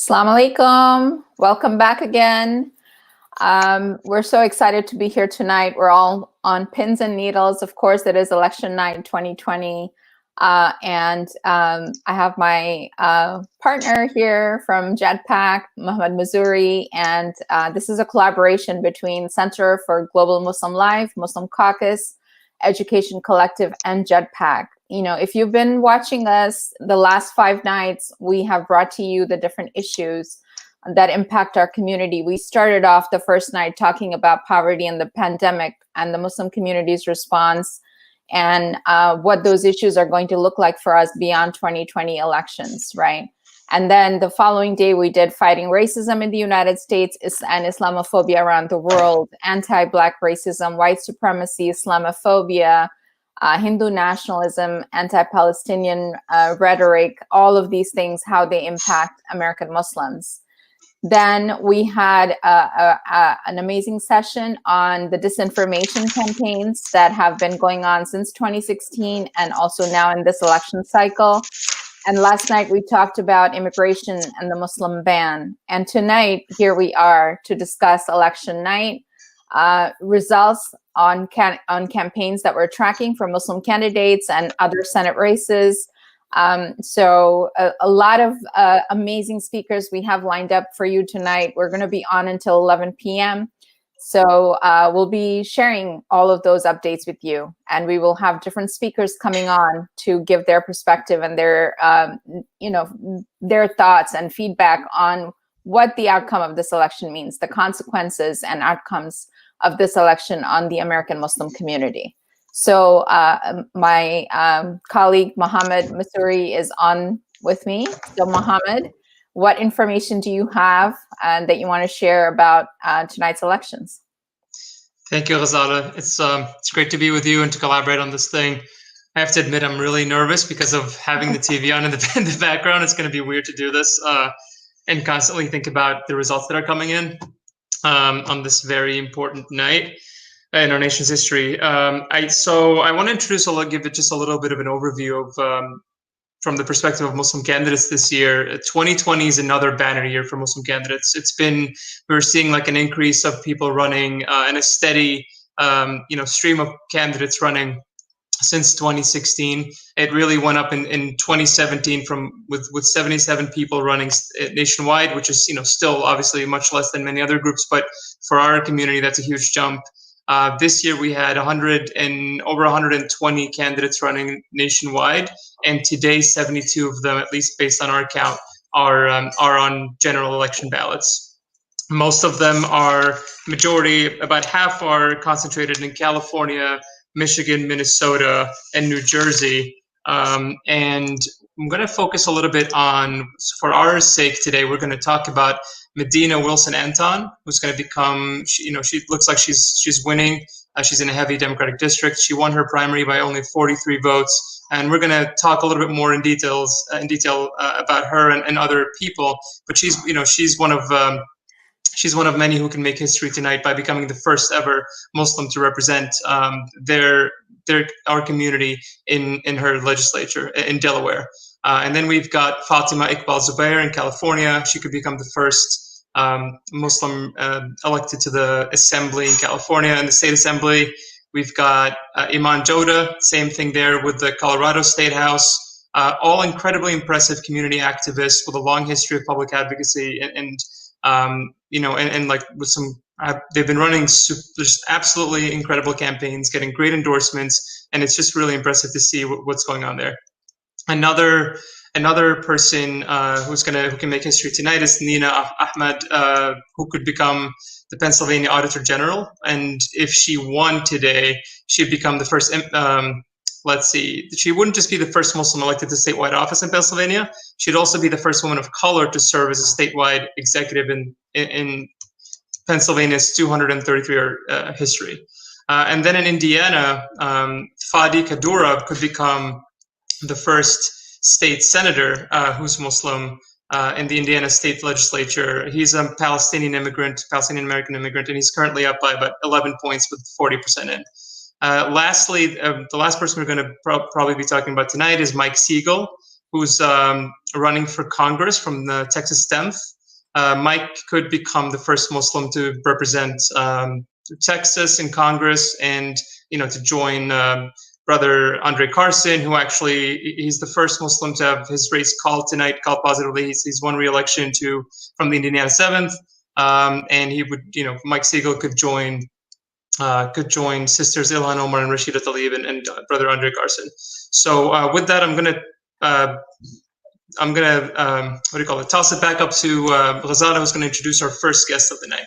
Assalamu alaikum. Welcome back again. We're so excited to be here tonight. We're all on pins and needles. Of course, it is election night 2020. I have my partner here from JEDPAC, Mahammed Missouri, and this is a collaboration between Center for Global Muslim Life, Muslim Caucus, Education Collective, and JEDPAC. You know, if you've been watching us the last 5 nights, we have brought to you the different issues that impact our community. We started off the first night talking about poverty and the pandemic and the Muslim community's response and what those issues are going to look like for us beyond 2020 elections, right? And then the following day, we did fighting racism in the United States and Islamophobia around the world, anti-Black racism, white supremacy, Islamophobia, Hindu nationalism, anti-Palestinian rhetoric, all of these things, how they impact American Muslims. Then we had an amazing session on the disinformation campaigns that have been going on since 2016 and also now in this election cycle. And last night we talked about immigration and the Muslim ban. And tonight, here we are to discuss election night, results on campaigns that we're tracking for Muslim candidates and other Senate races. So a lot of amazing speakers we have lined up for you tonight. We're going to be on until 11 p.m. So we'll be sharing all of those updates with you, and we will have different speakers coming on to give their perspective and their, their thoughts and feedback on what the outcome of this election means, the consequences and outcomes of this election on the American Muslim community. So my colleague, Mahammed Missouri, is on with me. So Mahammed, what information do you have that you want to share about tonight's elections? Thank you, Ghazala. It's great to be with you and to collaborate on this thing. I have to admit, I'm really nervous because of having the TV on in the background. It's going to be weird to do this and constantly think about the results that are coming in on this very important night in our nation's history. So I want to give it just a little bit of an overview of from the perspective of Muslim candidates this year. 2020 is another banner year for Muslim candidates. We're seeing like an increase of people running and a steady, stream of candidates running since 2016. It really went up in 2017 with 77 people running nationwide, which is, still obviously much less than many other groups, but for our community, that's a huge jump. This year we had over 120 candidates running nationwide, and today 72 of them, at least based on our count, are on general election ballots. Most of them about half are concentrated in California, Michigan, Minnesota, and New Jersey. And I'm going to focus a little bit on, for our sake today, we're going to talk about Medina Wilson Anton, who's going to become, she looks like she's winning. She's in a heavy Democratic district. She won her primary by only 43 votes. And we're going to talk a little bit more in detail about her and other people. But she's one of many who can make history tonight by becoming the first ever Muslim to represent our community in her legislature in Delaware. And then we've got Fatima Iqbal Zubair in California. She could become the first Muslim elected to the assembly in California and the state assembly. We've got Iman Joda, same thing there with the Colorado State House. All incredibly impressive community activists with a long history of public advocacy and like with some, they've been running just absolutely incredible campaigns, getting great endorsements, and it's just really impressive to see what's going on there. Another person who can make history tonight is Nina Ahmed, who could become the Pennsylvania Auditor General, and if she won today, she'd become the first. She wouldn't just be the first Muslim elected to statewide office in Pennsylvania. She'd also be the first woman of color to serve as a statewide executive in Pennsylvania's 233-year history. And then in Indiana, Fadi Kadura could become the first state senator who's Muslim in the Indiana state legislature. He's a Palestinian-American immigrant, and he's currently up by about 11 points with 40% in. Lastly, the last person we're going to probably be talking about tonight is Mike Siegel, who's running for Congress from the Texas 10th. Mike could become the first Muslim to represent Texas in Congress, and to join brother Andre Carson, who actually he's the first Muslim to have his race called tonight, called positively. He's won re-election from the Indiana 7th, and he would, Mike Siegel could join sisters Ilhan Omar and Rashida Tlaib and brother Andre Carson. So with that, I'm gonna toss it back up to Ghazala, who's gonna introduce our first guest of the night.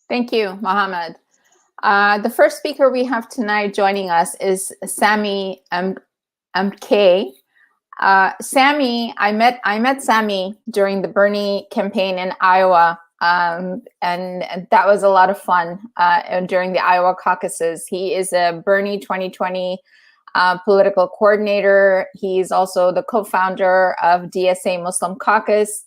Thank you, Mohammed. The first speaker we have tonight joining us is Samy Amkieh. Samy, I met Samy during the Bernie campaign in Iowa, and that was a lot of fun during the Iowa caucuses. He is a Bernie 2020 political coordinator. He's also the co-founder of DSA Muslim Caucus.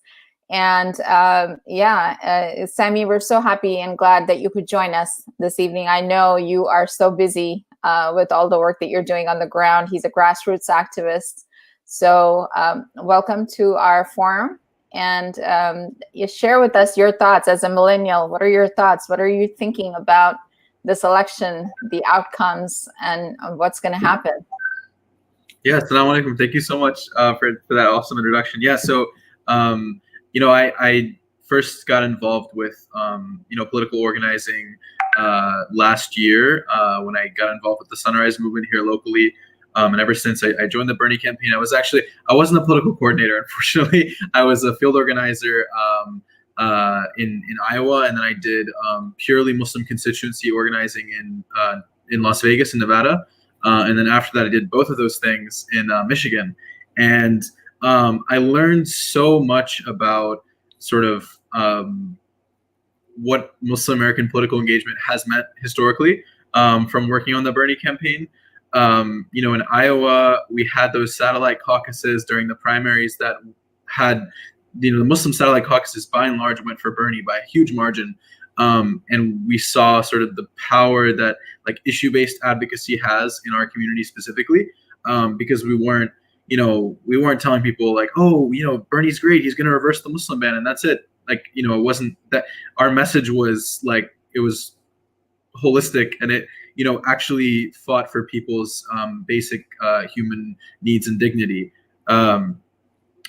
And Samy, we're so happy and glad that you could join us this evening. I know you are so busy with all the work that you're doing on the ground. He's a grassroots activist. So welcome to our forum, and you share with us your thoughts as a millennial. What are your thoughts? What are you thinking about this election, the outcomes, and what's going to happen? Yeah, assalamu alaikum. Thank you so much for that awesome introduction. Yeah, so I first got involved with political organizing last year when I got involved with the Sunrise Movement here locally. And ever since I joined the Bernie campaign, I wasn't a political coordinator, unfortunately. I was a field organizer in Iowa, and then I did purely Muslim constituency organizing in Las Vegas in Nevada. And then after that, I did both of those things in Michigan. And I learned so much about sort of what Muslim American political engagement has meant historically from working on the Bernie campaign. In Iowa, we had those satellite caucuses during the primaries that had, the Muslim satellite caucuses by and large went for Bernie by a huge margin. And we saw sort of the power that like issue-based advocacy has in our community specifically, because we weren't telling people like, oh, Bernie's great, he's going to reverse the Muslim ban, and that's it. Like, it wasn't that. Our message was like, it was holistic, and it, actually fought for people's basic human needs and dignity. So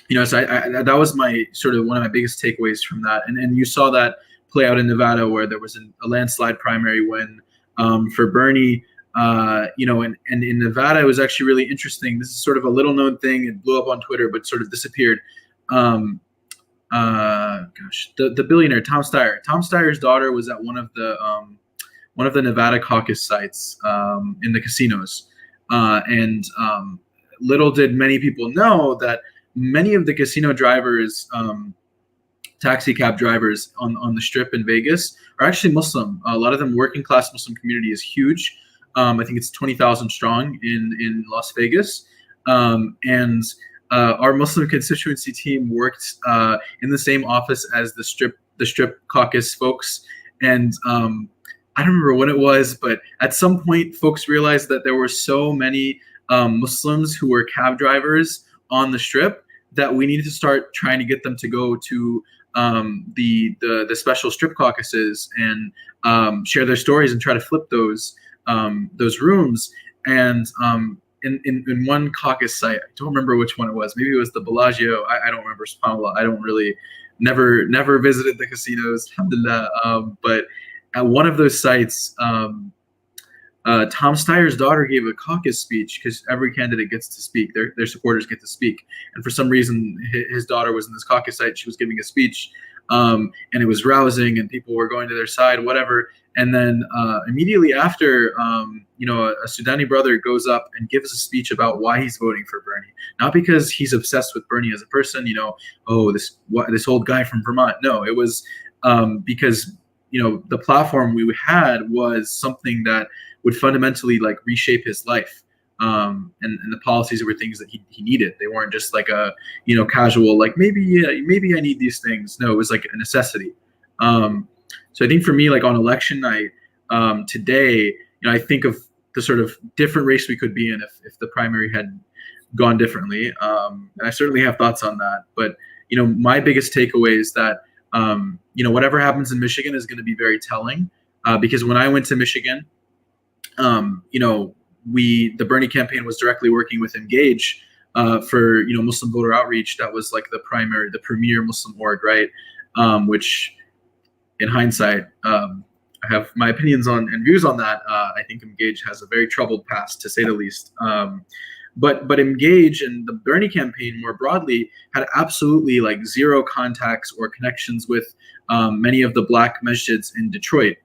that was my sort of one of my biggest takeaways from that. And you saw that play out in Nevada, where there was a landslide primary win for Bernie. And in Nevada, it was actually really interesting. This is sort of a little known thing. It blew up on Twitter, but sort of disappeared. The billionaire, Tom Steyer. Tom Steyer's daughter was at one of the Nevada caucus sites in the casinos. And little did many people know that many of the casino drivers, taxi cab drivers on the Strip in Vegas are actually Muslim. A lot of them, working class Muslim community is huge. I think it's 20,000 strong in Las Vegas. And our Muslim constituency team worked in the same office as the Strip caucus folks. And I don't remember when it was, but at some point, folks realized that there were so many Muslims who were cab drivers on the Strip that we needed to start trying to get them to go to the special Strip caucuses and share their stories and try to flip those rooms. And in one caucus site, I don't remember which one it was. Maybe it was the Bellagio. I don't remember. SubhanAllah. I don't really never visited the casinos, alhamdulillah. But at one of those sites, Tom Steyer's daughter gave a caucus speech, because every candidate gets to speak. Their supporters get to speak. And for some reason, his daughter was in this caucus site. She was giving a speech, and it was rousing, and people were going to their side, whatever. And then immediately after, a Sudani brother goes up and gives a speech about why he's voting for Bernie. Not because he's obsessed with Bernie as a person, this old guy from Vermont. No, it was because the platform we had was something that would fundamentally like reshape his life, and the policies were things that he needed. They weren't just like a casual like maybe I need these things. No, it was like a necessity. So I think for me, like on election night today, I think of the sort of different race we could be in if the primary had gone differently. And I certainly have thoughts on that. But, my biggest takeaway is that, whatever happens in Michigan is going to be very telling, because when I went to Michigan, the Bernie campaign was directly working with Engage for, Muslim voter outreach. That was like the premier Muslim org, right? Which in hindsight, I have my opinions on and views on that. I think Engage has a very troubled past, to say the least. But Engage and the Bernie campaign more broadly had absolutely like zero contacts or connections with many of the Black masjids in Detroit,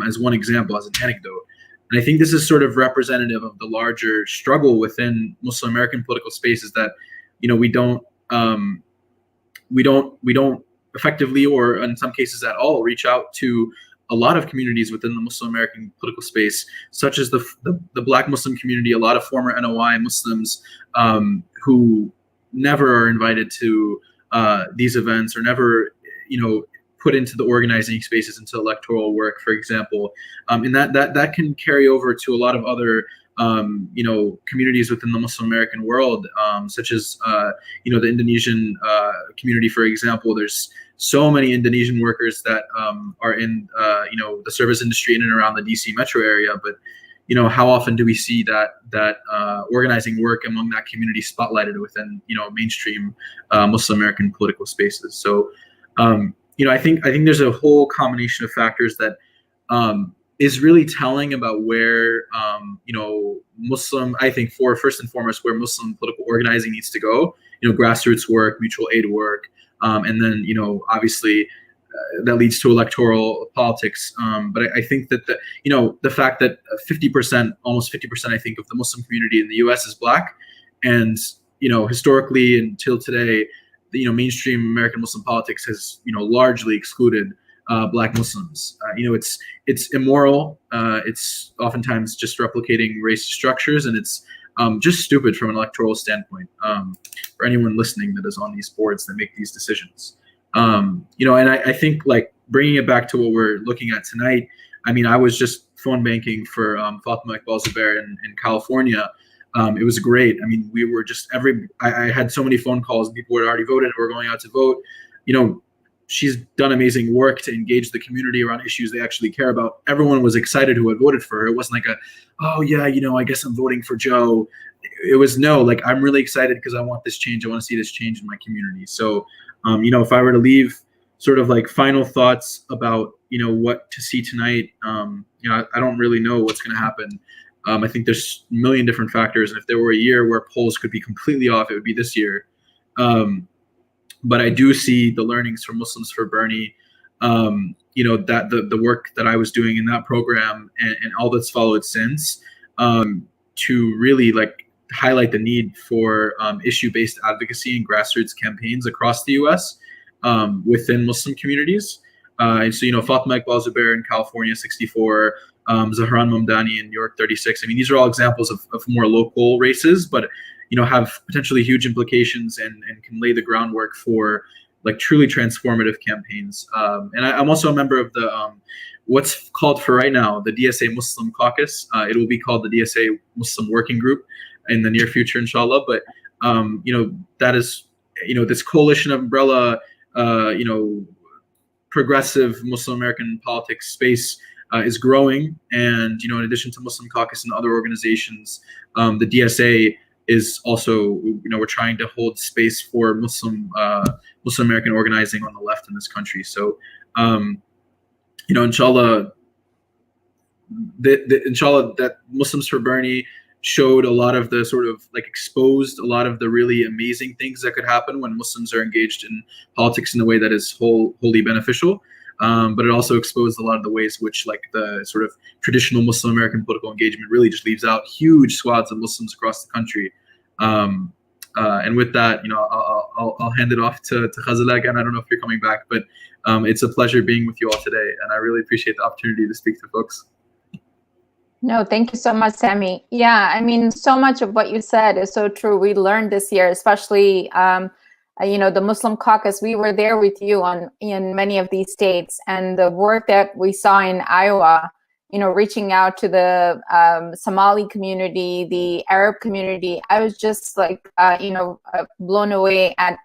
as one example, as an anecdote. And I think this is sort of representative of the larger struggle within Muslim American political spaces that, we don't effectively, or in some cases at all, reach out to a lot of communities within the Muslim American political space, such as the Black Muslim community, a lot of former NOI Muslims who never are invited to these events, or never, put into the organizing spaces, into electoral work, for example. And that can carry over to a lot of other communities within the Muslim American world, such as the Indonesian community, for example. There's so many Indonesian workers that are in the service industry in and around the DC metro area, but how often do we see that organizing work among that community spotlighted within mainstream Muslim American political spaces? So I think there's a whole combination of factors that is really telling about where Muslim, I think, first and foremost, where Muslim political organizing needs to go. Grassroots work, mutual aid work, and then obviously that leads to electoral politics. But I think that the fact that 50%, almost 50%, I think, of the Muslim community in the U.S. is Black, and historically until today, mainstream American Muslim politics has largely excluded Black Muslims. It's immoral. It's oftentimes just replicating racist structures, and it's just stupid from an electoral standpoint for anyone listening that is on these boards that make these decisions. And I think, like, bringing it back to what we're looking at tonight, I mean, I was just phone banking for Fatima Iqbal Zubair in California. It was great. I mean, we were just I had so many phone calls. People had already voted, were going out to vote. She's done amazing work to engage the community around issues they actually care about. Everyone was excited who had voted for her. It wasn't like oh yeah, I guess I'm voting for Joe. It was no, like, I'm really excited because I want this change. I want to see this change in my community. So, if I were to leave sort of like final thoughts about, what to see tonight, I don't really know what's going to happen. I think there's a million different factors. And if there were a year where polls could be completely off, it would be this year. But I do see the learnings from Muslims for Bernie, that the work that I was doing in that program and all that's followed since, to really like highlight the need for issue-based advocacy and grassroots campaigns across the U.S. Within Muslim communities. And so, Fatima Iqbal Zubair in California, 64, Zahran Mamdani in New York, 36. I mean, these are all examples of more local races, but have potentially huge implications and can lay the groundwork for like truly transformative campaigns. And I'm also a member of the what's called for right now the DSA Muslim Caucus. It will be called the DSA Muslim Working Group in the near future, inshallah. But that is this coalition of umbrella progressive Muslim American politics space is growing, and in addition to Muslim Caucus and other organizations, the DSA is also, we're trying to hold space for Muslim American organizing on the left in this country. So, inshallah, inshallah, that Muslims for Bernie showed a lot of the sort of like exposed a lot of the really amazing things that could happen when Muslims are engaged in politics in a way that is wholly beneficial. But it also exposed a lot of the ways which like the sort of traditional Muslim American political engagement really just leaves out huge swaths of Muslims across the country. And with that, I'll hand it off to Ghazala again. I don't know if you're coming back, but it's a pleasure being with you all today, and I really appreciate the opportunity to speak to folks. No, thank you so much, Samy. Yeah, I mean, so much of what you said is so true. We learned this year, especially the Muslim Caucus. We were there with you in many of these states, and the work that we saw in Iowa, reaching out to the Somali community, the Arab community, I was just like, blown away at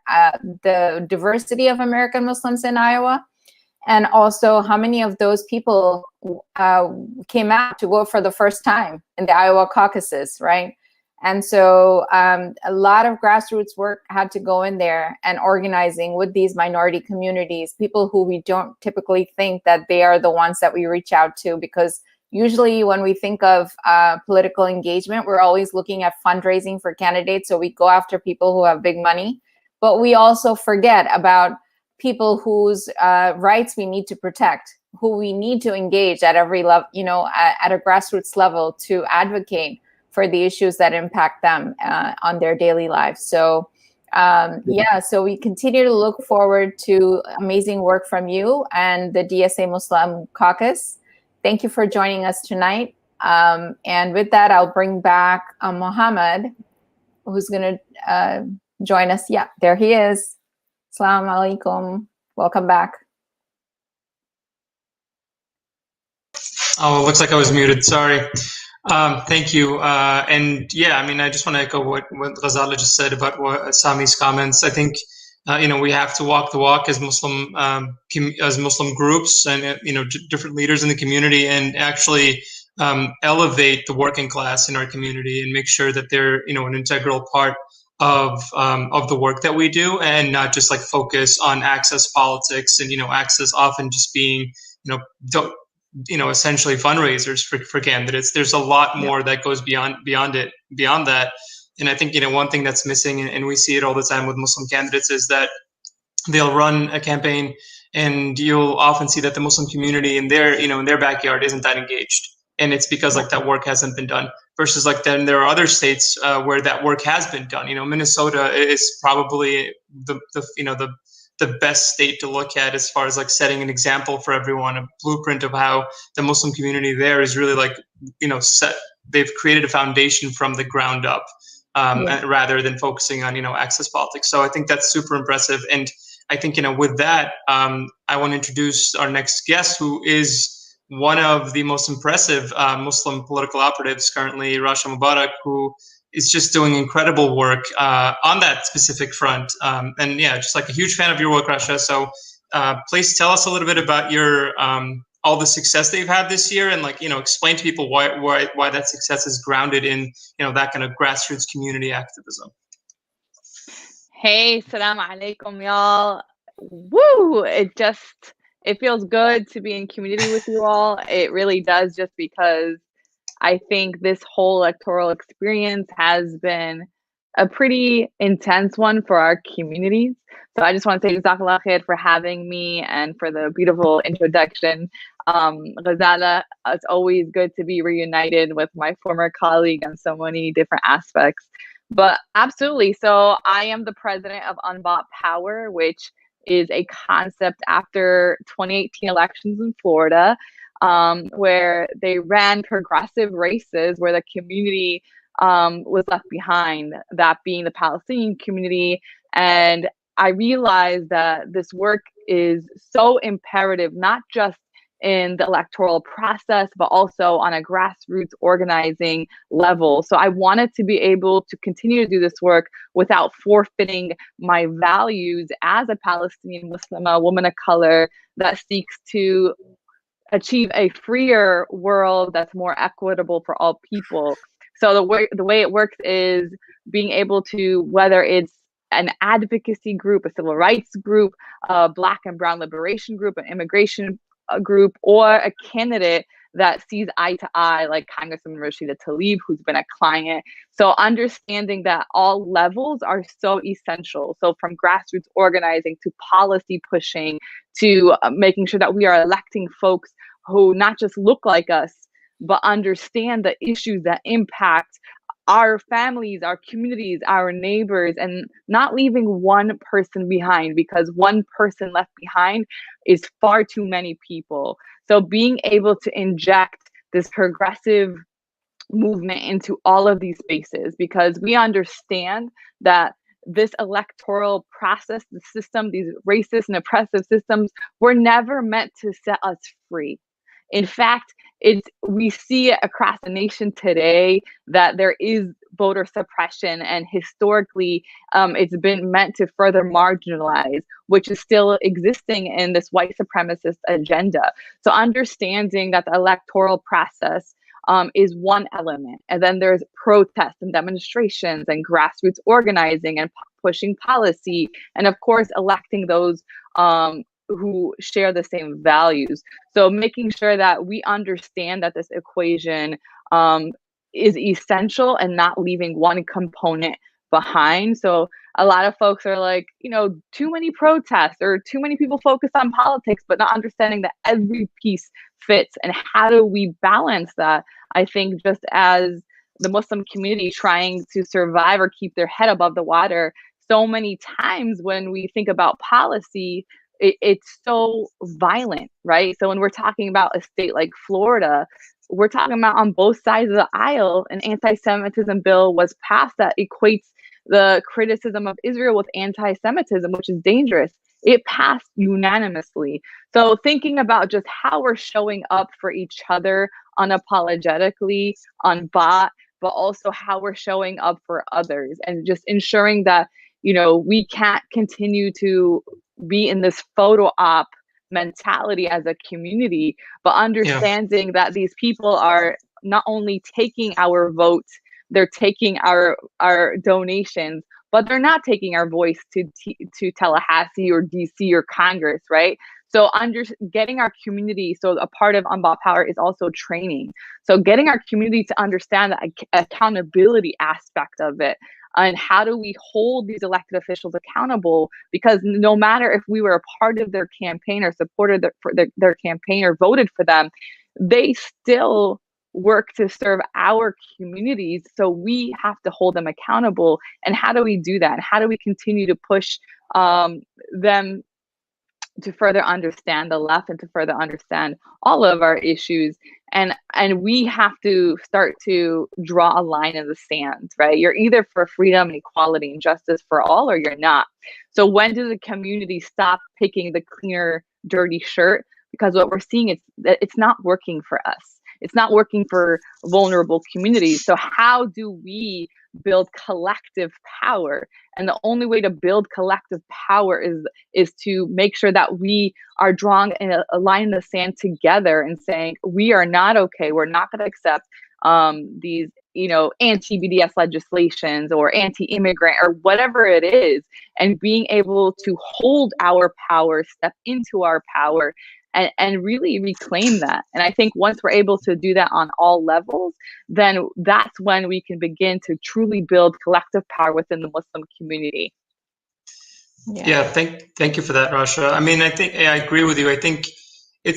the diversity of American Muslims in Iowa. And also how many of those people came out to vote for the first time in the Iowa caucuses, right? And so a lot of grassroots work had to go in there and organizing with these minority communities, people who we don't typically think that they are the ones that we reach out to, because usually when we think of political engagement, we're always looking at fundraising for candidates. So we go after people who have big money, but we also forget about people whose rights we need to protect, who we need to engage at every level, at a grassroots level to advocate for the issues that impact them on their daily lives. So so we continue to look forward to amazing work from you and the DSA Muslim Caucus. Thank you for joining us tonight. And with that, I'll bring back Mohammed, who's going to join us. Yeah, there he is. Assalamu alaikum. Welcome back. Oh, it looks like I was muted. Sorry. Thank you. And yeah, I mean, I just want to echo what Ghazala just said about Samy's comments. I think, we have to walk the walk as Muslim groups and, different leaders in the community, and actually elevate the working class in our community and make sure that they're, an integral part of the work that we do, and not just like focus on access politics and, access often just being, essentially fundraisers for candidates. There's a lot more that goes beyond that. And I think, one thing that's missing, and we see it all the time with Muslim candidates, is that they'll run a campaign and you'll often see that the Muslim community in their backyard isn't that engaged. And it's because like that work hasn't been done, versus like then there are other states where that work has been done. Minnesota is probably the best state to look at as far as like setting an example for everyone, a blueprint of how the Muslim community there is really like, they've created a foundation from the ground up, rather than focusing on, access politics. So I think that's super impressive. And I think, with that, I want to introduce our next guest, who is one of the most impressive Muslim political operatives currently, Rasha Mubarak, who is just doing incredible work on that specific front. And yeah, just like a huge fan of your work, Rasha. So please tell us a little bit about your all the success that you've had this year, and like, explain to people why that success is grounded in, that kind of grassroots community activism. Hey, salam alaikum, y'all. Woo! It feels good to be in community with you all. It really does, just because I think this whole electoral experience has been a pretty intense one for our communities. So I just want to say Jazakallah khair for having me and for the beautiful introduction. Ghazala, it's always good to be reunited with my former colleague on so many different aspects. But absolutely. So I am the president of Unbought Power, which is a concept after 2018 elections in Florida, where they ran progressive races where the community was left behind, that being the Palestinian community. And I realized that this work is so imperative, not just in the electoral process, but also on a grassroots organizing level. So I wanted to be able to continue to do this work without forfeiting my values as a Palestinian Muslim, a woman of color that seeks to achieve a freer world that's more equitable for all people. So the way it works is being able to, whether it's an advocacy group, a civil rights group, a Black and Brown liberation group, an immigration group, or a candidate that sees eye to eye, like Congressman Rashida Tlaib, who's been a client. So understanding that all levels are so essential. So from grassroots organizing to policy pushing to making sure that we are electing folks who not just look like us, but understand the issues that impact our families, our communities, our neighbors, and not leaving one person behind, because one person left behind is far too many people. So being able to inject this progressive movement into all of these spaces, because we understand that this electoral process, the system, these racist and oppressive systems, were never meant to set us free. In fact, we see across the nation today that there is voter suppression, and historically it's been meant to further marginalize, which is still existing in this white supremacist agenda. So understanding that the electoral process is one element, and then there's protests and demonstrations and grassroots organizing and pushing policy, and of course electing those who share the same values. So making sure that we understand that this equation is essential and not leaving one component behind. So a lot of folks are like, too many protests or too many people focus on politics, but not understanding that every piece fits. And how do we balance that? I think just as the Muslim community trying to survive or keep their head above the water, so many times when we think about policy, it's so violent, right? So when we're talking about a state like Florida, we're talking about on both sides of the aisle, an anti-Semitism bill was passed that equates the criticism of Israel with anti-Semitism, which is dangerous. It passed unanimously. So thinking about just how we're showing up for each other unapologetically on bot, but also how we're showing up for others, and just ensuring that, we can't continue to be in this photo op mentality as a community, but understanding that these people are not only taking our votes, they're taking our donations, but they're not taking our voice to Tallahassee or DC or Congress, right? So getting our community, so a part of Unbought Power is also training. So getting our community to understand the accountability aspect of it, and how do we hold these elected officials accountable? Because no matter if we were a part of their campaign or supported their campaign or voted for them, they still work to serve our communities. So we have to hold them accountable. And how do we do that? And how do we continue to push them to further understand the left and to further understand all of our issues? And we have to start to draw a line in the sand, right? You're either for freedom and equality and justice for all, or you're not. So when does the community stop picking the cleaner, dirty shirt? Because what we're seeing is that it's not working for us. It's not working for vulnerable communities. So how do we build collective power? And the only way to build collective power is to make sure that we are drawing a line in the sand together and saying, we are not okay. We're not going to accept these, anti-BDS legislations or anti-immigrant or whatever it is, and being able to hold our power, step into our power, and really reclaim that. And I think once we're able to do that on all levels, then that's when we can begin to truly build collective power within the Muslim community. Yeah, thank you for that, Rasha. I mean, I think I agree with you. I think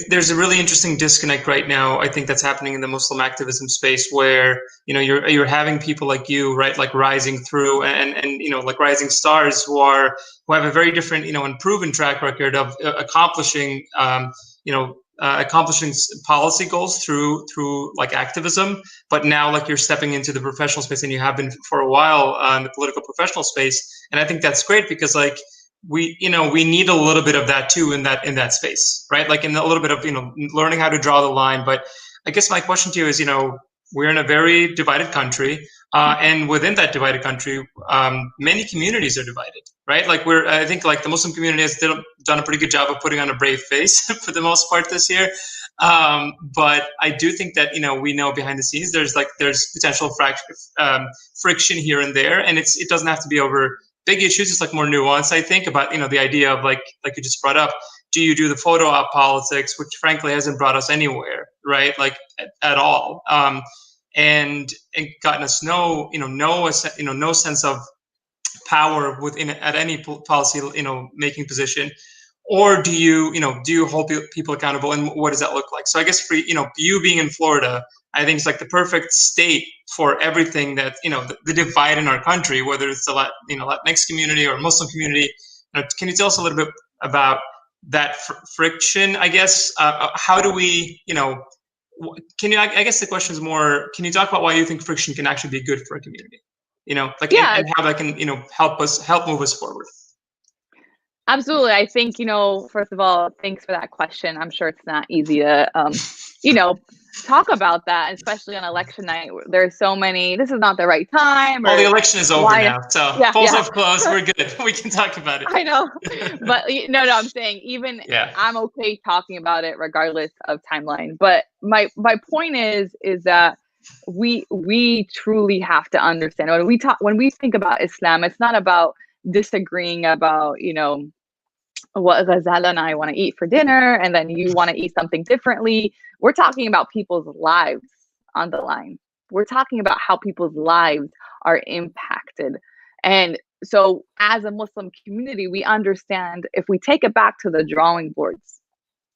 there's a really interesting disconnect right now, I think, that's happening in the Muslim activism space, where you're having people like you, right, like rising through, and like rising stars who have a very different and proven track record of accomplishing accomplishing policy goals through like activism. But now, like, you're stepping into the professional space, and you have been for a while in the political professional space, and I think that's great, because like we need a little bit of that too in that space, right? Like in a little bit of learning how to draw the line. But I guess my question to you is, we're in a very divided country, and within that divided country, many communities are divided, right? Like I think like the Muslim community has done a pretty good job of putting on a brave face for the most part this year. But I do think that we know behind the scenes there's potential friction here and there, and it doesn't have to be over big issues. It's like more nuanced, I think, about the idea of like you just brought up. Do you do the photo op politics, which frankly hasn't brought us anywhere, right? Like at all, and gotten us no sense of power within at any policy making position. Or do you hold people accountable, and what does that look like? So I guess for you being in Florida, I think it's like the perfect state for everything that the divide in our country, whether it's the Latinx community or Muslim community. Can you tell us a little bit about that friction? I guess how do we I guess the question is more, can you talk about why you think friction can actually be good for a community? And how that can help move us forward. Absolutely. I think, first of all, thanks for that question. I'm sure it's not easy to, talk about that, especially on election night. There's so many, this is not the right time, Well, the or election is over why. now, so Yeah, polls yeah. have closed. We're good. We can talk about it. I know, but no, I'm saying even Yeah. I'm okay talking about it regardless of timeline. But my point is that we truly have to understand when we think about Islam, it's not about disagreeing about what Ghazala and I want to eat for dinner, and then you want to eat something differently. We're talking about people's lives on the line. We're talking about how people's lives are impacted. And so, as a Muslim community, we understand, if we take it back to the drawing boards,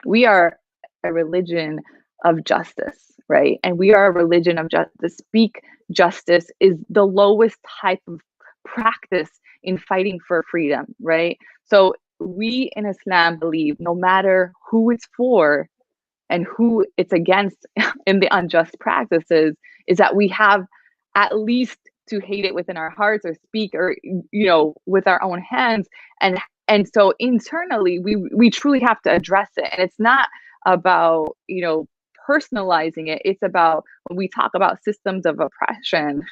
we are a religion of justice, right? And we are a religion of justice. Speak justice is the lowest type of practice in fighting for freedom, right? So we in Islam believe no matter who it's for and who it's against in the unjust practices, is that we have at least to hate it within our hearts, or speak, or with our own hands. And so internally we truly have to address it. And it's not about personalizing it. It's about, when we talk about systems of oppression,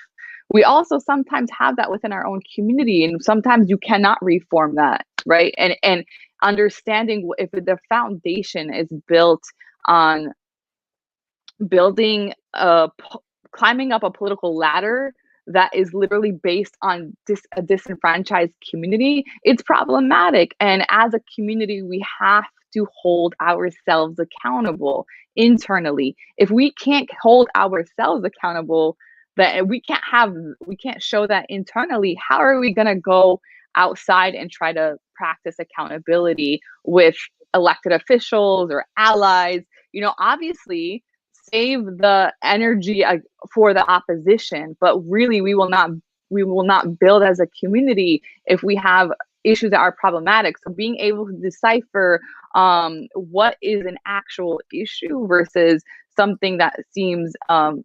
we also sometimes have that within our own community, and sometimes you cannot reform that, right? And understanding if the foundation is built on building climbing up a political ladder that is literally based on a disenfranchised community, it's problematic. And as a community, we have to hold ourselves accountable internally. If we can't hold ourselves accountable, that we can't show that internally, how are we going to go outside and try to practice accountability with elected officials or allies? Obviously save the energy for the opposition, but really we will not build as a community if we have issues that are problematic. So being able to decipher what is an actual issue versus something that seems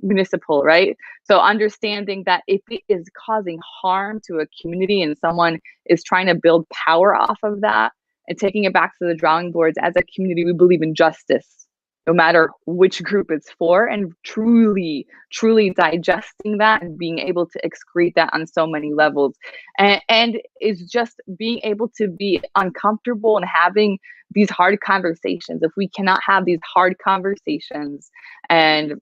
municipal, right? So understanding that if it is causing harm to a community and someone is trying to build power off of that, and taking it back to the drawing boards, as a community, we believe in justice, no matter which group it's for, and truly digesting that and being able to excrete that on so many levels. And it's just being able to be uncomfortable and having these hard conversations. If we cannot have these hard conversations and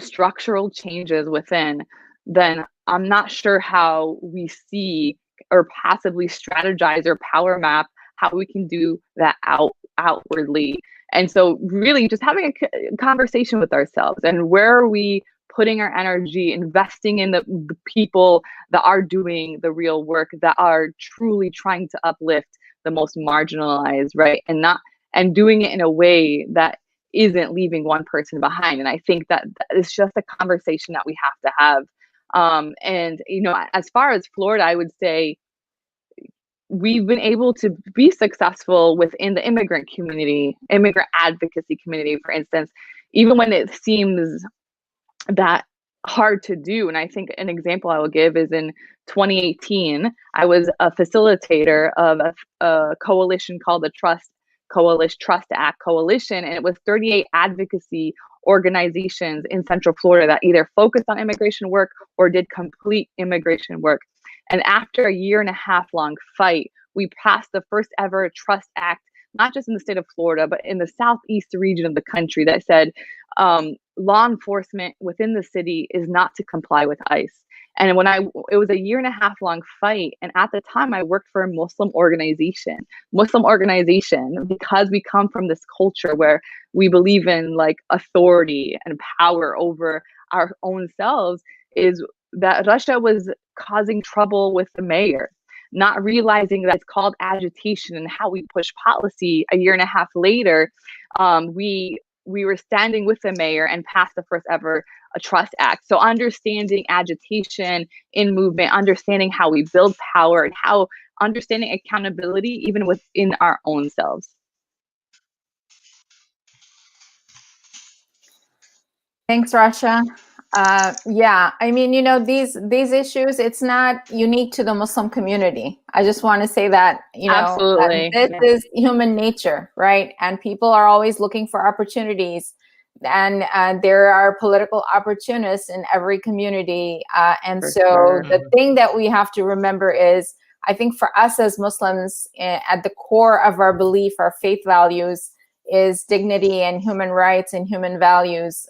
structural changes within, then I'm not sure how we see or passively strategize or power map how we can do that outwardly. And so really just having a conversation with ourselves, and where are we putting our energy, investing in the people that are doing the real work, that are truly trying to uplift the most marginalized, right? And doing it in a way that isn't leaving one person behind. And I think that it's just a conversation that we have to have. And as far as Florida, I would say we've been able to be successful within the immigrant advocacy community, for instance, even when it seems that hard to do. And I think an example I will give is in 2018, I was a facilitator of a coalition called the Trust Act Coalition, and it was 38 advocacy organizations in Central Florida that either focused on immigration work or did complete immigration work. And after a 1.5 year long fight, we passed the first ever Trust Act, not just in the state of Florida, but in the southeast region of the country, that said law enforcement within the city is not to comply with ICE. And it was a 1.5 year long fight. And at the time I worked for a Muslim organization, because we come from this culture where we believe in like authority and power over our own selves, is that Rasha was causing trouble with the mayor, not realizing that it's called agitation, and how we push policy. A 1.5 years later, we were standing with the mayor and passed the first ever Trust Act. So understanding agitation in movement, understanding how we build power, and how understanding accountability even within our own selves. Thanks, Rasha. Yeah, I mean, these issues, it's not unique to the Muslim community. I just want to say that, Absolutely. that this is human nature, right? And people are always looking for opportunities. And there are political opportunists in every community. And For so sure. the thing that we have to remember is, I think for us as Muslims, at the core of our belief, our faith values, is dignity and human rights and human values.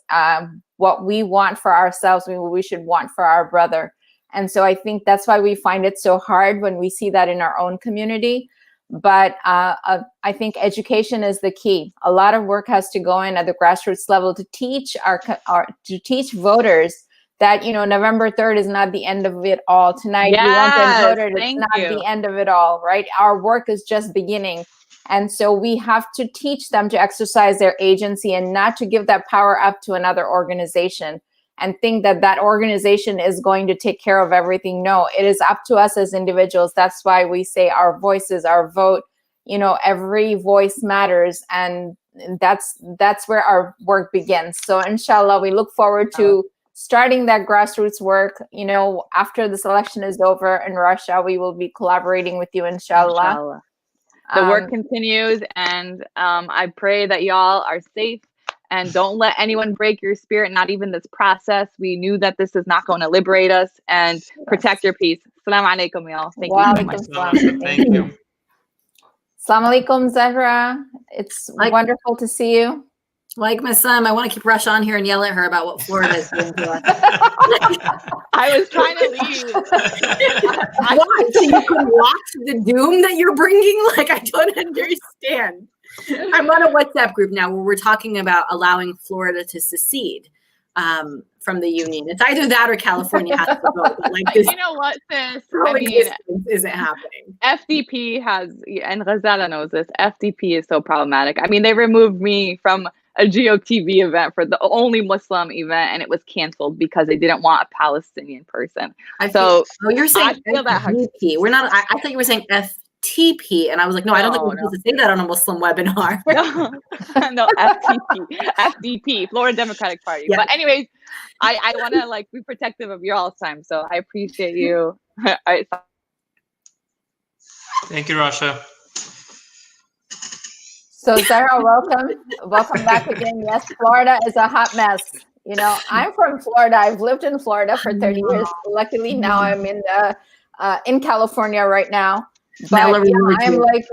What we want for ourselves, we should want for our brother. And so I think that's why we find it so hard when we see that in our own community. But I think education is the key. A lot of work has to go in at the grassroots level to teach to teach voters that, November 3rd is not the end of it all. Tonight, we want them voted. It's not the end of it all, right? Our work is just beginning. And so we have to teach them to exercise their agency and not to give that power up to another organization and think that that organization is going to take care of everything. No, it is up to us as individuals. That's why we say our voices, our vote, every voice matters. And that's where our work begins. So inshallah, we look forward to starting that grassroots work. After this election is over in Russia, we will be collaborating with you, inshallah. The work continues, and I pray that y'all are safe and don't let anyone break your spirit, not even this process. We knew that this is not going to liberate us, and protect your peace. Salaam alaikum, y'all. Thank you so much. Thank you. Assalamu alaikum, Zahra. It's wonderful to see you. Like my son, I want to keep Rasha on here and yell at her about what Florida is doing to us. I was trying to leave. Why? So you can watch the doom that you're bringing? Like, I don't understand. I'm on a WhatsApp group now where we're talking about allowing Florida to secede from the union. It's either that or California has to vote. Like this, you know what, sis? Isn't happening. FDP has, and Ghazala knows this, FDP is so problematic. I mean, they removed me from a GOTV event for the only Muslim event, and it was canceled because they didn't want a Palestinian person. You're saying FDP. We're not. I thought you were saying FTP, and I was like, no, I don't think we're supposed to say that on a Muslim webinar. No, FDP, Florida Democratic Party. Yeah. But anyways, I want to be protective of your all's time, so I appreciate you. All right. Thank you, Rasha. So Zahra, welcome back again. Yes, Florida is a hot mess. I'm from Florida. I've lived in Florida for 30 years. Luckily, now I'm in California right now. But I'm like,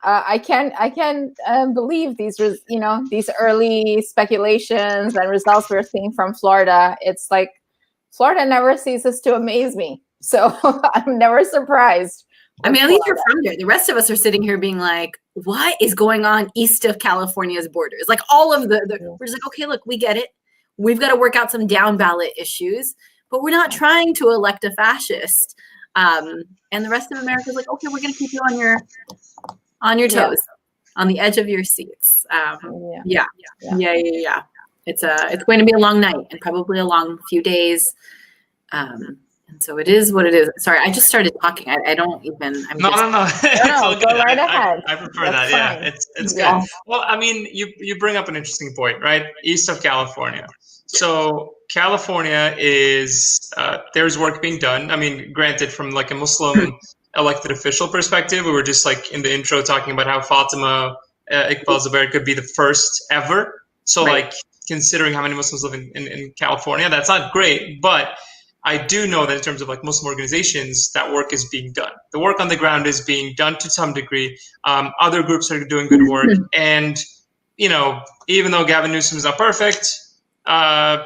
I can't believe these early speculations and results we're seeing from Florida. It's like Florida never ceases to amaze me. So I'm never surprised. I mean, at least you're from there. The rest of us are sitting here being like, what is going on east of California's borders? Like all of we're just like, okay, look, we get it. We've got to work out some down ballot issues, but we're not trying to elect a fascist. And the rest of America is like, okay, we're going to keep you on your toes, on the edge of your seats. Yeah. It's going to be a long night and probably a long few days. And so it is what it is. Sorry, I just started talking. I don't even. No. Go right ahead. I prefer that. Fine. Yeah, it's good. Well, I mean, you bring up an interesting point, right? East of California. So California is there's work being done. I mean, granted, from like a Muslim elected official perspective, we were just like in the intro talking about how Fatima Iqbal Zubair could be the first ever. So like considering how many Muslims live in California, that's not great, but I do know that in terms of like Muslim organizations, that work is being done. The work on the ground is being done to some degree. Other groups are doing good work. And, even though Gavin Newsom is not perfect,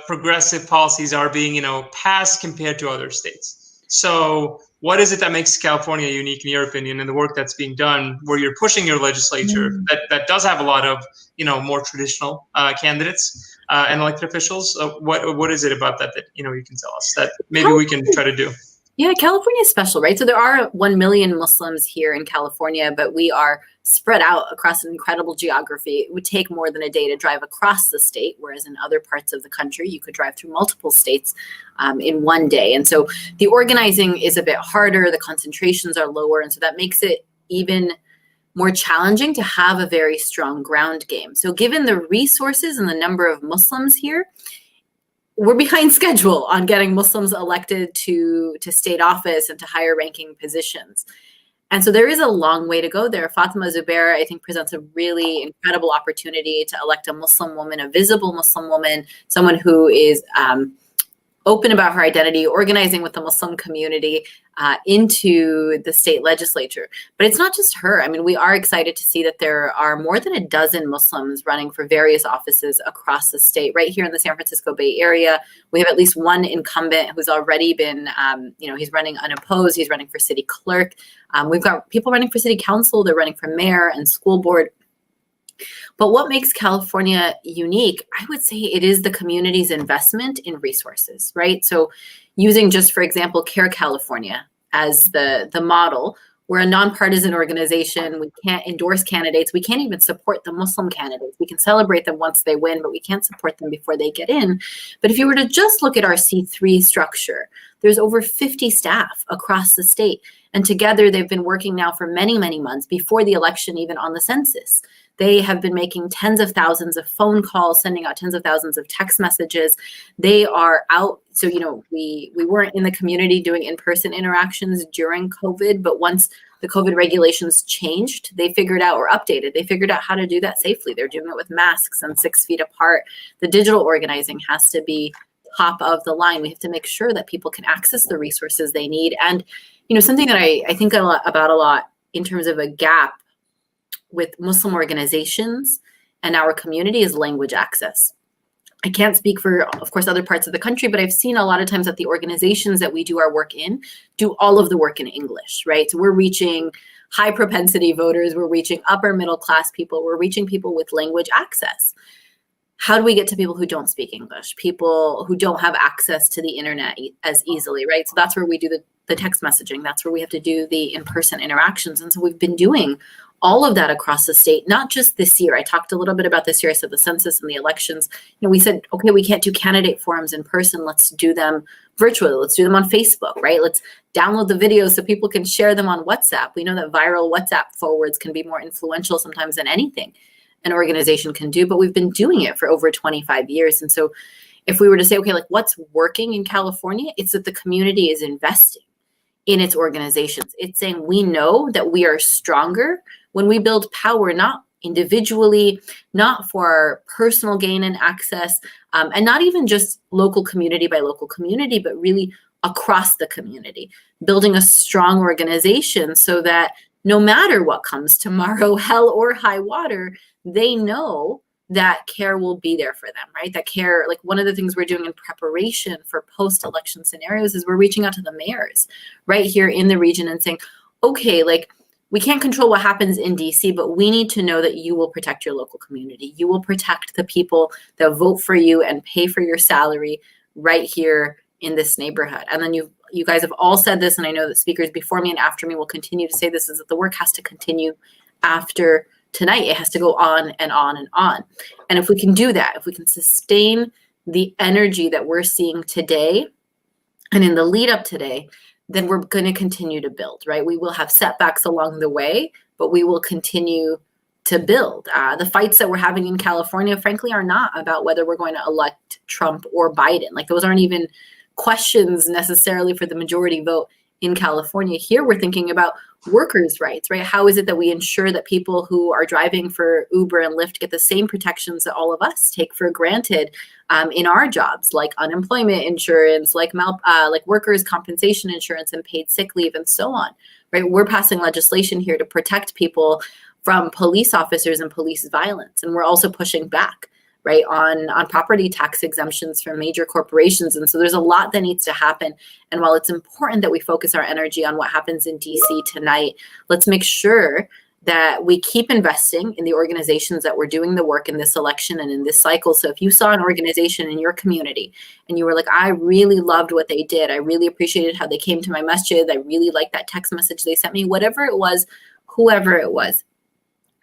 progressive policies are being, passed compared to other states. So what is it that makes California unique in your opinion and the work that's being done where you're pushing your legislature that does have a lot of, more traditional candidates? And elected officials, what is it about that you can tell us that maybe we can try to do? Yeah, California is special, right? So there are 1 million Muslims here in California, but we are spread out across an incredible geography. It would take more than a day to drive across the state, whereas in other parts of the country, you could drive through multiple states in one day. And so the organizing is a bit harder, the concentrations are lower, and so that makes it even more challenging to have a very strong ground game. So given the resources and the number of Muslims here, we're behind schedule on getting Muslims elected to state office and to higher ranking positions. And so there is a long way to go there. Fatima Zubair, I think, presents a really incredible opportunity to elect a Muslim woman, a visible Muslim woman, someone who is open about her identity, organizing with the Muslim community into the state legislature. But it's not just her. I mean, we are excited to see that there are more than a dozen Muslims running for various offices across the state. Right here in the San Francisco Bay Area, we have at least one incumbent who's already been, he's running unopposed. He's running for city clerk. We've got people running for city council. They're running for mayor and school board. But what makes California unique, I would say it is the community's investment in resources, right? So using just, for example, Care California as the model, we're a nonpartisan organization. We can't endorse candidates. We can't even support the Muslim candidates. We can celebrate them once they win, but we can't support them before they get in. But if you were to just look at our C3 structure, there's over 50 staff across the state. And together they've been working now for many, many months before the election, even on the census. They have been making tens of thousands of phone calls, sending out tens of thousands of text messages. They are out. So, we weren't in the community doing in-person interactions during COVID, but once the COVID regulations changed, they figured out, or updated, they figured out how to do that safely. They're doing it with masks and 6 feet apart. The digital organizing has to be top of the line. We have to make sure that people can access the resources they need. And, something that I think about a lot in terms of a gap with Muslim organizations and our community is language access. I can't speak for, of course, other parts of the country, but I've seen a lot of times that the organizations that we do our work in do all of the work in English, right? So we're reaching high propensity voters, we're reaching upper middle class people, we're reaching people with language access. How do we get to people who don't speak English, people who don't have access to the internet as easily, right? So that's where we do the text messaging. That's where we have to do the in-person interactions. And so we've been doing all of that across the state, not just this year. I talked a little bit about this year. I said the census and the elections. We said, okay, we can't do candidate forums in person. Let's do them virtually. Let's do them on Facebook, right? Let's download the videos so people can share them on WhatsApp. We know that viral WhatsApp forwards can be more influential sometimes than anything an organization can do, but we've been doing it for over 25 years. And so if we were to say, okay, like what's working in California, it's that the community is investing in its organizations. It's saying we know that we are stronger when we build power, not individually, not for personal gain and access, and not even just local community by local community, but really across the community, building a strong organization so that no matter what comes tomorrow, hell or high water, they know that care will be there for them, right? That care, like one of the things we're doing in preparation for post-election scenarios is we're reaching out to the mayors right here in the region and saying, okay, like we can't control what happens in DC, but we need to know that you will protect your local community. You will protect the people that vote for you and pay for your salary right here in this neighborhood. And then you guys have all said this, and I know that speakers before me and after me will continue to say this, is that the work has to continue after tonight. It has to go on and on and on. And if we can do that, if we can sustain the energy that we're seeing today and in the lead up today, then we're going to continue to build, right? We will have setbacks along the way, but we will continue to build. The fights that we're having in California, frankly, are not about whether we're going to elect Trump or Biden. Like those aren't even questions necessarily for the majority vote in California. Here, we're thinking about workers' rights, right? How is it that we ensure that people who are driving for Uber and Lyft get the same protections that all of us take for granted in our jobs, like unemployment insurance, like workers' compensation insurance and paid sick leave and so on, right? We're passing legislation here to protect people from police officers and police violence. And we're also pushing back, right, on property tax exemptions for major corporations. And so there's a lot that needs to happen. And while it's important that we focus our energy on what happens in DC tonight, let's make sure that we keep investing in the organizations that were doing the work in this election and in this cycle. So if you saw an organization in your community and you were like, I really loved what they did, I really appreciated how they came to my masjid, I really liked that text message they sent me, whatever it was, whoever it was,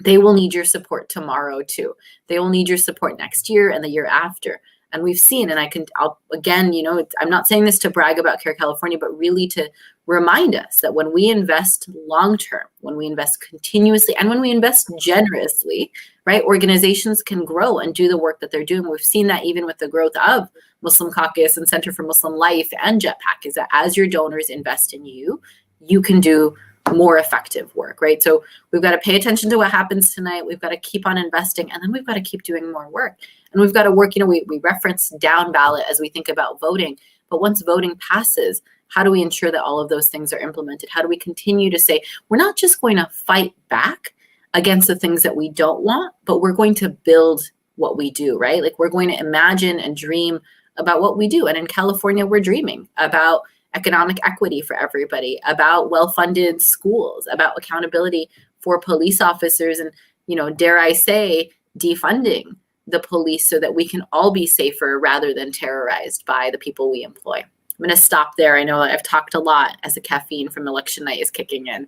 they will need your support tomorrow too. They will need your support next year and the year after. And we've seen, and I'm not saying this to brag about Care California, but really to remind us that when we invest long-term, when we invest continuously, and when we invest generously, right, organizations can grow and do the work that they're doing. We've seen that even with the growth of Muslim Caucus and Center for Muslim Life and Jetpack, is that as your donors invest in you, you can do more effective work, right? So we've got to pay attention to what happens tonight. We've got to keep on investing, and then we've got to keep doing more work. And we've got to work, we reference down ballot as we think about voting, but once voting passes, how do we ensure that all of those things are implemented? How do we continue to say, we're not just going to fight back against the things that we don't want, but we're going to build what we do, right? Like, we're going to imagine and dream about what we do. And in California, we're dreaming about economic equity for everybody, about well-funded schools, about accountability for police officers, and, dare I say, defunding the police so that we can all be safer rather than terrorized by the people we employ. I'm going to stop there. I know I've talked a lot as the caffeine from election night is kicking in.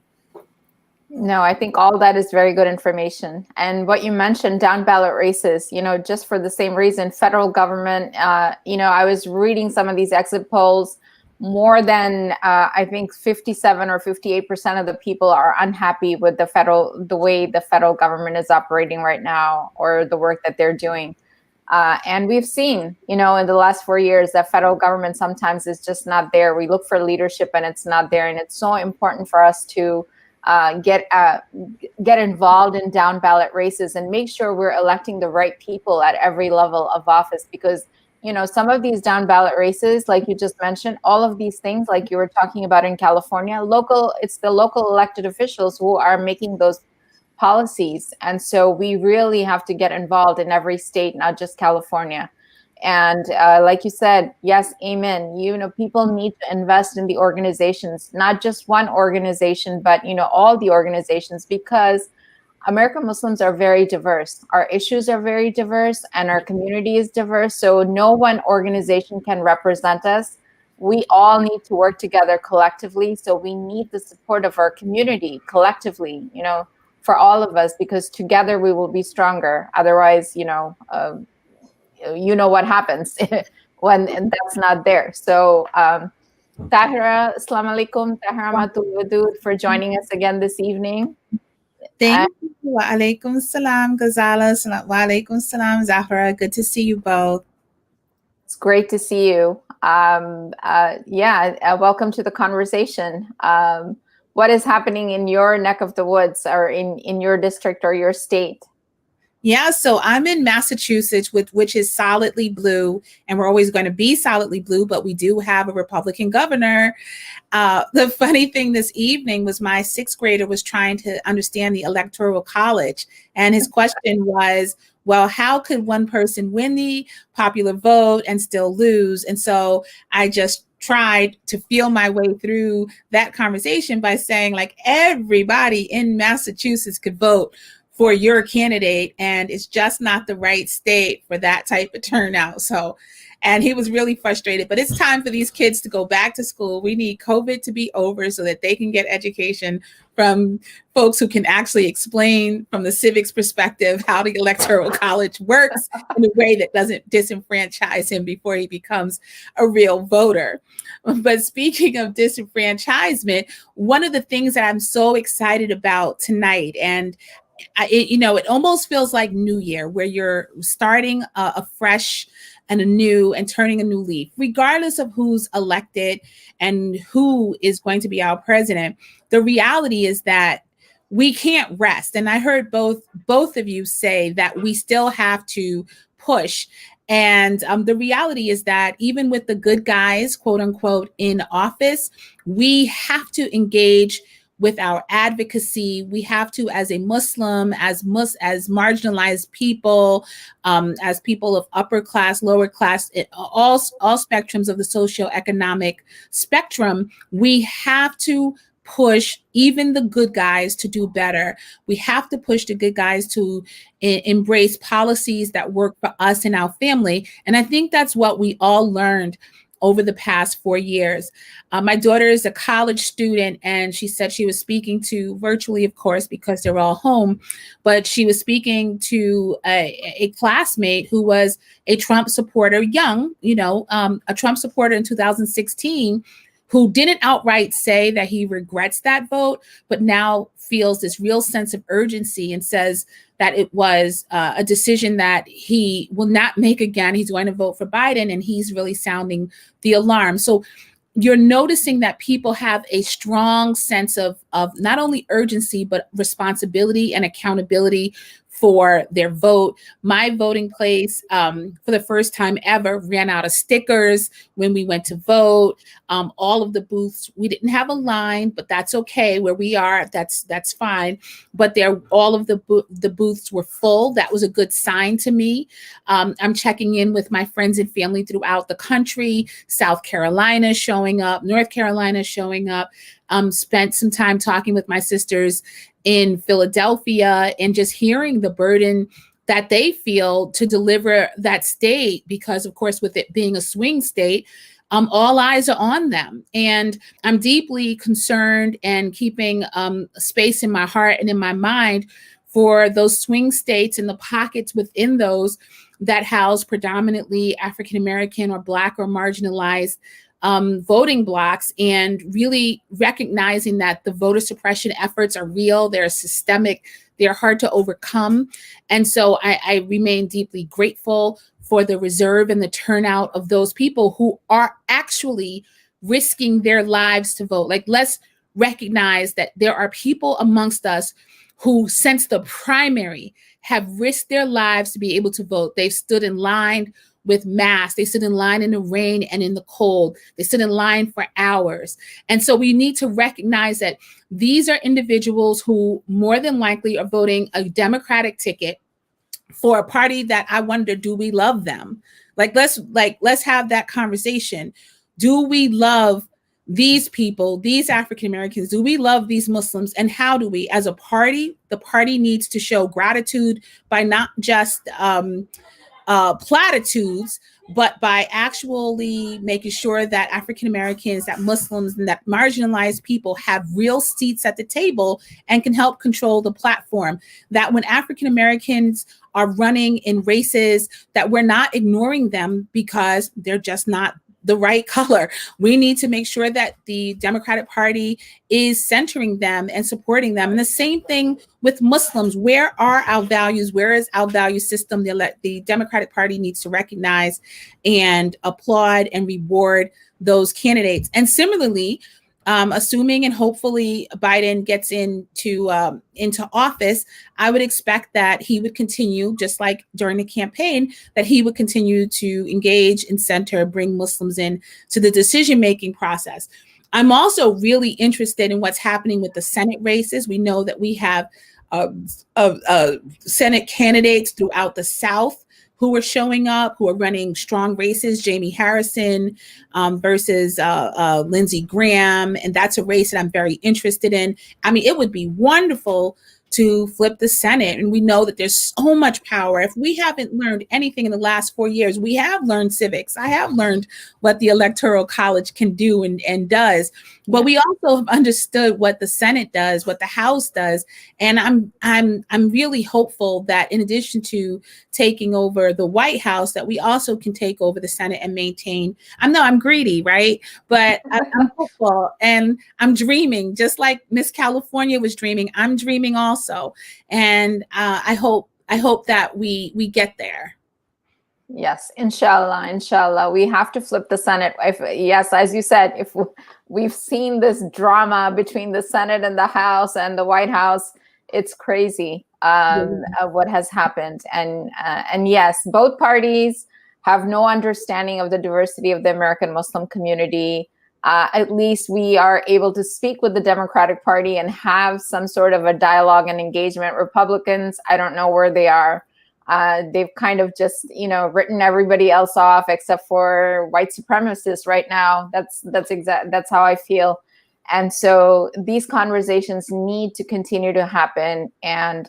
No, I think all that is very good information. And what you mentioned, down ballot races, just for the same reason, federal government, I was reading some of these exit polls. More than, I think 57 or 58% of the people are unhappy with the way the federal government is operating right now, or the work that they're doing. And we've seen, in the last 4 years, that federal government sometimes is just not there. We look for leadership and it's not there. And it's so important for us to get involved in down ballot races and make sure we're electing the right people at every level of office, because some of these down ballot races, like you just mentioned, all of these things, like you were talking about in California, it's the local elected officials who are making those policies. And so we really have to get involved in every state, not just California. And like you said, yes, amen. People need to invest in the organizations, not just one organization, but, all the organizations, because American Muslims are very diverse. Our issues are very diverse, and our community is diverse. So no one organization can represent us. We all need to work together collectively. So we need the support of our community collectively, for all of us, because together we will be stronger. Otherwise, what happens when that's not there. So Tahirah, Assalamu alaikum, Tahirah Amatual Wadud, for joining us again this evening. Thank you. Wa alaikum salam, Ghazala. Wa alaikum salam, Zahra. Good to see you both. It's great to see you. Welcome to the conversation. What is happening in your neck of the woods, or in your district or your state? Yeah, so I'm in Massachusetts, which is solidly blue, and we're always going to be solidly blue, but we do have a Republican governor. The funny thing this evening was my sixth grader was trying to understand the Electoral College, and his question was, well, how could one person win the popular vote and still lose? And so I just tried to feel my way through that conversation by saying, like, everybody in Massachusetts could vote for your candidate, and it's just not the right state for that type of turnout. So, and he was really frustrated, but it's time for these kids to go back to school. We need COVID to be over so that they can get education from folks who can actually explain from the civics perspective how the Electoral College works in a way that doesn't disenfranchise him before he becomes a real voter. But speaking of disenfranchisement, one of the things that I'm so excited about tonight, and it almost feels like New Year, where you're starting a fresh and a new and turning a new leaf, regardless of who's elected and who is going to be our president. The reality is that we can't rest. And I heard both of you say that we still have to push. And the reality is that even with the good guys, quote unquote, in office, we have to engage with our advocacy. We have to, as a Muslim, as marginalized people, as people of upper class, lower class, all spectrums of the socioeconomic spectrum, we have to push even the good guys to do better. We have to push the good guys to embrace policies that work for us and our family. And I think that's what we all learned over the past 4 years. My daughter is a college student, and she said she was speaking to, virtually, of course, because they're all home, but she was speaking to a classmate who was a Trump supporter, young, a Trump supporter in 2016, who didn't outright say that he regrets that vote, but now feels this real sense of urgency and says that it was a decision that he will not make again. He's going to vote for Biden, and he's really sounding the alarm. So you're noticing that people have a strong sense of not only urgency, but responsibility and accountability for their vote. My voting place, for the first time ever, ran out of stickers when we went to vote. All of the booths, we didn't have a line, but that's okay. Where we are, that's fine. But all of the booths were full. That was a good sign to me. I'm checking in with my friends and family throughout the country. South Carolina showing up, North Carolina showing up. Spent some time talking with my sisters in Philadelphia and just hearing the burden that they feel to deliver that state, because of course, with it being a swing state, all eyes are on them. And I'm deeply concerned and keeping space in my heart and in my mind for those swing states and the pockets within those that house predominantly African-American or Black or marginalized voting blocks, and really recognizing that the voter suppression efforts are real, they're systemic, they're hard to overcome. And so I remain deeply grateful for the reserve and the turnout of those people who are actually risking their lives to vote. Like, let's recognize that there are people amongst us who, since the primary, have risked their lives to be able to vote. They've stood in line with masks. They stood in line in the rain and in the cold. They stood in line for hours. And so we need to recognize that these are individuals who more than likely are voting a Democratic ticket for a party that I wonder, do we love them? Let's have that conversation. Do we love these people, these African Americans? Do we love these Muslims? And how do we, as a party? The party needs to show gratitude by not just platitudes, but by actually making sure that African Americans, that Muslims, and that marginalized people have real seats at the table and can help control the platform. That when African Americans are running in races, that we're not ignoring them because they're just not the right color. We need to make sure that the Democratic Party is centering them and supporting them. And the same thing with Muslims. Where are our values? Where is our value system? The Democratic Party needs to recognize and applaud and reward those candidates. And similarly, assuming and hopefully Biden gets into office, I would expect that he would continue, just like during the campaign, that he would continue to engage and center, bring Muslims in to the decision-making process. I'm also really interested in what's happening with the Senate races. We know that we have Senate candidates throughout the South who are showing up, who are running strong races. Jamie Harrison versus Lindsey Graham. And that's a race that I'm very interested in. I mean, it would be wonderful to flip the Senate. And we know that there's so much power. If we haven't learned anything in the last 4 years, we have learned civics. I have learned what the Electoral College can do and does. But we also have understood what the Senate does, what the House does. And I'm really hopeful that in addition to taking over the White House, that we also can take over the Senate and maintain. I'm greedy, right? But I'm hopeful and I'm dreaming, just like Miss California was dreaming. I'm dreaming also. And I hope that we get there. Yes, inshallah. We have to flip the Senate. Yes, as you said, if we've seen this drama between the Senate and the House and the White House, it's crazy of what has happened. And yes, both parties have no understanding of the diversity of the American Muslim community. At least we are able to speak with the Democratic Party and have some sort of a dialogue and engagement. Republicans, I don't know where they are. They've kind of just, written everybody else off except for white supremacists right now. That's how I feel. And so these conversations need to continue to happen. And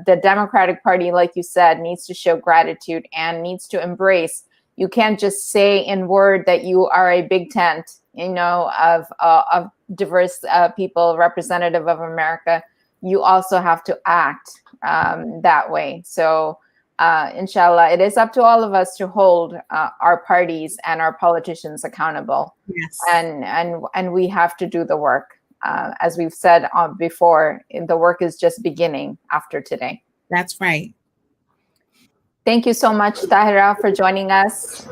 the Democratic Party, like you said, needs to show gratitude and needs to embrace. You can't just say in word that you are a big tent, of diverse people, representative of America. You also have to act that way. So inshallah, it is up to all of us to hold our parties and our politicians accountable. Yes. And we have to do the work. As we've said before, the work is just beginning after today. That's right. Thank you so much, Tahirah, for joining us.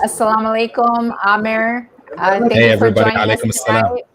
Assalamu alaikum, Amer. Thank Hey, you for everybody. joining us Alaikum assalam. tonight.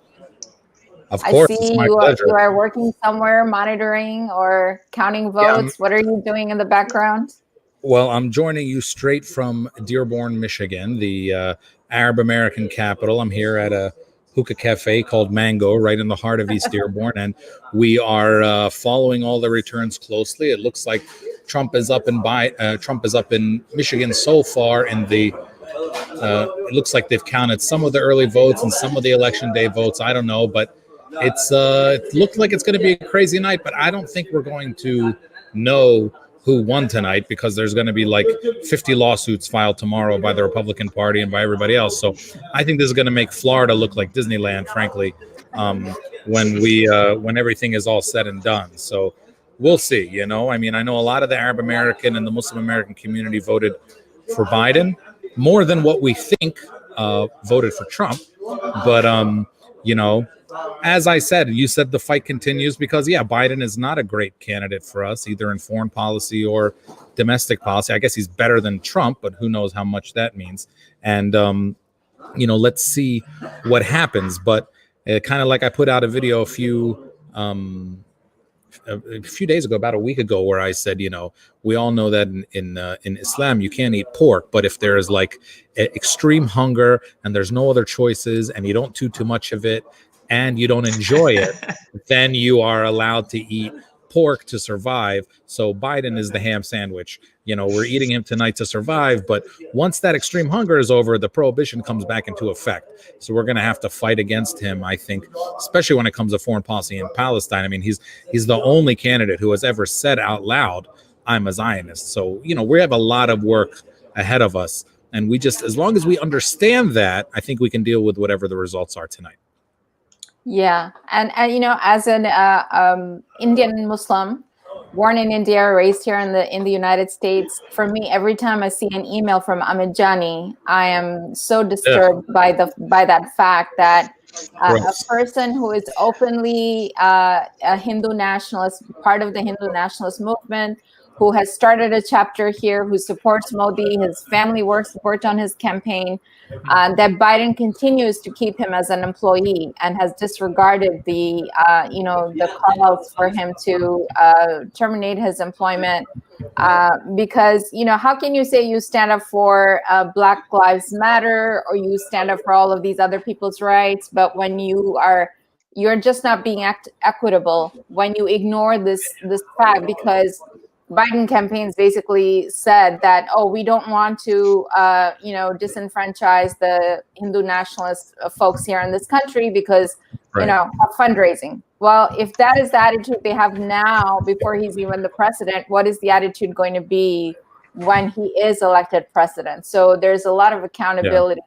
Of I course, see it's my you pleasure. are working somewhere, monitoring or counting votes. What are you doing in the background? Well, I'm joining you straight from Dearborn, Michigan, the Arab American capital. I'm here at a hookah cafe called Mango, right in the heart of East Dearborn, and we are following all the returns closely. It looks like Trump is up in Michigan so far. It looks like they've counted some of the early votes and some of the election day votes. I don't know, but it looked like it's going to be a crazy night. But I don't think we're going to know who won tonight, because there's going to be like 50 lawsuits filed tomorrow by the Republican Party and by everybody else. So I think this is going to make Florida look like Disneyland, frankly, when everything is all said and done. So we'll see. You know, I mean, I know a lot of the Arab American and the Muslim American community voted for Biden, more than what we think voted for Trump. But you know, as I said, you said the fight continues because, yeah, Biden is not a great candidate for us, either in foreign policy or domestic policy. I guess he's better than Trump, but who knows how much that means. And, you know, let's see what happens. But kind of like I put out a video a few days ago, about a week ago, where I said, you know, we all know that in Islam you can't eat pork, but if there is like extreme hunger and there's no other choices and you don't do too much of it and you don't enjoy it, then you are allowed to eat pork to survive. So Biden is the ham sandwich. You know, we're eating him tonight to survive, but once that extreme hunger is over, the prohibition comes back into effect. So we're going to have to fight against him, I think, especially when it comes to foreign policy in Palestine. I mean, he's the only candidate who has ever said out loud, I'm a Zionist. So, you know, we have a lot of work ahead of us. And we just, as long as we understand that, I think we can deal with whatever the results are tonight. Yeah, and you know, as an Indian Muslim, born in India, raised here in the United States, for me, every time I see an email from Amit Jani, I am so disturbed by that fact that a person who is openly a Hindu nationalist, part of the Hindu nationalist movement, who has started a chapter here, who supports Modi, his family works support on his campaign, that Biden continues to keep him as an employee and has disregarded the, you know, the calls for him to terminate his employment. Because, you know, how can you say you stand up for Black Lives Matter or you stand up for all of these other people's rights, but when you're just not being equitable when you ignore this fact, because Biden campaigns basically said that, oh, we don't want to, you know, disenfranchise the Hindu nationalist folks here in this country because, you know, of fundraising. Well, if that is the attitude they have now before he's even the president, what is the attitude going to be when he is elected president? So there's a lot of accountability.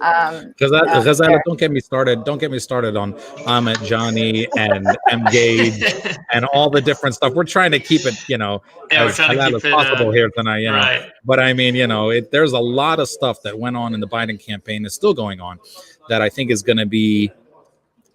Ghazala, don't get me started on Ahmed Johnny and Gage and all the different stuff. We're trying to keep it, you know, as halal as possible here tonight, you know. But I mean, you know, there's a lot of stuff that went on in the Biden campaign, is still going on, that I think is going to be.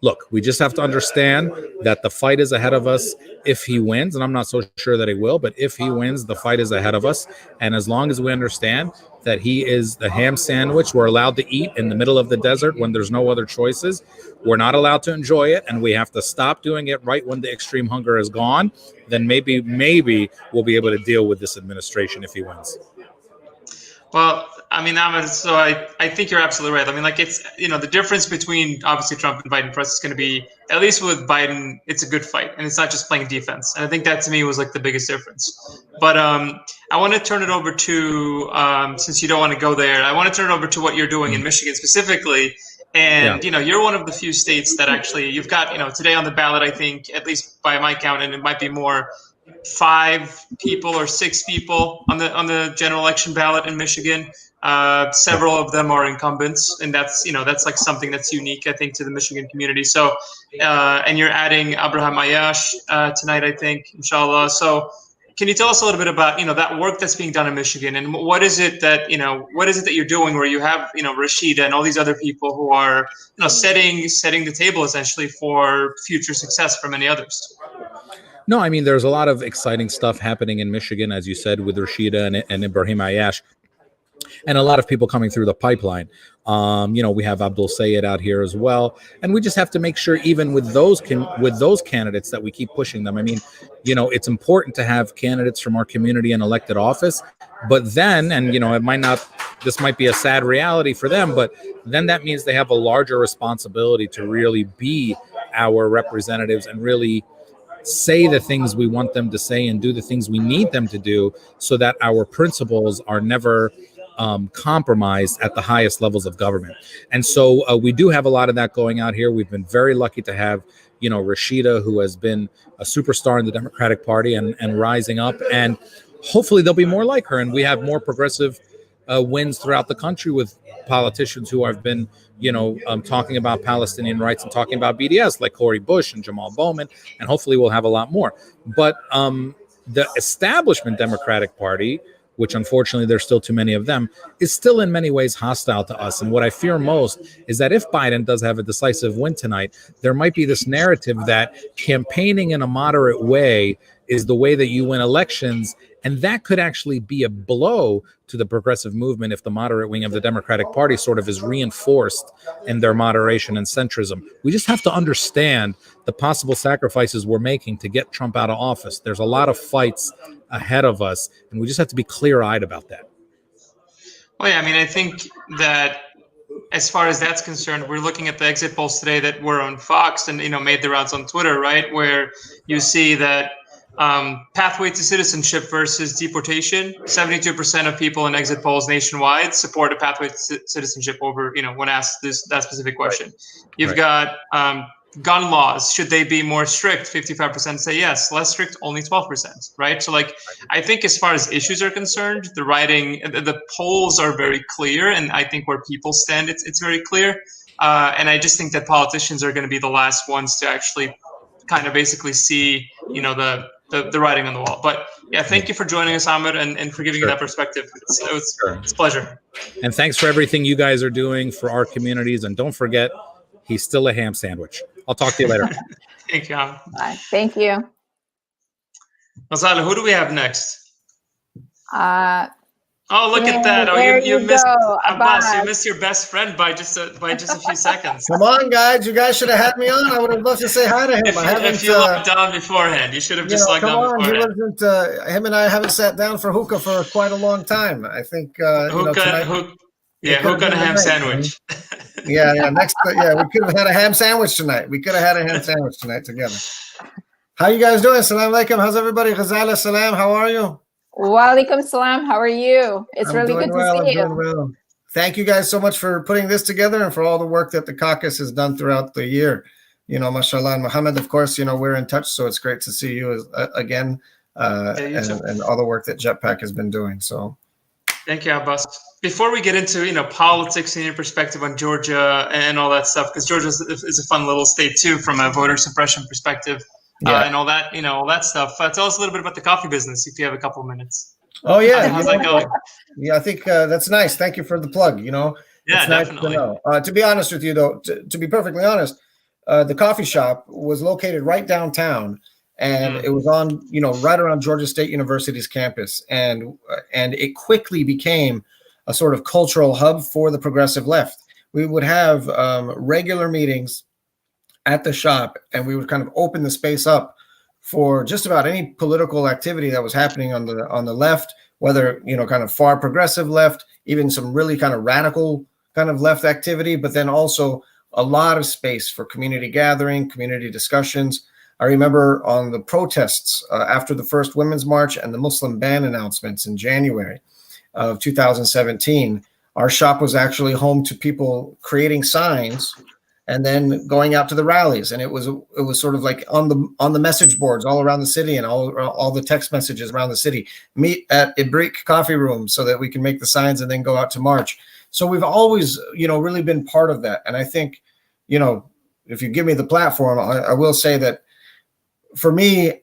Look, we just have to understand that the fight is ahead of us if he wins, and I'm not so sure that he will, but if he wins, the fight is ahead of us. And as long as we understand that he is the ham sandwich we're allowed to eat in the middle of the desert when there's no other choices, we're not allowed to enjoy it, and we have to stop doing it right when the extreme hunger is gone, then maybe we'll be able to deal with this administration if he wins. Well, I mean, Ahmed, so I think you're absolutely right. I mean, like, it's, you know, the difference between obviously Trump and Biden for us is going to be, at least with Biden, it's a good fight and it's not just playing defense. And I think that to me was like the biggest difference. But I want to turn it over to, since you don't want to go there, I want to turn it over to what you're doing in Michigan specifically. And, you know, you're one of the few states that actually, you've got, you know, today on the ballot, I think, at least by my count, and it might be more, 5 people or 6 people on the general election ballot in Michigan. Several of them are incumbents, and that's like something that's unique, I think, to the Michigan community. So, and you're adding Abraham Ayash tonight, I think, inshallah. So, can you tell us a little bit about that work that's being done in Michigan, and what is it that you're doing where you have Rashida and all these other people who are setting the table essentially for future success for many others? No, I mean, there's a lot of exciting stuff happening in Michigan, as you said, with Rashida and Ibrahim Ayash, and a lot of people coming through the pipeline. We have Abdul Sayed out here as well, and we just have to make sure, even with those candidates, that we keep pushing them. I mean, it's important to have candidates from our community in elected office, but then, and this might be a sad reality for them, but then that means they have a larger responsibility to really be our representatives and really say the things we want them to say and do the things we need them to do, so that our principles are never compromised at the highest levels of government. And so we do have a lot of that going out here. We've been very lucky to have, Rashida, who has been a superstar in the Democratic Party and rising up. And hopefully there'll be more like her. And we have more progressive wins throughout the country with politicians who have been, talking about Palestinian rights and talking about BDS, like Cori Bush and Jamal Bowman. And hopefully we'll have a lot more. But the establishment Democratic Party, which unfortunately there's still too many of them, is still in many ways hostile to us. And what I fear most is that if Biden does have a decisive win tonight, there might be this narrative that campaigning in a moderate way is the way that you win elections. And that could actually be a blow to the progressive movement if the moderate wing of the Democratic Party sort of is reinforced in their moderation and centrism. We just have to understand the possible sacrifices we're making to get Trump out of office. There's a lot of fights ahead of us, and we just have to be clear-eyed about that. Well, yeah, I mean, I think that as far as that's concerned, we're looking at the exit polls today that were on Fox and made the rounds on Twitter, right, where you see that pathway to citizenship versus deportation. 72% of people in exit polls nationwide support a pathway to citizenship over, when asked that specific question. You've got gun laws. Should they be more strict? 55% say yes. Less strict, only 12%, right? So I think as far as issues are concerned, the polls are very clear. And I think where people stand, it's very clear. And I just think that politicians are going to be the last ones to actually kind of basically see, the writing on the wall. But yeah, thank you for joining us, Amer, and for giving you that perspective. It's a pleasure. And thanks for everything you guys are doing for our communities. And don't forget, he's still a ham sandwich. I'll talk to you later. Thank you, Amer. Bye. Thank you. Ghazala, who do we have next? Oh, look at that! Oh, you missed Abbas. You missed your best friend by just a few seconds. Come on, guys! You guys should have had me on. I would have loved to say hi to him. If you logged down beforehand, you should have just logged down beforehand. He wasn't. Him and I haven't sat down for hookah for quite a long time. I think. Hookah and a ham sandwich. Yeah. Next, we could have had a ham sandwich tonight. We could have had a ham sandwich tonight together. How you guys doing? Salaam alaikum. How's everybody? Ghazala, Salaam. How are you? Walaikum salam. How are you? It's really good to see you. Well. Thank you guys so much for putting this together and for all the work that the caucus has done throughout the year. Mashallah. And Mohammed, of course, we're in touch, so it's great to see you again and all the work that Jetpack has been doing. So, thank you, Abbas. Before we get into politics and your perspective on Georgia and all that stuff, because Georgia is a fun little state too from a voter suppression perspective. And all that, all that stuff. Tell us a little bit about the coffee business, if you have a couple of minutes. Oh yeah, how's that going? Yeah, I think that's nice. Thank you for the plug. Yeah, it's definitely. Nice to know. To be honest with you, though, to be perfectly honest, the coffee shop was located right downtown, and it was on, right around Georgia State University's campus, and it quickly became a sort of cultural hub for the progressive left. We would have regular meetings at the shop, and we would kind of open the space up for just about any political activity that was happening on the left, whether kind of far progressive left, even some really kind of radical kind of left activity, but then also a lot of space for community gathering, community discussions. I remember on the protests after the first Women's March and the Muslim ban announcements in January of 2017, our shop was actually home to people creating signs and then going out to the rallies. And it was sort of like on the message boards all around the city and all the text messages around the city. Meet at Ibrik Coffee Room so that we can make the signs and then go out to march. So we've always, really been part of that. And I think, if you give me the platform, I will say that for me,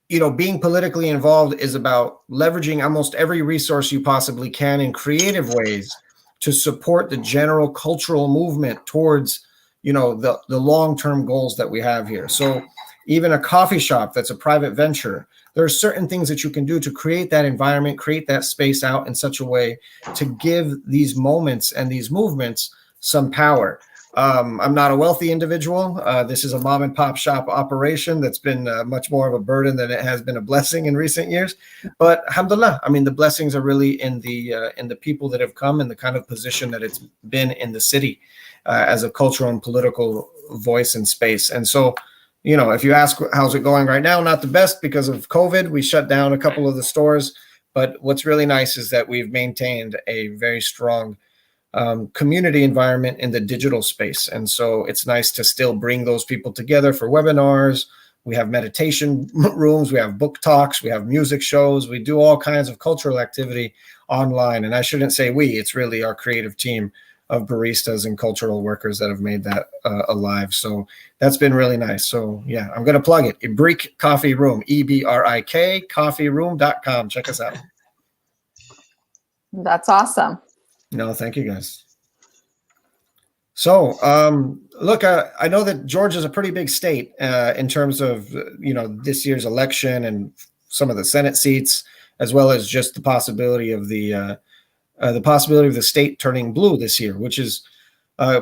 being politically involved is about leveraging almost every resource you possibly can in creative ways to support the general cultural movement towards, the long-term goals that we have here. So even a coffee shop that's a private venture, there are certain things that you can do to create that environment, create that space out in such a way to give these moments and these movements some power. I'm not a wealthy individual. This is a mom and pop shop operation that's been much more of a burden than it has been a blessing in recent years. But alhamdulillah, the blessings are really in the people that have come and the kind of position that it's been in the city as a cultural and political voice and space. And so, if you ask how's it going right now, not the best because of COVID. We shut down a couple of the stores. But what's really nice is that we've maintained a very strong community environment in the digital space. And so it's nice to still bring those people together for webinars. We have meditation rooms, we have book talks, we have music shows, we do all kinds of cultural activity online. And I shouldn't say we, it's really our creative team of baristas and cultural workers that have made that alive. So that's been really nice. So yeah, I'm going to plug it. Ibrik Coffee Room, EBRIK, coffeeroom.com. Check us out. That's awesome. No, thank you guys. So, look, I know that Georgia is a pretty big state in terms of, this year's election and some of the Senate seats, as well as just the possibility of the state turning blue this year, which is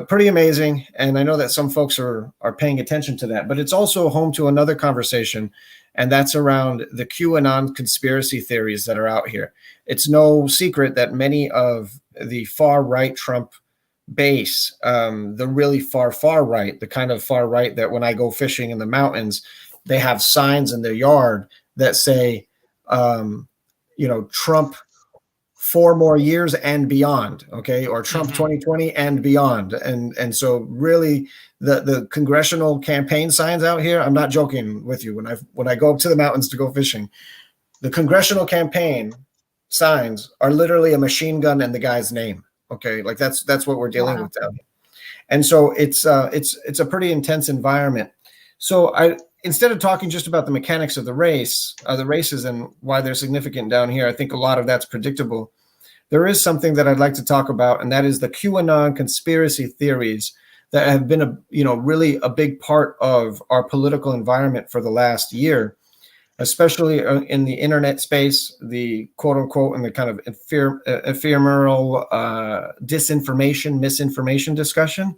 pretty amazing. And I know that some folks are paying attention to that, but it's also home to another conversation, and that's around the QAnon conspiracy theories that are out here. It's no secret that many of the far-right Trump base, the really far right, the kind of far right that when I go fishing in the mountains, they have signs in their yard that say, Trump 4 more years and beyond, okay, or Trump 2020 and beyond. And so really the congressional campaign signs out here, I'm not joking with you, when I go up to the mountains to go fishing, the congressional campaign signs are literally a machine gun and the guy's name. Okay, like that's what we're dealing with down here. And so it's a pretty intense environment. So instead of talking just about the mechanics of the races and why they're significant down here, I think a lot of that's predictable. There is something that I'd like to talk about, and that is the QAnon conspiracy theories that have been really a big part of our political environment for the last year, especially in the internet space, the quote unquote, and the kind of ephemeral disinformation, misinformation discussion.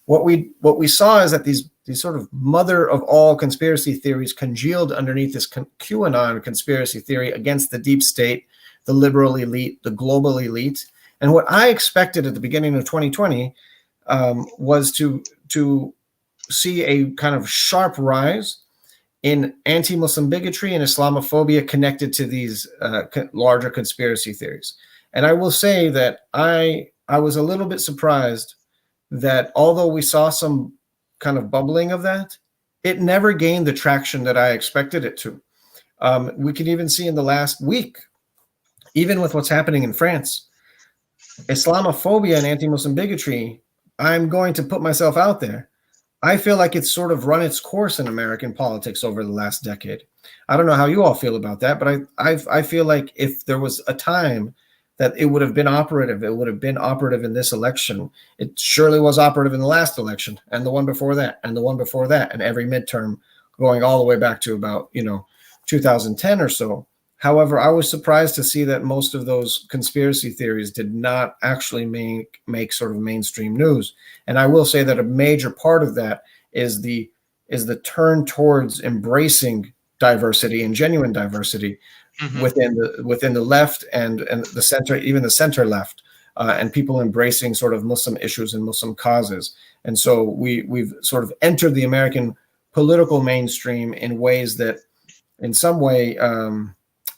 What we saw is that these sort of mother of all conspiracy theories congealed underneath this QAnon conspiracy theory against the deep state, the liberal elite, the global elite. And what I expected at the beginning of 2020 was to see a kind of sharp rise in anti-Muslim bigotry and Islamophobia connected to these larger conspiracy theories. And I will say that I was a little bit surprised that although we saw some kind of bubbling of that, it never gained the traction that I expected it to. We can even see in the last week, even with what's happening in France, Islamophobia and anti-Muslim bigotry, I'm going to put myself out there, I feel like it's sort of run its course in American politics over the last decade. I don't know how you all feel about that, but I feel like if there was a time that it would have been operative, it would have been operative in this election. It surely was operative in the last election and the one before that and the one before that and every midterm going all the way back to about 2010 or so. However, I was surprised to see that most of those conspiracy theories did not actually make sort of mainstream news. And I will say that a major part of that is the turn towards embracing diversity and genuine diversity within the left and the center, even the center left, and people embracing sort of Muslim issues and Muslim causes. And so we've sort of entered the American political mainstream in ways that in some way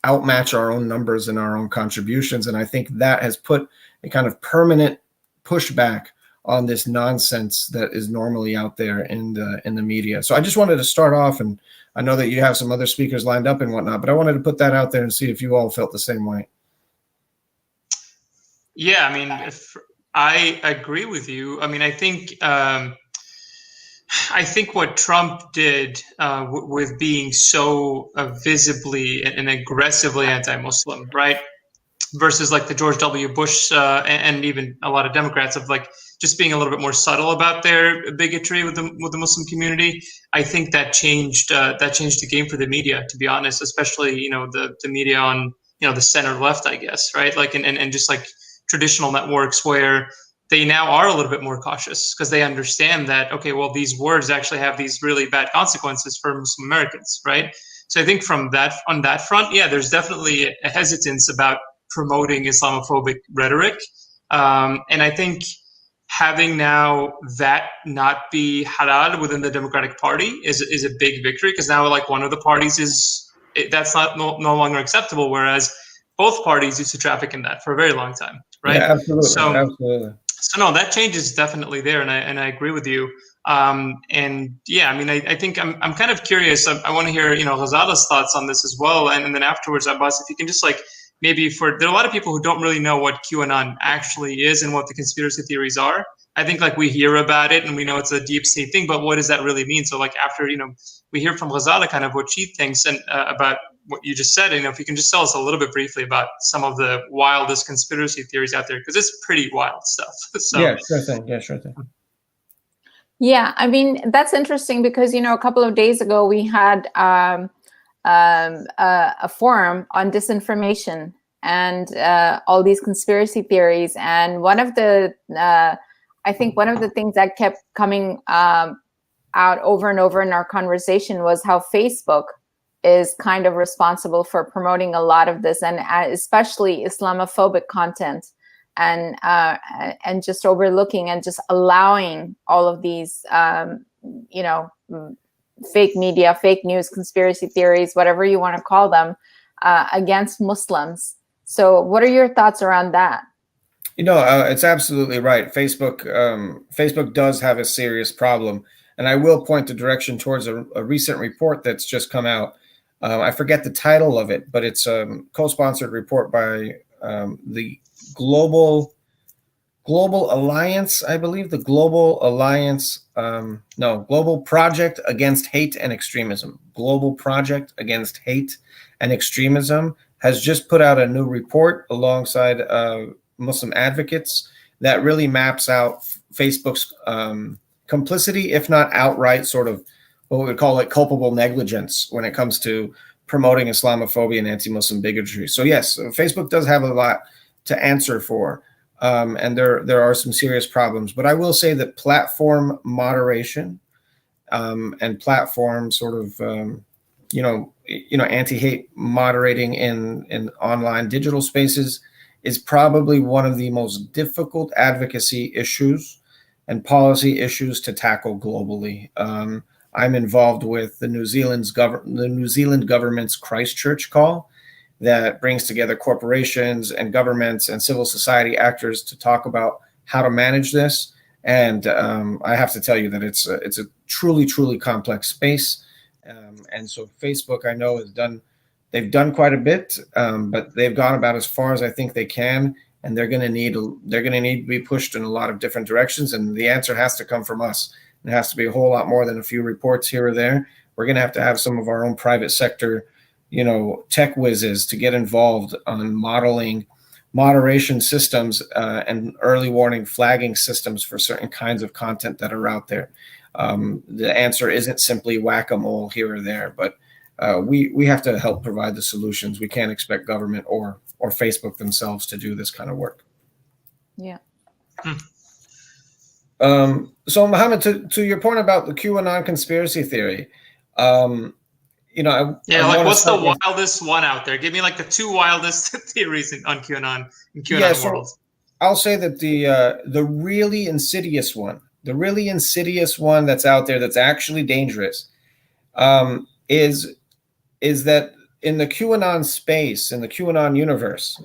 outmatch our own numbers and our own contributions. And I think that has put a kind of permanent pushback on this nonsense that is normally out there in the media. So I just wanted to start off, and I know that you have some other speakers lined up and whatnot, but I wanted to put that out there and see if you all felt the same way. Yeah, I mean, if I agree with you. I mean, I think what Trump did with being so visibly and aggressively anti-Muslim, right, versus like the George W. Bush and even a lot of Democrats of like just being a little bit more subtle about their bigotry with the Muslim community. I think that changed the game for the media, to be honest, especially the media on the center left, I guess, right, like and just like traditional networks where they now are a little bit more cautious because they understand that, okay, well, these words actually have these really bad consequences for Muslim Americans, right? So I think on that front, yeah, there's definitely a hesitance about promoting Islamophobic rhetoric. And I think having now that not be halal within the Democratic Party is a big victory, because now like one of the parties that's no longer acceptable, whereas both parties used to traffic in that for a very long time, right? Yeah, absolutely. So no, that change is definitely there, and I agree with you. And yeah, I mean, I think I'm kind of curious. I want to hear Ghazala's thoughts on this as well, and then afterwards, Abbas, if you can just like maybe there are a lot of people who don't really know what QAnon actually is and what the conspiracy theories are. I think like we hear about it and we know it's a deep state thing, but what does that really mean? So like after we hear from Ghazala kind of what she thinks and about what you just said, if you can just tell us a little bit briefly about some of the wildest conspiracy theories out there, because it's pretty wild stuff. So yeah, sure thing. Yeah, I mean, that's interesting because a couple of days ago we had a forum on disinformation and all these conspiracy theories, and one of the I think one of the things that kept coming out over and over in our conversation was how Facebook is kind of responsible for promoting a lot of this, and especially Islamophobic content, and just overlooking and just allowing all of these, fake media, fake news, conspiracy theories, whatever you want to call them, against Muslims. So what are your thoughts around that? It's absolutely right. Facebook does have a serious problem. And I will point the direction towards a recent report that's just come out. I forget the title of it, but it's a co-sponsored report by the Global Alliance, I believe, the Global Alliance, Global Project Against Hate and Extremism. Global Project Against Hate and Extremism has just put out a new report alongside Muslim advocates that really maps out Facebook's complicity, if not outright sort of what we would call it culpable negligence when it comes to promoting Islamophobia and anti-Muslim bigotry. So yes, Facebook does have a lot to answer for. And there are some serious problems, but I will say that platform moderation and platform sort of anti-hate moderating in online digital spaces is probably one of the most difficult advocacy issues and policy issues to tackle globally. I'm involved with the New Zealand government's Christchurch call that brings together corporations and governments and civil society actors to talk about how to manage this. And I have to tell you that it's a truly, truly complex space. And so Facebook, I know, they've done quite a bit, but they've gone about as far as I think they can. And they're going to need to be pushed in a lot of different directions. And the answer has to come from us. It has to be a whole lot more than a few reports here or there. We're going to have some of our own private sector tech whizzes to get involved on moderation systems and early warning flagging systems for certain kinds of content that are out there. The answer isn't simply whack-a-mole here or there, but we have to help provide the solutions. We can't expect government or Facebook themselves to do this kind of work. Yeah. So Mohammed, to your point about the QAnon conspiracy theory, what's the wildest one out there? Give me like the two wildest theories on QAnon in QAnon world. I'll say that the really insidious one that's out there that's actually dangerous, is that in the QAnon space, in the QAnon universe,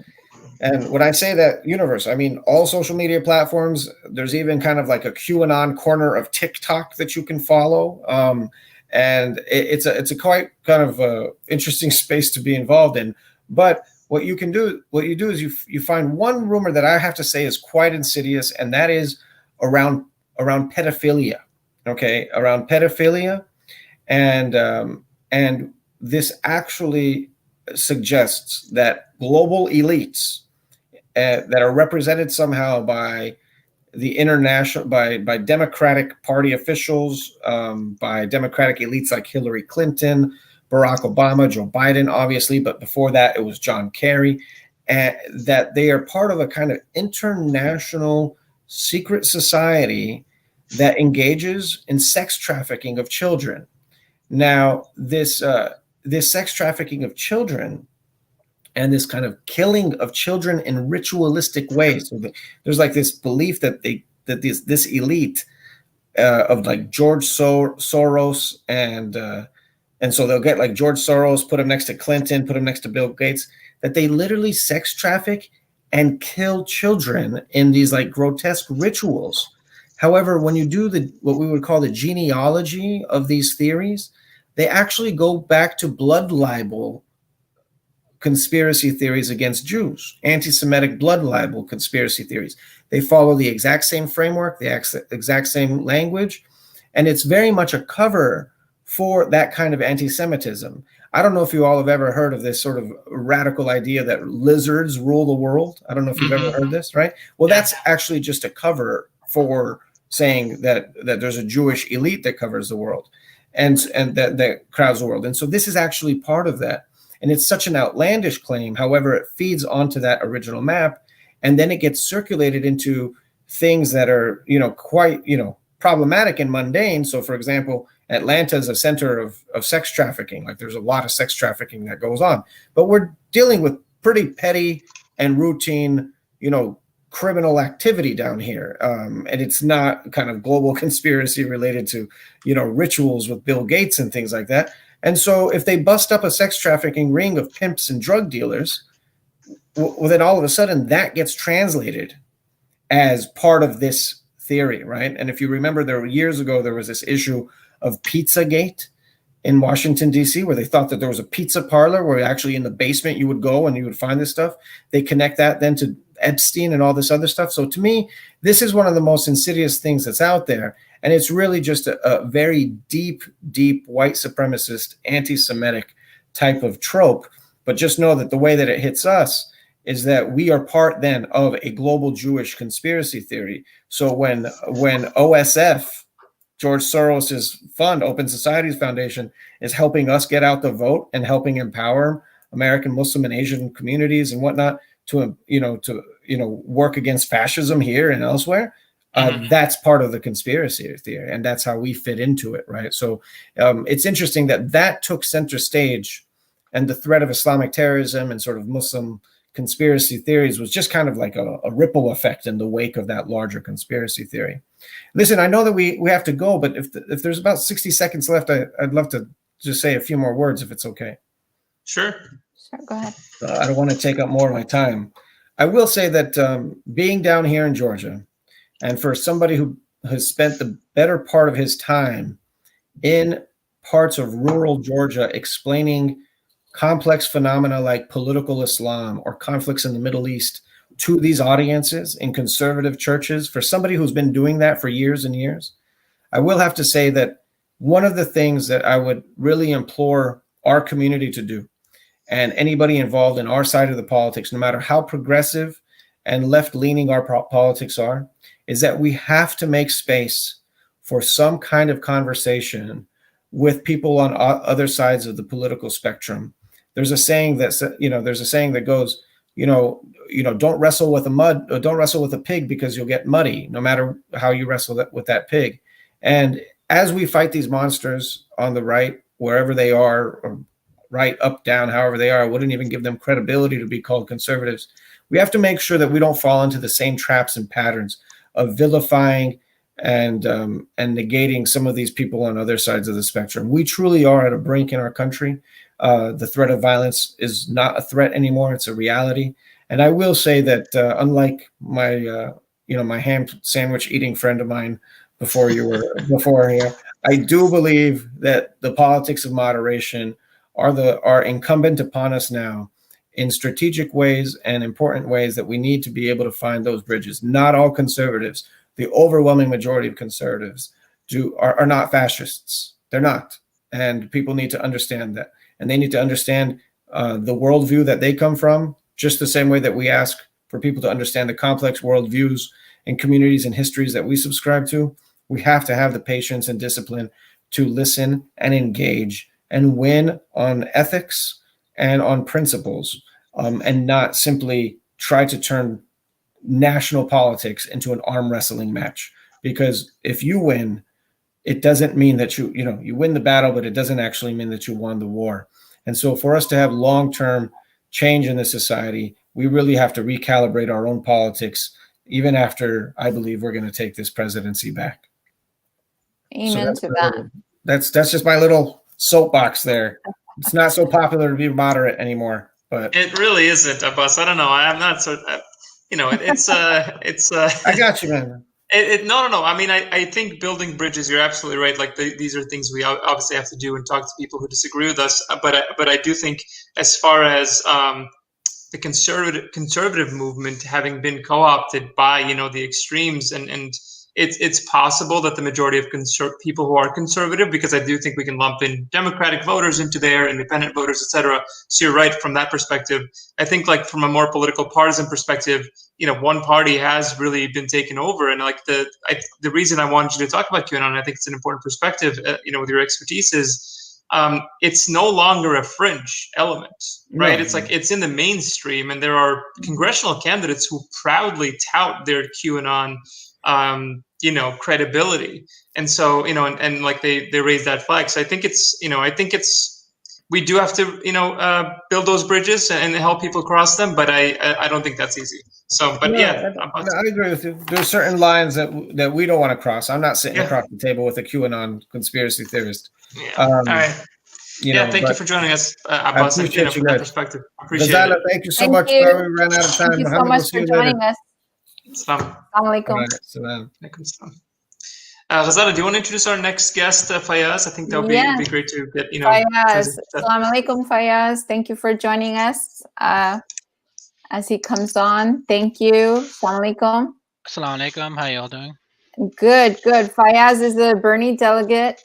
And when I say that universe, I mean all social media platforms. There's even kind of like a QAnon corner of TikTok that you can follow. And it's a quite kind of interesting space to be involved in. But what you do is you find one rumor that I have to say is quite insidious, and that is around pedophilia. Okay, around pedophilia, and this actually suggests that global elites that are represented somehow by the international, by Democratic Party officials, by Democratic elites like Hillary Clinton, Barack Obama, Joe Biden, obviously, but before that it was John Kerry, and that they are part of a kind of international secret society that engages in sex trafficking of children. Now, this sex trafficking of children and this kind of killing of children in ritualistic ways. So there's like this belief that this elite of like George Soros and so they'll get like George Soros, put him next to Clinton, put him next to Bill Gates, that they literally sex traffic and kill children in these like grotesque rituals. However, when you do what we would call the genealogy of these theories, they actually go back to blood libel conspiracy theories against Jews, anti-Semitic blood libel conspiracy theories. They follow the exact same framework, the exact same language, and it's very much a cover for that kind of anti-Semitism. I don't know if you all have ever heard of this sort of radical idea that lizards rule the world. I don't know if you've ever heard this, right? Well, that's actually just a cover for saying that there's a Jewish elite that covers the world and that crowds the world. And so this is actually part of that. And it's such an outlandish claim. However, it feeds onto that original map, and then it gets circulated into things that are, quite, problematic and mundane. So, for example, Atlanta is a center of sex trafficking. Like there's a lot of sex trafficking that goes on, but we're dealing with pretty petty and routine, criminal activity down here. And it's not kind of global conspiracy related to, rituals with Bill Gates and things like that. And so if they bust up a sex trafficking ring of pimps and drug dealers, well, then all of a sudden that gets translated as part of this theory, right? And if you remember, years ago, there was this issue of Pizzagate in Washington, D.C., where they thought that there was a pizza parlor where actually in the basement you would go and you would find this stuff. They connect that then to Epstein and all this other stuff. So to me, this is one of the most insidious things that's out there. And it's really just a very deep, deep white supremacist, anti-Semitic type of trope. But just know that the way that it hits us is that we are part then of a global Jewish conspiracy theory. So when OSF, George Soros's fund, Open Societies Foundation, is helping us get out the vote and helping empower American Muslim and Asian communities and whatnot to work against fascism here and elsewhere, that's part of the conspiracy theory, and that's how we fit into it, right? So it's interesting that took center stage, and the threat of Islamic terrorism and sort of Muslim conspiracy theories was just kind of like a ripple effect in the wake of that larger conspiracy theory. Listen, I know that we have to go, but if there's about 60 seconds left, I'd love to just say a few more words if it's okay. Sure. Sure, go ahead. I don't want to take up more of my time. I will say that being down here in Georgia, and for somebody who has spent the better part of his time in parts of rural Georgia explaining complex phenomena like political Islam or conflicts in the Middle East to these audiences in conservative churches, for somebody who's been doing that for years and years, I will have to say that one of the things that I would really implore our community to do, and anybody involved in our side of the politics, no matter how progressive and left-leaning our politics are, is that we have to make space for some kind of conversation with people on other sides of the political spectrum. There's a saying that goes, don't wrestle with a pig because you'll get muddy, no matter how you wrestle with that pig. And as we fight these monsters on the right, wherever they are, or right, up, down, however they are, I wouldn't even give them credibility to be called conservatives. We have to make sure that we don't fall into the same traps and patterns of vilifying and negating some of these people on other sides of the spectrum. We truly are at a brink in our country. The threat of violence is not a threat anymore. It's a reality. And I will say that unlike my my ham sandwich eating friend of mine before here, I do believe that the politics of moderation are incumbent upon us now in strategic ways and important ways that we need to be able to find those bridges. Not all conservatives, the overwhelming majority of conservatives are not fascists. They're not. And people need to understand that. And they need to understand the worldview that they come from, just the same way that we ask for people to understand the complex worldviews and communities and histories that we subscribe to. We have to have the patience and discipline to listen and engage and win on ethics and on principles, and not simply try to turn national politics into an arm wrestling match. Because if you win, it doesn't mean that you win the battle, but it doesn't actually mean that you won the war. And so for us to have long-term change in the society, we really have to recalibrate our own politics, even after I believe we're going to take this presidency back. Amen to that. That's just my little soapbox there. It's not so popular to be moderate anymore, but it really isn't, Abbas. I don't know. I'm not so. It's I got you, man. No. I mean, I think building bridges. You're absolutely right. Like these are things we obviously have to do and talk to people who disagree with us. But I do think, as far as the conservative movement having been co-opted by the extremes, and it's possible that the majority of people who are conservative, because I do think we can lump in Democratic voters into there, independent voters, etc. So you're right from that perspective. I think, like, from a more political partisan perspective, one party has really been taken over, and like the reason I wanted you to talk about QAnon, I think it's an important perspective, with your expertise, is it's no longer a fringe element, right? No. It's like it's in the mainstream, and there are congressional candidates who proudly tout their QAnon credibility. And so, and like they raise that flag. So I think we do have to, build those bridges and help people cross them, but I don't think that's easy. So, but I agree with you. There's certain lines that we don't want to cross. I'm not sitting across the table with a QAnon conspiracy theorist. Yeah. All right. Thank you for joining us, Abbas, and from that perspective. Appreciate it. Thank you so much. Sorry, we ran out of time. Thank you so much for joining us. Assalamu alaikum. Ghazala, do you want to introduce our next guest, Fayyaz? I think that would be great to get, Fayyaz. Assalamu alaikum, Fayyaz. Thank you for joining us as he comes on. Thank you. Assalamu alaikum. Assalamu alaikum. How y'all doing? Good. Fayyaz is a Bernie delegate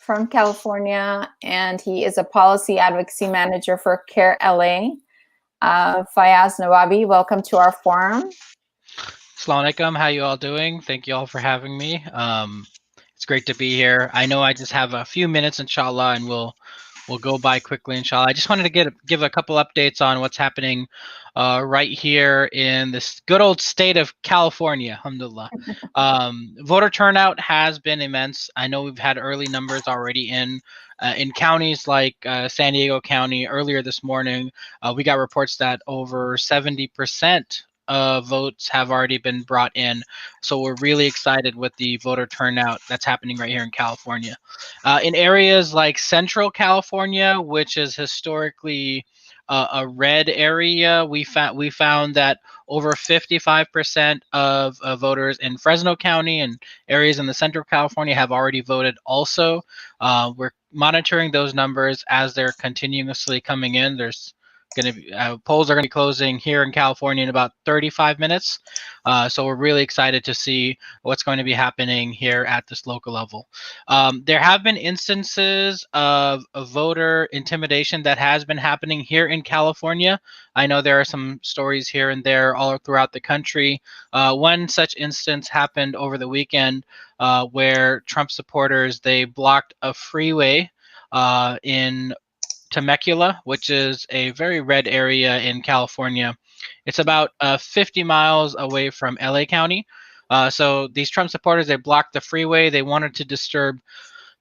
from California, and he is a policy advocacy manager for CARE LA. Fayyaz Nawabi, welcome to our forum. Assalamu alaikum. How you all doing? Thank you all for having me. It's great to be here. I know I just have a few minutes, inshallah, and we'll go by quickly, inshallah. I just wanted to give a couple updates on what's happening right here in this good old state of California, alhamdulillah. Voter turnout has been immense. I know we've had early numbers already in counties like San Diego County. Earlier this morning, we got reports that over 70% votes have already been brought in. So we're really excited with the voter turnout that's happening right here in California. In areas like Central California, which is historically a red area, we found that over 55% of voters in Fresno County and areas in the Central California have already voted also. We're monitoring those numbers as they're continuously coming in. There's going to be polls are going to be closing here in California in about 35 minutes. So we're really excited to see what's going to be happening here at this local level. There have been instances of voter intimidation that has been happening here in California. I know there are some stories here and there all throughout the country. One such instance happened over the weekend where Trump supporters, they blocked a freeway in Temecula, which is a very red area in California. It's about 50 miles away from LA County. So these Trump supporters, they blocked the freeway. They wanted to disturb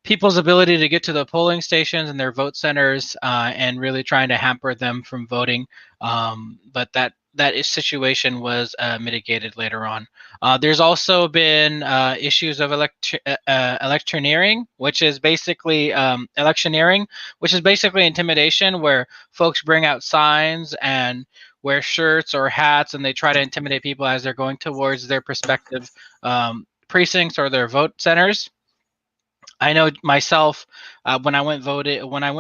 people's ability to get to the polling stations and their vote centers and really trying to hamper them from voting. But that situation was mitigated later on. There's also been issues of electioneering, which is basically electioneering, which is basically intimidation, where folks bring out signs and wear shirts or hats, and they try to intimidate people as they're going towards their respective precincts or their vote centers. I know myself, when I went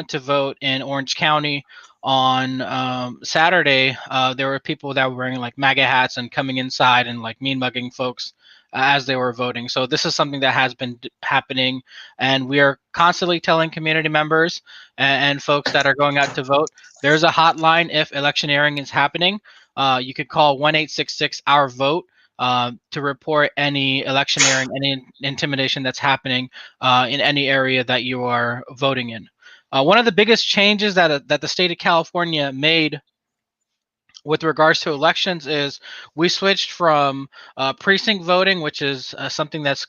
to vote in Orange County on Saturday, there were people that were wearing like MAGA hats and coming inside and like mean mugging folks as they were voting. So this is something that has been happening, and we are constantly telling community members and folks that are going out to vote, there's a hotline if electioneering is happening. You could call 1-866-OUR-VOTE. To report any electioneering, any intimidation that's happening in any area that you are voting in. One of the biggest changes that the state of California made with regards to elections is we switched from precinct voting, which is something that's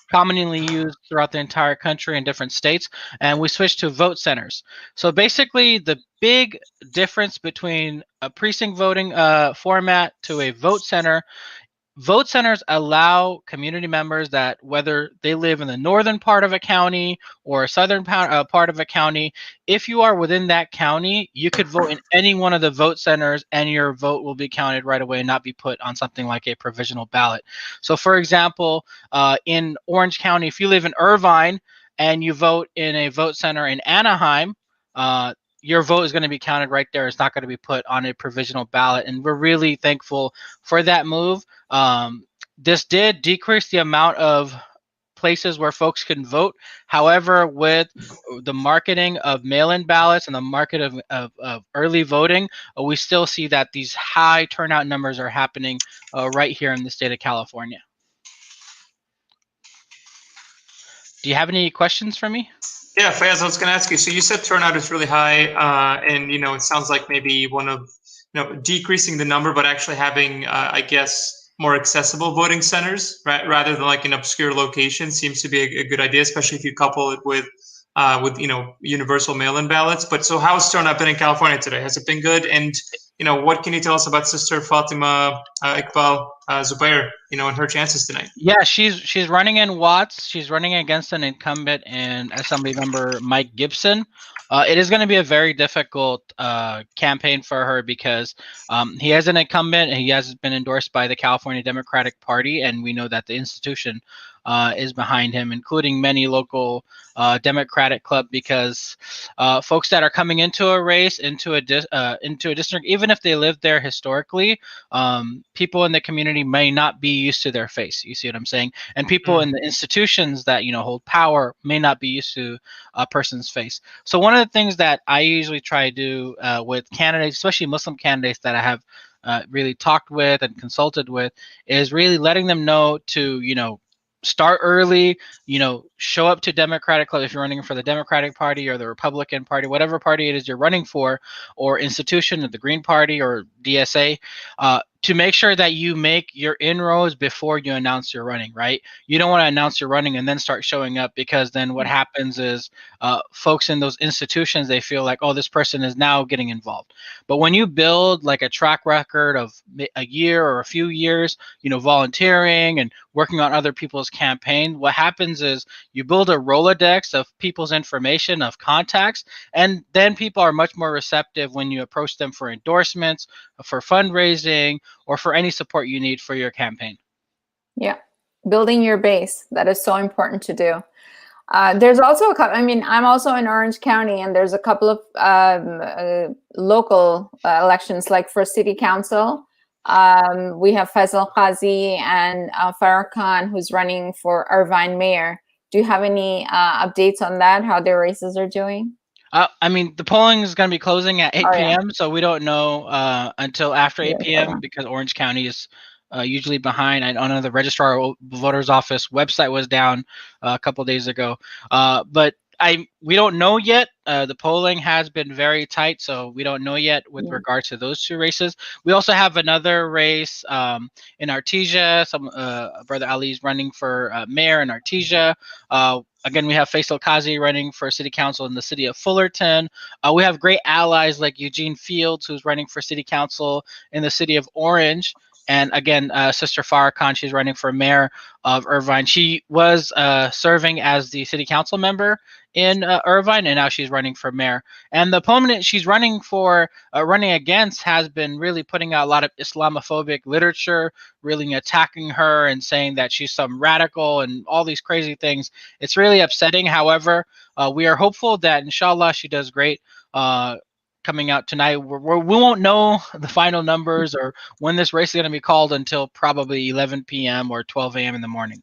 commonly used throughout the entire country in different states, and we switched to vote centers. So basically, the big difference between a precinct voting format to a vote centers allow community members that, whether they live in the northern part of a county or a southern part of a county, if you are within that county, you could vote in any one of the vote centers and your vote will be counted right away and not be put on something like a provisional ballot. So for example, in Orange County, if you live in Irvine and you vote in a vote center in Anaheim, your vote is going to be counted right there. It's not going to be put on a provisional ballot. And we're really thankful for that move. This did decrease the amount of places where folks can vote. However, with the marketing of mail-in ballots and the market of early voting, we still see that these high turnout numbers are happening right here in the state of California. Do you have any questions for me? Yeah, Fayyaz, I was going to ask you. So you said turnout is really high, and it sounds like maybe one of decreasing the number, but actually having, I guess, more accessible voting centers, right, rather than like an obscure location, seems to be a good idea, especially if you couple it with universal mail-in ballots. But so how's turnout been in California today? Has it been good? And what can you tell us about Sister Fatima Iqbal Zubair, and her chances tonight? Yeah, she's running in Watts. She's running against an incumbent and Assembly member Mike Gibson. It is going to be a very difficult campaign for her because he is an incumbent and he has been endorsed by the California Democratic Party, and we know that the institution is behind him, including many local Democratic club, because folks that are coming into a race, into a district, even if they lived there historically, people in the community may not be used to their face. You see what I'm saying? And people in the institutions that hold power may not be used to a person's face. So one of the things that I usually try to do with candidates, especially Muslim candidates that I have really talked with and consulted with, is really letting them know to start early, show up to Democratic Club if you're running for the Democratic Party or the Republican Party, whatever party it is you're running for, or institution of the Green Party or DSA, to make sure that you make your inroads before you announce you're running, right? You don't want to announce you're running and then start showing up, because then what happens is folks in those institutions, they feel like, oh, this person is now getting involved. But when you build like a track record of a year or a few years, volunteering and working on other people's campaign, what happens is you build a Rolodex of people's information, of contacts, and then people are much more receptive when you approach them for endorsements, for fundraising, or for any support you need for your campaign. Yeah. Building your base. That is so important to do. There's also I'm also in Orange County, and there's a couple of local elections, like for city council. We have Faisal Qazi and Farah Khan, who's running for Irvine mayor. Do you have any updates on that, how their races are doing? The polling is going to be closing at 8 p.m., so we don't know until after 8 p.m. because Orange County is usually behind. I know the registrar of voters office website was down a couple of days ago, but we don't know yet. The polling has been very tight, so we don't know yet with regard to those two races. We also have another race in Artesia. Brother Ali's running for mayor in Artesia. Again, we have Faisal Qazi running for city council in the city of Fullerton. We have great allies like Eugene Fields, who's running for city council in the city of Orange. And again, Sister Farah Khan, she's running for mayor of Irvine. She was serving as the city council member in Irvine, and now she's running for mayor. And the opponent she's running for, running against, has been really putting out a lot of Islamophobic literature, really attacking her and saying that she's some radical and all these crazy things. It's really upsetting. However, we are hopeful that inshallah she does great. Coming out tonight, we won't know the final numbers or when this race is going to be called until probably 11 p.m. or 12 a.m. in the morning.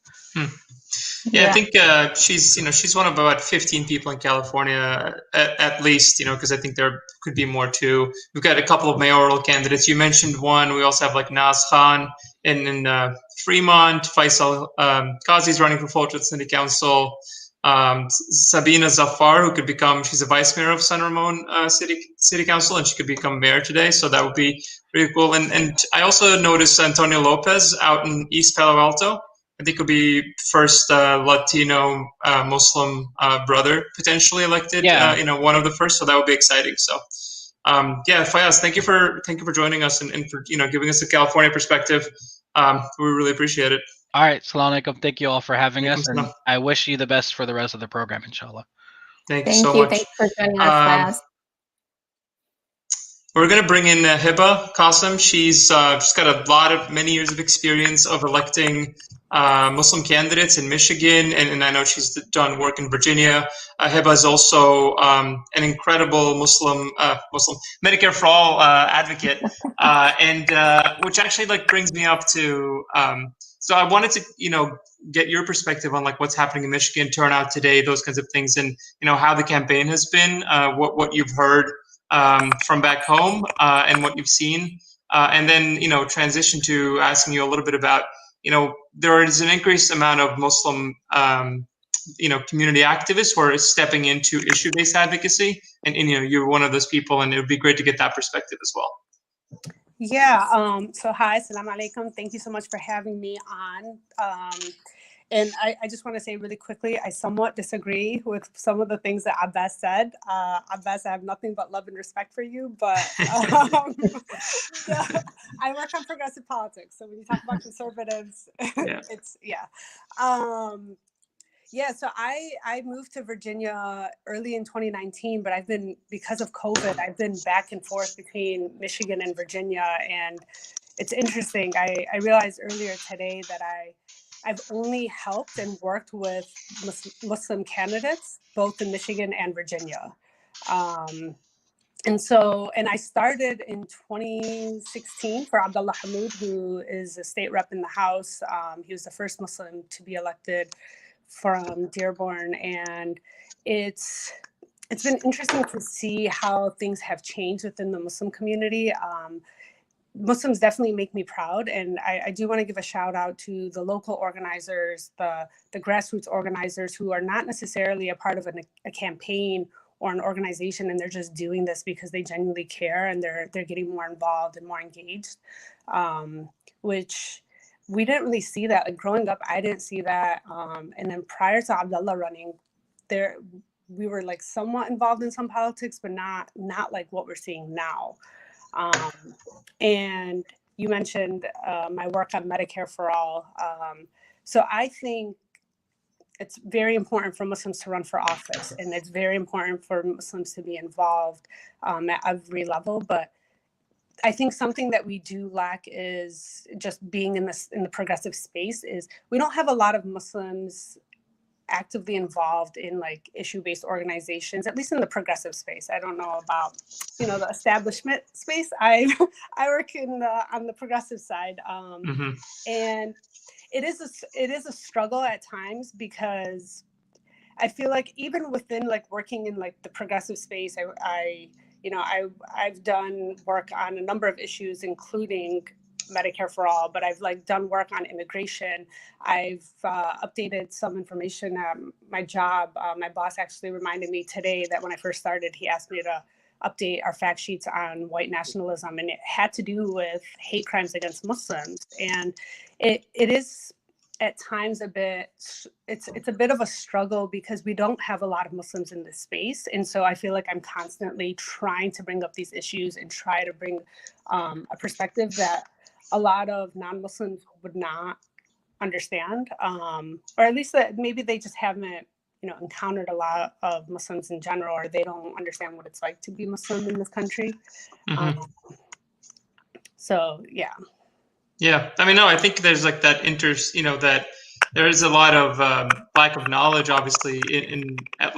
Yeah, I think she's one of about 15 people in California at least, because I think there could be more too. We've got a couple of mayoral candidates. You mentioned one. We also have like Naz Khan in Fremont. Faisal Qazi's running for Fulton City Council. Sabina Zafar, who could become, she's a vice mayor of San Ramon City Council, and she could become mayor today. So that would be really cool. And I also noticed Antonio Lopez out in East Palo Alto. I think he'll be first Latino Muslim brother potentially elected. One of the first. So that would be exciting. So, Fayyaz, thank you for joining us and for giving us a California perspective. We really appreciate it. All right, Salaam alaikum. Thank you all for having us, and I wish you the best for the rest of the program, inshallah. Thank you so much. Thank you for joining us, Fayyaz. We're going to bring in Hebah Kassem. She's got many years of experience of electing Muslim candidates in Michigan, and I know she's done work in Virginia. Hebah is also an incredible Muslim Medicare for All advocate, and which actually brings me up to. So I wanted to get your perspective on what's happening in Michigan, turnout today, those kinds of things, and how the campaign has been, what you've heard from back home, and what you've seen, and then transition to asking you a little bit about there is an increased amount of Muslim community activists who are stepping into issue-based advocacy, and you're one of those people, and it would be great to get that perspective as well. Yeah. So hi, Assalamu alaikum. Thank you so much for having me on. And I just want to say really quickly, I somewhat disagree with some of the things that Abbas said. Abbas, I have nothing but love and respect for you, but I work on progressive politics. So when you talk about conservatives, so I moved to Virginia early in 2019, but because of COVID, I've been back and forth between Michigan and Virginia. And it's interesting. I realized earlier today that I've only helped and worked with Muslim candidates, both in Michigan and Virginia. And I started in 2016 for Abdullah Hammoud, who is a state rep in the House. He was the first Muslim to be elected from Dearborn. And it's been interesting to see how things have changed within the Muslim community. Muslims definitely make me proud, and I do want to give a shout out to the local organizers, the grassroots organizers who are not necessarily a part of a campaign or an organization, and they're just doing this because they genuinely care, and they're getting more involved and more engaged, which we didn't really see that. Like growing up, I didn't see that, and then prior to Abdullah running, we were somewhat involved in some politics, but not like what we're seeing now. And you mentioned my work on Medicare for All. So I think it's very important for Muslims to run for office, and it's very important for Muslims to be involved at every level. But I think something that we do lack is just being in the progressive space. Is we don't have a lot of Muslims actively involved in issue-based organizations, at least in the progressive space. I don't know about the establishment space. I work on the progressive side, and it is a struggle at times, because I feel like even within working in the progressive space, I've done work on a number of issues, including Medicare for All, but I've done work on immigration. I've updated some information at my job. My boss actually reminded me today that when I first started, he asked me to update our fact sheets on white nationalism, and it had to do with hate crimes against Muslims. And it is at times it's a bit of a struggle, because we don't have a lot of Muslims in this space. And so I feel like I'm constantly trying to bring up these issues and try to bring a perspective that a lot of non-Muslims would not understand, or at least that maybe they just haven't, encountered a lot of Muslims in general, or they don't understand what it's like to be Muslim in this country. So yeah. Yeah, I mean, no, I think there's like that that there is a lot of lack of knowledge, obviously, at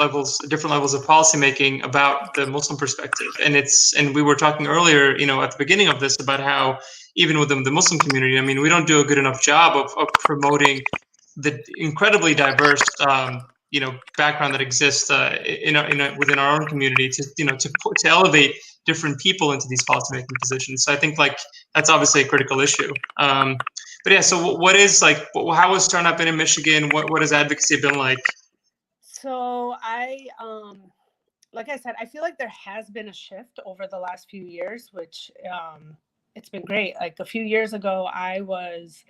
different levels of policymaking about the Muslim perspective, and we were talking earlier, at the beginning of this about how even within the Muslim community, I mean, we don't do a good enough job of promoting the incredibly diverse, background that exists within our own community to elevate different people into these policymaking positions. So I think that's obviously a critical issue. But yeah, so how has turnout been in Michigan? What has advocacy been like? So like I said, I feel like there has been a shift over the last few years, which it's been great. Like a few years ago, I was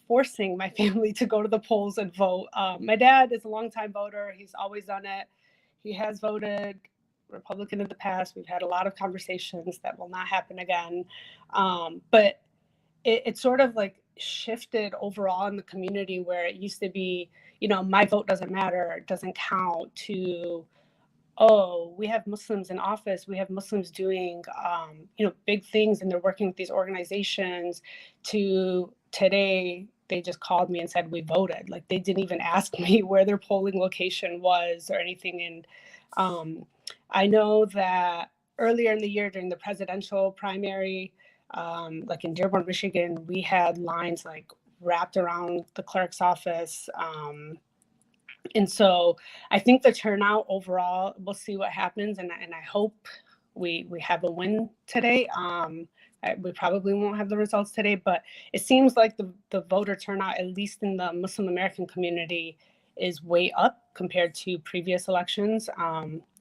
forcing my family to go to the polls and vote. My dad is a longtime voter. He's always done it. He has voted Republican in the past. We've had a lot of conversations that will not happen again. But it sort of shifted overall in the community, where it used to be, my vote doesn't matter, it doesn't count, to, oh, we have Muslims in office, we have Muslims doing, big things, and they're working with these organizations, to today, they just called me and said, we voted. Like, they didn't even ask me where their polling location was or anything. And I know that earlier in the year during the presidential primary, in Dearborn, Michigan, we had lines wrapped around the clerk's office. And so I think the turnout overall, we'll see what happens. And I hope we have a win today. We probably won't have the results today, but it seems like the voter turnout, at least in the Muslim American community, is way up compared to previous elections.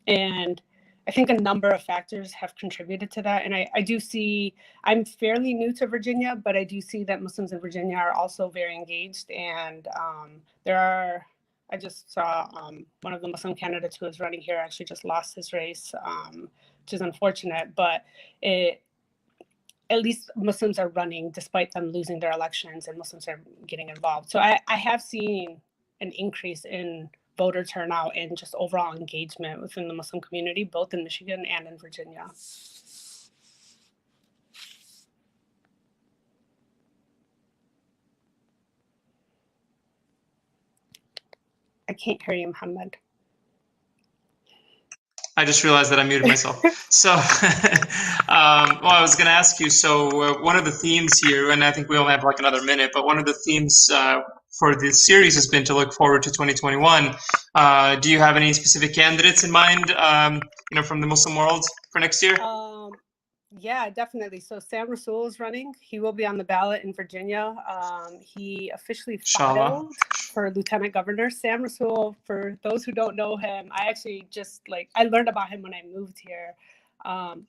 And I think a number of factors have contributed to that. And I do see, I'm fairly new to Virginia, but I do see that Muslims in Virginia are also very engaged. And I just saw one of the Muslim candidates who was running here actually just lost his race, which is unfortunate, but at least Muslims are running despite them losing their elections, and Muslims are getting involved. So I have seen an increase in voter turnout and just overall engagement within the Muslim community, both in Michigan and in Virginia. I can't hear you, Mohammed. I just realized that I muted myself. So, I was going to ask you, so one of the themes here, and I think we only have another minute, but one of the themes for this series has been to look forward to 2021. Do you have any specific candidates in mind, from the Muslim world for next year? Yeah, definitely. So Sam Rasoul is running. He will be on the ballot in Virginia. He officially filed for lieutenant governor. Sam Rasoul, for those who don't know him, I actually I learned about him when I moved here.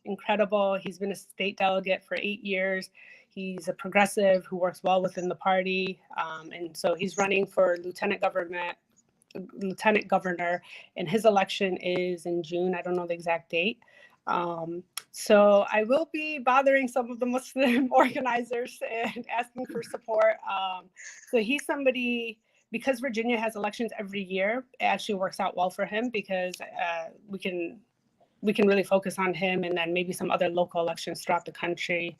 Incredible. He's been a state delegate for 8 years. He's a progressive who works well within the party. And so he's running for lieutenant governor, and his election is in June. I don't know the exact date. So I will be bothering some of the Muslim organizers and asking for support. So he's somebody, because Virginia has elections every year, it actually works out well for him, because we can really focus on him, and then maybe some other local elections throughout the country.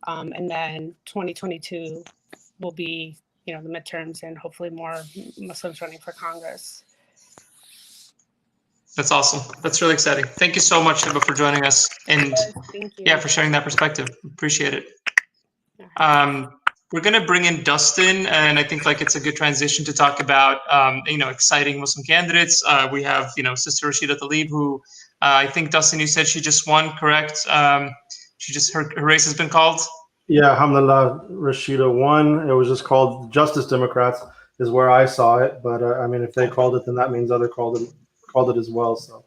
And then 2022 will be, the midterms, and hopefully more Muslims running for Congress. That's awesome. That's really exciting. Thank you so much, Hebah, for joining us, and for sharing that perspective. Appreciate it. We're going to bring in Dustin, and I think it's a good transition to talk about exciting Muslim candidates. We have Sister Rashida Tlaib, who I think, Dustin, you said she just won, correct? Her race has been called. Yeah, alhamdulillah, Rashida won. It was just called Justice Democrats is where I saw it, but I mean, if they called it, then that means others called it as well. So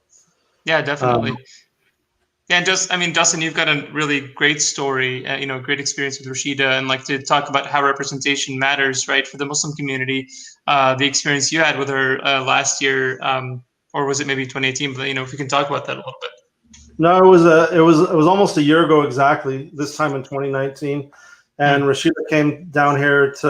yeah, definitely. And Dustin, you've got a really great story, great experience with Rashida, and to talk about how representation matters, right, for the Muslim community. The experience you had with her last year, or was it maybe 2018? But if you can talk about that a little bit. No, it was almost a year ago exactly. This time in 2019, And Rashida came down here to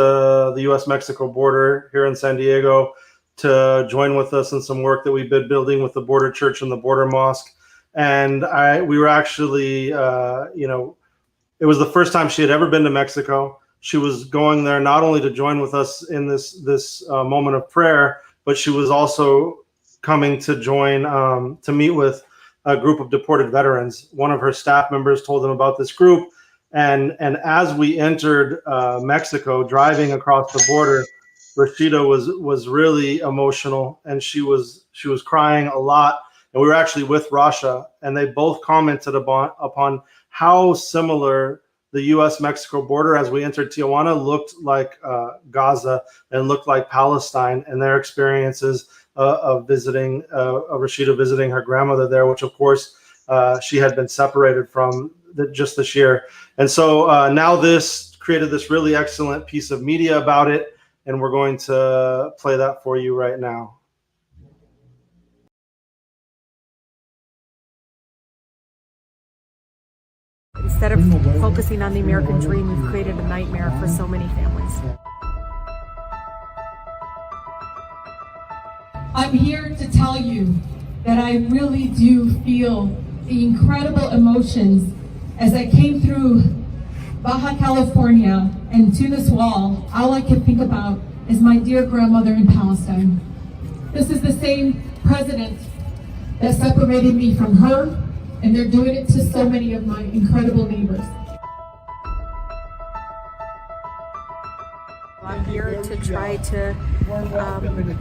the U.S.-Mexico border here in San Diego to join with us in some work that we've been building with the Border Church and the Border Mosque. And we were actually, it was the first time she had ever been to Mexico. She was going there not only to join with us in this moment of prayer, but she was also coming to join, to meet with a group of deported veterans. One of her staff members told them about this group. And as we entered Mexico, driving across the border, Rashida was really emotional, and she was crying a lot. And we were actually with Rasha, and they both commented upon how similar the U.S.-Mexico border as we entered Tijuana looked like Gaza and looked like Palestine, and their experiences of visiting, Rashida visiting her grandmother there, which of course she had been separated from just this year. And so now this created this really excellent piece of media about it, and we're going to play that for you right now. Instead of focusing on the American dream, we've created a nightmare for so many families. I'm here to tell you that I really do feel the incredible emotions as I came through Baja California and to this wall. All I can think about is my dear grandmother in Palestine. This is the same president that separated me from her, and they're doing it to so many of my incredible neighbors. I'm here to try to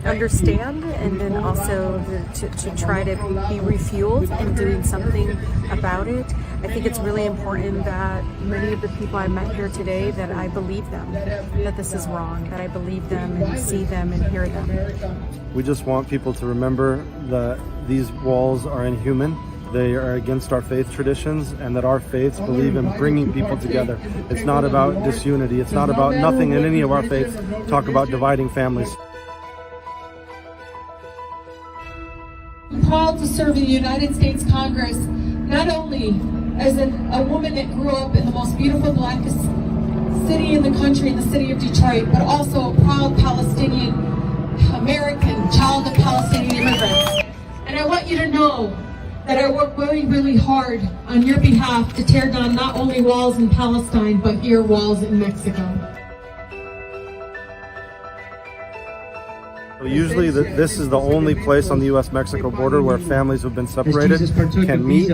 understand, and then also to try to be refueled and doing something about it. I think it's really important that many of the people I met here today, that I believe them, that this is wrong, that I believe them and see them and hear them. We just want people to remember that these walls are inhuman. They are against our faith traditions, and that our faiths believe in bringing people together. It's not about disunity. It's not about nothing in any of our faiths talk about dividing families. I'm proud to serve in the United States Congress, not only as a woman that grew up in the most beautiful, blackest city in the country, in the city of Detroit, but also a proud Palestinian American, child of Palestinian immigrants. And I want you to know that I work really, really hard on your behalf to tear down not only walls in Palestine, but here walls in Mexico. Usually this is the only place on the U.S.-Mexico border where families who've been separated can meet.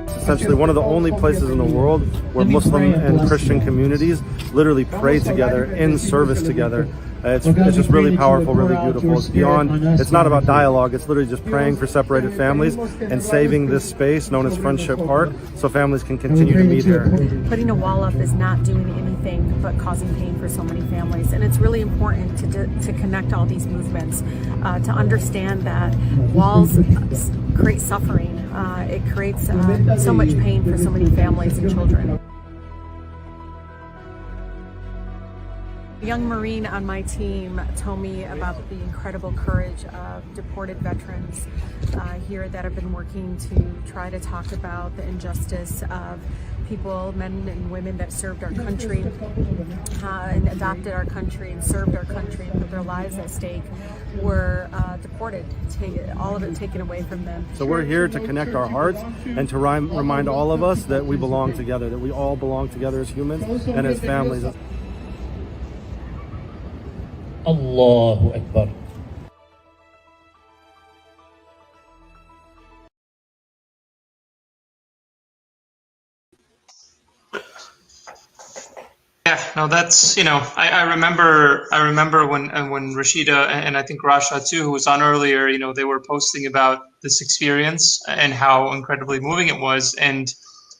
It's essentially one of the only places in the world where Muslim and Christian communities literally pray together, in service together. It's just really powerful, really beautiful. It's beyond, it's not about dialogue, it's literally just praying for separated families and saving this space known as Friendship Park so families can continue to meet here. Putting a wall up is not doing anything but causing pain for so many families, and it's really important to connect all these movements, to understand that walls create suffering. It creates so much pain for so many families and children. A young Marine on my team told me about the incredible courage of deported veterans here that have been working to try to talk about the injustice of people, men and women that served our country and adopted our country and served our country and put their lives at stake, were deported, all of it taken away from them. So we're here to connect our hearts and to remind all of us that we belong together, that we all belong together as humans and as families. Allahu Akbar. Yeah, no, that's, I remember when Rashida and I think Rasha too, who was on earlier, they were posting about this experience and how incredibly moving it was, and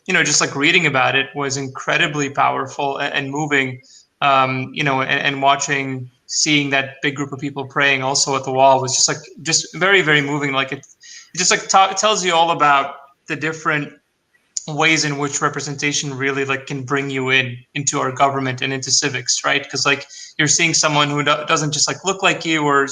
just like reading about it was incredibly powerful and moving, and seeing that big group of people praying also at the wall was just very, very moving. Like it just tells you all about the different ways in which representation really can bring you into our government and into civics, right? Because you're seeing someone who doesn't just look like you or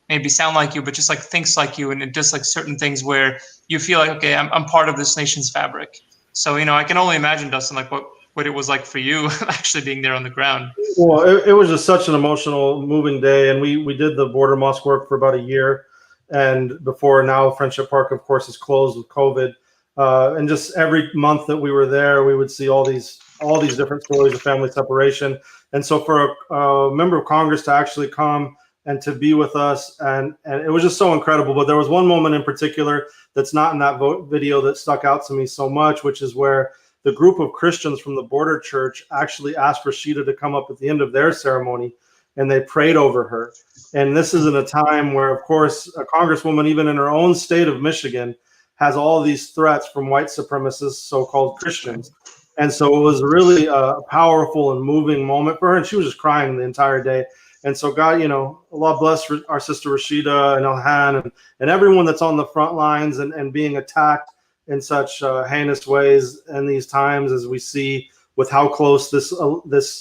maybe sound like you, but just thinks like you, and it does certain things where you feel okay, I'm part of this nation's fabric. So, you know, I can only imagine, Dustin, like what it was like for you actually being there on the ground. Well, it was just such an emotional, moving day. And we did the border mosque work for about a year. And before now, Friendship Park, of course, is closed with COVID. And just every month that we were there, we would see all these different stories of family separation. And so for a member of Congress to actually come and to be with us, and it was just so incredible. But there was one moment in particular that's not in that video that stuck out to me so much, which is where the group of Christians from the border church actually asked Rashida to come up at the end of their ceremony, and they prayed over her. And this is in a time where, of course, a congresswoman, even in her own state of Michigan, has all these threats from white supremacists, so-called Christians. And so it was really a powerful and moving moment for her. And she was just crying the entire day. And so God, you know, Allah bless our sister Rashida and Elhan and everyone that's on the front lines and being attacked in such heinous ways in these times, as we see with how close this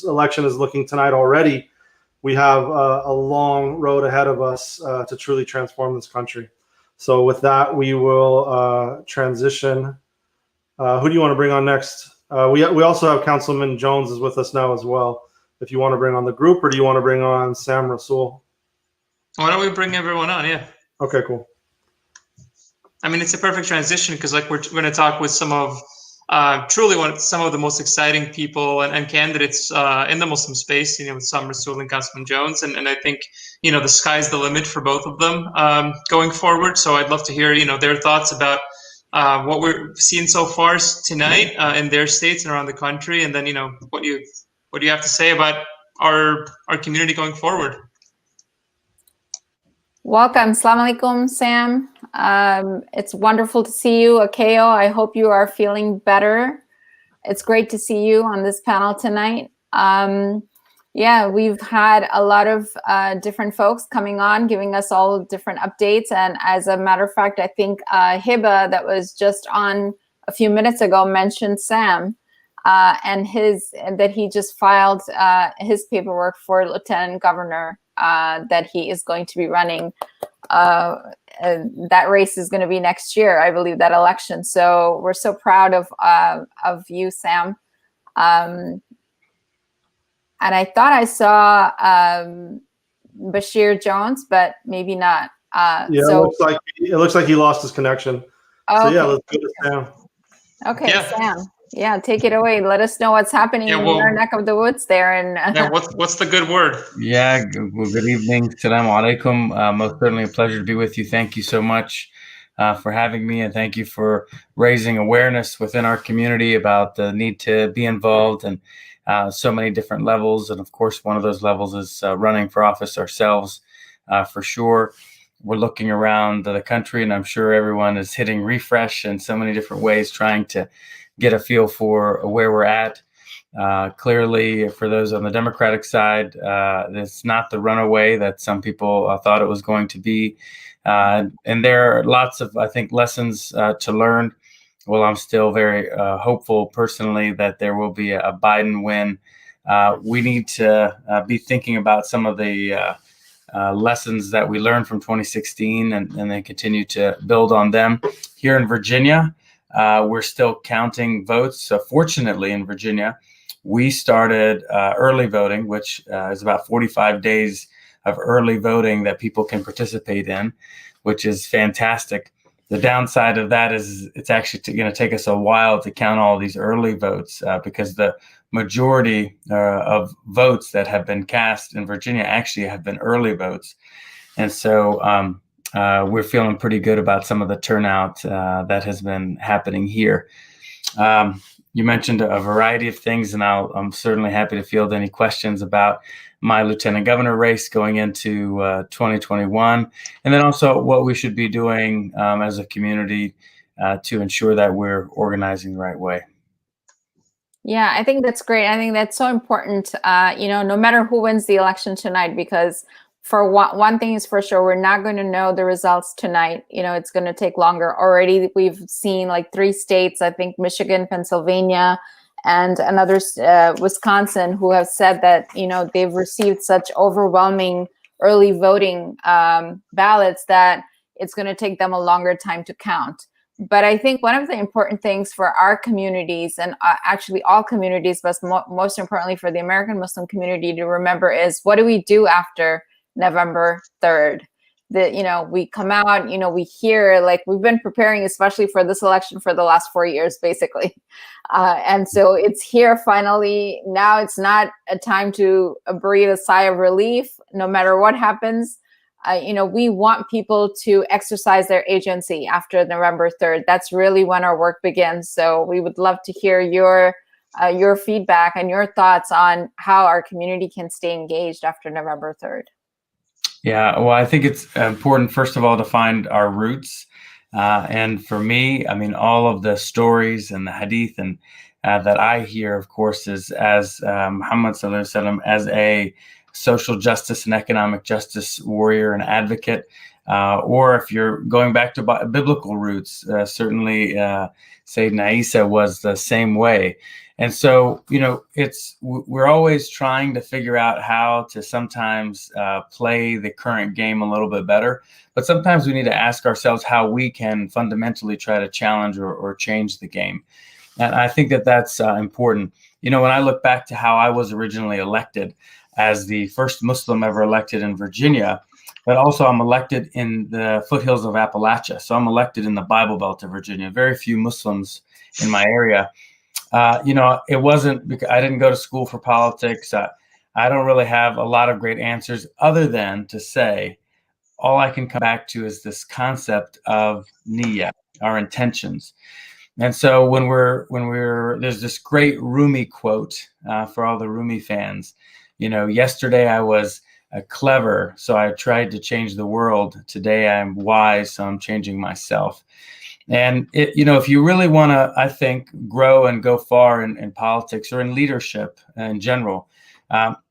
election is looking tonight already. We have a long road ahead of us to truly transform this country. So with that, we will transition. Who do you want to bring on next? We also have Councilman Jones is with us now as well. If you want to bring on the group, or do you want to bring on Sam Rasoul? Why don't we bring everyone on? Yeah. Okay, cool. I mean, it's a perfect transition because, like, we're going to talk with some of some of the most exciting people and candidates in the Muslim space. You know, with Sam Rasoul and Councilman Jones, and I think, you know, the sky's the limit for both of them going forward. So I'd love to hear, you know, their thoughts about what we're seeing so far tonight in their states and around the country, and then, you know, what do you have to say about our community going forward? Welcome. Assalamu alaikum, Sam. It's wonderful to see you. Akeo, I hope you are feeling better. It's great to see you on this panel tonight. Yeah, we've had a lot of different folks coming on, giving us all different updates. And as a matter of fact, I think Hebah, that was just on a few minutes ago, mentioned Sam and that he just filed his paperwork for Lieutenant Governor that he is going to be running. That race is going to be next year, I believe, that election. So we're so proud of you, Sam. And I thought I saw Basheer Jones, but maybe not. Yeah, so it looks like he lost his connection. Okay. So yeah, let's go to Sam. Okay, Yeah. Sam. Yeah, take it away. Let us know what's happening in your neck of the woods there. And Yeah, what's the good word? Yeah, good evening. Assalamu alaikum. Most certainly a pleasure to be with you. Thank you so much for having me, and thank you for raising awareness within our community about the need to be involved and so many different levels. And of course, one of those levels is running for office ourselves, for sure. We're looking around the country, and I'm sure everyone is hitting refresh in so many different ways, trying to get a feel for where we're at. Clearly, for those on the Democratic side, it's not the runaway that some people thought it was going to be. And there are lots of, I think, lessons to learn. Well, I'm still very hopeful personally that there will be a Biden win. We need to be thinking about some of the lessons that we learned from 2016 and then continue to build on them. Here in Virginia, we're still counting votes. So fortunately in Virginia, we started early voting, which is about 45 days of early voting that people can participate in, which is fantastic. The downside of that is it's actually going to take us a while to count all these early votes because the majority of votes that have been cast in Virginia actually have been early votes. And so we're feeling pretty good about some of the turnout that has been happening here. You mentioned a variety of things, and I'm certainly happy to field any questions about my lieutenant governor race going into 2021, and then also what we should be doing as a community to ensure that we're organizing the right way. yeah, I think that's great. I think that's so important, you know, no matter who wins the election tonight, because for one thing is for sure, we're not going to know the results tonight. You know, it's going to take longer. Already we've seen like 3 states, I think Michigan, Pennsylvania, and another Wisconsin, who have said that, you know, they've received such overwhelming early voting ballots that it's going to take them a longer time to count. But I think one of the important things for our communities, and actually all communities, but most importantly for the American Muslim community to remember, is what do we do after November 3rd? We come out, we hear, like, we've been preparing, especially for this election, for the last 4 years, basically. And so it's here finally. Now it's not a time to breathe a sigh of relief, no matter what happens. We want people to exercise their agency after November 3rd. That's really when our work begins. So we would love to hear your feedback and your thoughts on how our community can stay engaged after November 3rd. Yeah, well, I think it's important, first of all, to find our roots. And for me, I mean, all of the stories and the hadith and that I hear, of course, is as Muhammad Sallallahu Alaihi Wasallam, as a social justice and economic justice warrior and advocate, or if you're going back to biblical roots, certainly Sayyidina Isa was the same way. And so, we're always trying to figure out how to sometimes play the current game a little bit better, but sometimes we need to ask ourselves how we can fundamentally try to challenge or change the game. And I think that that's important. When I look back to how I was originally elected, as the first Muslim ever elected in Virginia, but also I'm elected in the foothills of Appalachia. So I'm elected in the Bible Belt of Virginia. Very few Muslims in my area. It wasn't because I didn't go to school for politics. I don't really have a lot of great answers other than to say all I can come back to is this concept of niyyah, our intentions. And so when there's this great Rumi quote for all the Rumi fans. Yesterday I was clever, so I tried to change the world. Today I'm wise, so I'm changing myself. And if you really want to, I think, grow and go far in politics or in leadership in general,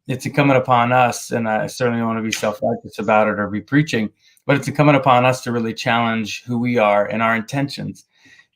it's incumbent upon us, and I certainly don't want to be self-righteous about it or be preaching, but it's incumbent upon us to really challenge who we are and our intentions.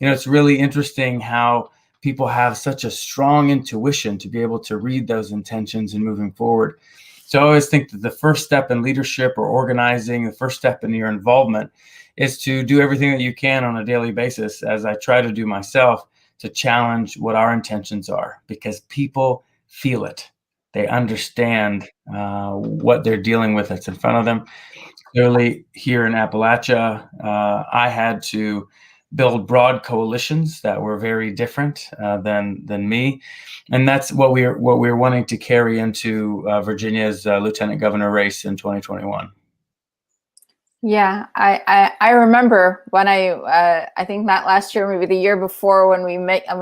It's really interesting how people have such a strong intuition to be able to read those intentions and moving forward. So I always think that the first step in leadership or organizing, the first step in your involvement is to do everything that you can on a daily basis, as I try to do myself, to challenge what our intentions are, because people feel it. They understand what they're dealing with that's in front of them. Clearly here in Appalachia, I had to build broad coalitions that were very different than me, and that's what we're wanting to carry into Virginia's lieutenant governor race in 2021. Yeah, I remember when I think not last year, maybe the year before, when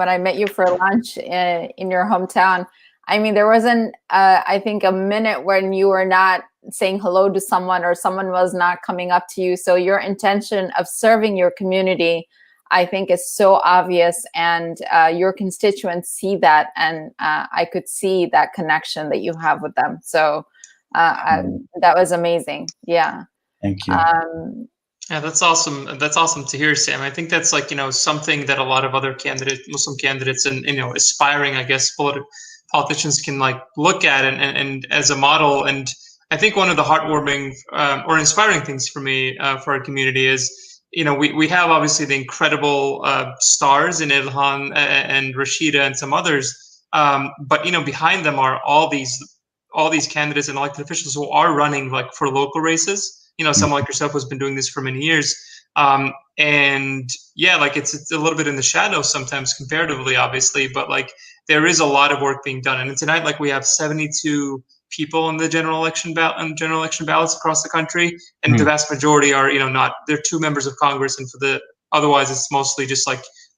I met you for lunch in your hometown. I mean, there wasn't I think a minute when you were not saying hello to someone or someone was not coming up to you. So your intention of serving your community, I think, is so obvious, and your constituents see that, and I could see that connection that you have with them. So that was amazing. Yeah. Thank you. Yeah, that's awesome. That's awesome to hear, Sam. I think that's something that a lot of other Muslim candidates and aspiring, I guess, politicians can look at and as a model. And I think one of the heartwarming or inspiring things for me for our community is we have obviously the incredible stars in Ilhan and Rashida and some others, but behind them are all these candidates and elected officials who are running for local races. Someone like yourself who's been doing this for many years. And yeah, it's a little bit in the shadows sometimes comparatively, obviously, but there is a lot of work being done. And tonight, we have 72 people in the general election ballots across the country, and the vast majority are, they're 2 members of Congress, and otherwise it's mostly just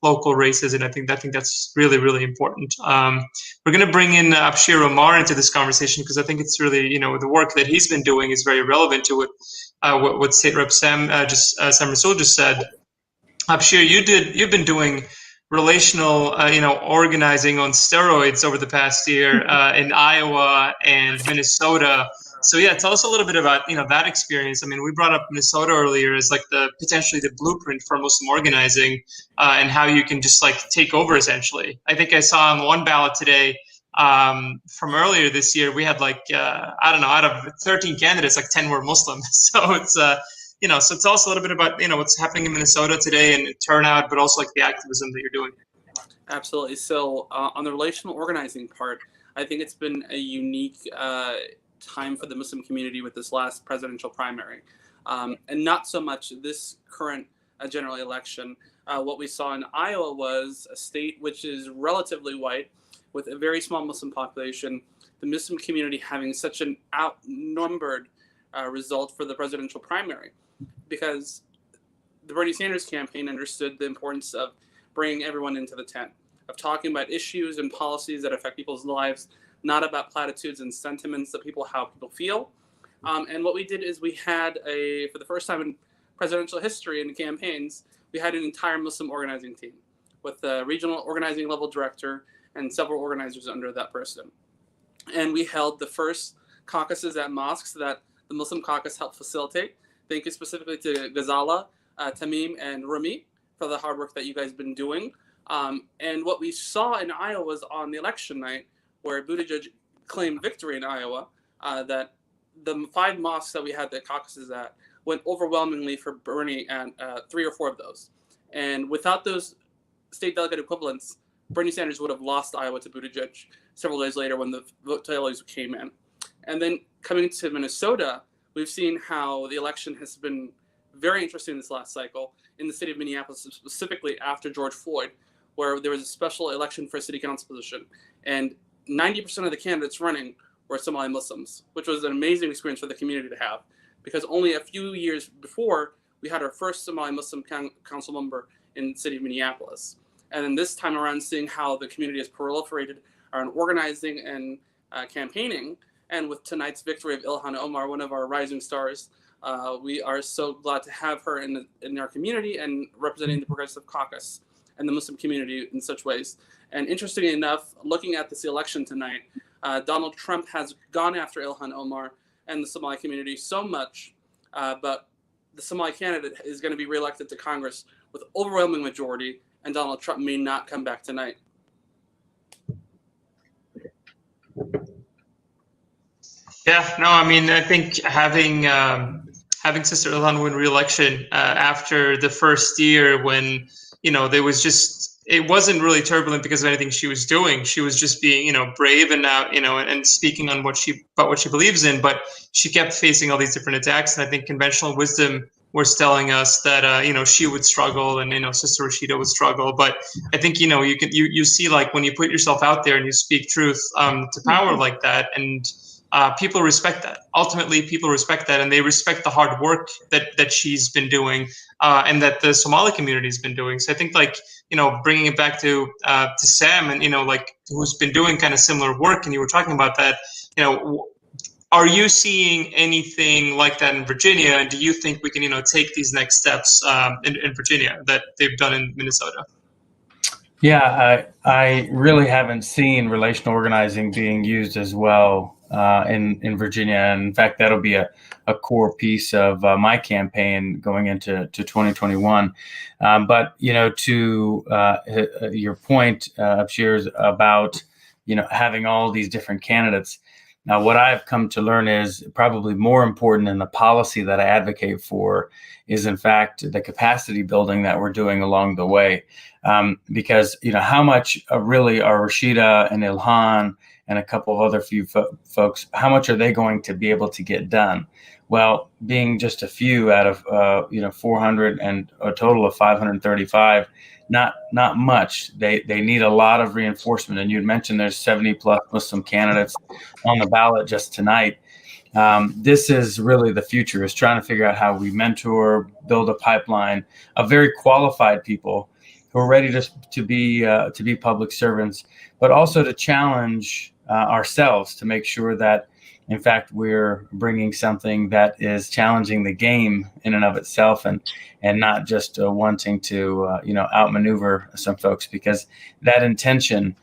local races. And I think that's really, really important. We're going to bring in Abshir Omar into this conversation, because I think it's really, the work that he's been doing is very relevant to what State Rep Sam Rasoul just said. Abshir, you've been doing relational, organizing on steroids over the past year in Iowa and Minnesota. So yeah, tell us a little bit about that experience. I mean, we brought up Minnesota earlier as potentially the blueprint for Muslim organizing, and how you can just take over essentially. I think I saw on one ballot today from earlier this year, we had I don't know, out of 13 candidates, 10 were Muslim. So So tell us a little bit about, what's happening in Minnesota today and turnout, but also like the activism that you're doing. Absolutely. So on the relational organizing part, I think it's been a unique time for the Muslim community with this last presidential primary, and not so much this current general election. What we saw in Iowa was a state which is relatively white with a very small Muslim population, the Muslim community having such an outnumbered result for the presidential primary, because the Bernie Sanders campaign understood the importance of bringing everyone into the tent, of talking about issues and policies that affect people's lives, not about platitudes and sentiments that how people feel. And what we did is we had for the first time in presidential history in the campaigns, we had an entire Muslim organizing team with a regional organizing level director and several organizers under that person. And we held the first caucuses at mosques that the Muslim caucus helped facilitate. Thank you specifically to Ghazala, Tamim, and Rumi for the hard work that you guys have been doing. And what we saw in Iowa was on the election night, where Buttigieg claimed victory in Iowa, that the 5 mosques that we had the caucuses at went overwhelmingly for Bernie and 3 or 4 of those. And without those state delegate equivalents, Bernie Sanders would have lost Iowa to Buttigieg several days later when the vote tallies came in. And then coming to Minnesota, we've seen how the election has been very interesting this last cycle in the city of Minneapolis, specifically after George Floyd, where there was a special election for a city council position. And 90% of the candidates running were Somali Muslims, which was an amazing experience for the community to have, because only a few years before, we had our first Somali Muslim council member in the city of Minneapolis. And then this time around, seeing how the community has proliferated around organizing and campaigning, and with tonight's victory of Ilhan Omar, one of our rising stars, we are so glad to have her in our community and representing the Progressive Caucus and the Muslim community in such ways. And interestingly enough, looking at this election tonight, Donald Trump has gone after Ilhan Omar and the Somali community so much, but the Somali candidate is going to be reelected to Congress with overwhelming majority, and Donald Trump may not come back tonight. Yeah, no, I mean, I think having Sister Ilhan win re-election after the first year, when there was just, it wasn't really turbulent because of anything she was doing. She was just being brave and and speaking on what she believes in. But she kept facing all these different attacks, and I think conventional wisdom was telling us that she would struggle, and Sister Rashida would struggle. But I think you see, like, when you put yourself out there and you speak truth to power like that, and people respect that. Ultimately, people respect that, and they respect the hard work that she's been doing, and that the Somali community has been doing. So I think, like, bringing it back to Sam, and like, who's been doing kind of similar work, and you were talking about that. Are you seeing anything like that in Virginia, and do you think we can take these next steps in Virginia that they've done in Minnesota? Yeah, I really haven't seen relational organizing being used as well in Virginia. And in fact, that'll be a core piece of my campaign going into 2021. But to your point, Abshir, about having all these different candidates. Now, what I've come to learn is probably more important than the policy that I advocate for is, in fact, the capacity building that we're doing along the way. Because, how much really are Rashida and Ilhan and a couple of other few folks, how much are they going to be able to get done? Well, being just a few out of 400 and a total of 535, not much. They need a lot of reinforcement. And you had mentioned there's 70 plus Muslim candidates on the ballot just tonight. This is really the future, is trying to figure out how we mentor, build a pipeline of very qualified people who are ready to be public servants, but also to challenge ourselves to make sure that, in fact, we're bringing something that is challenging the game in and of itself, and not just wanting to outmaneuver some folks, because that intention,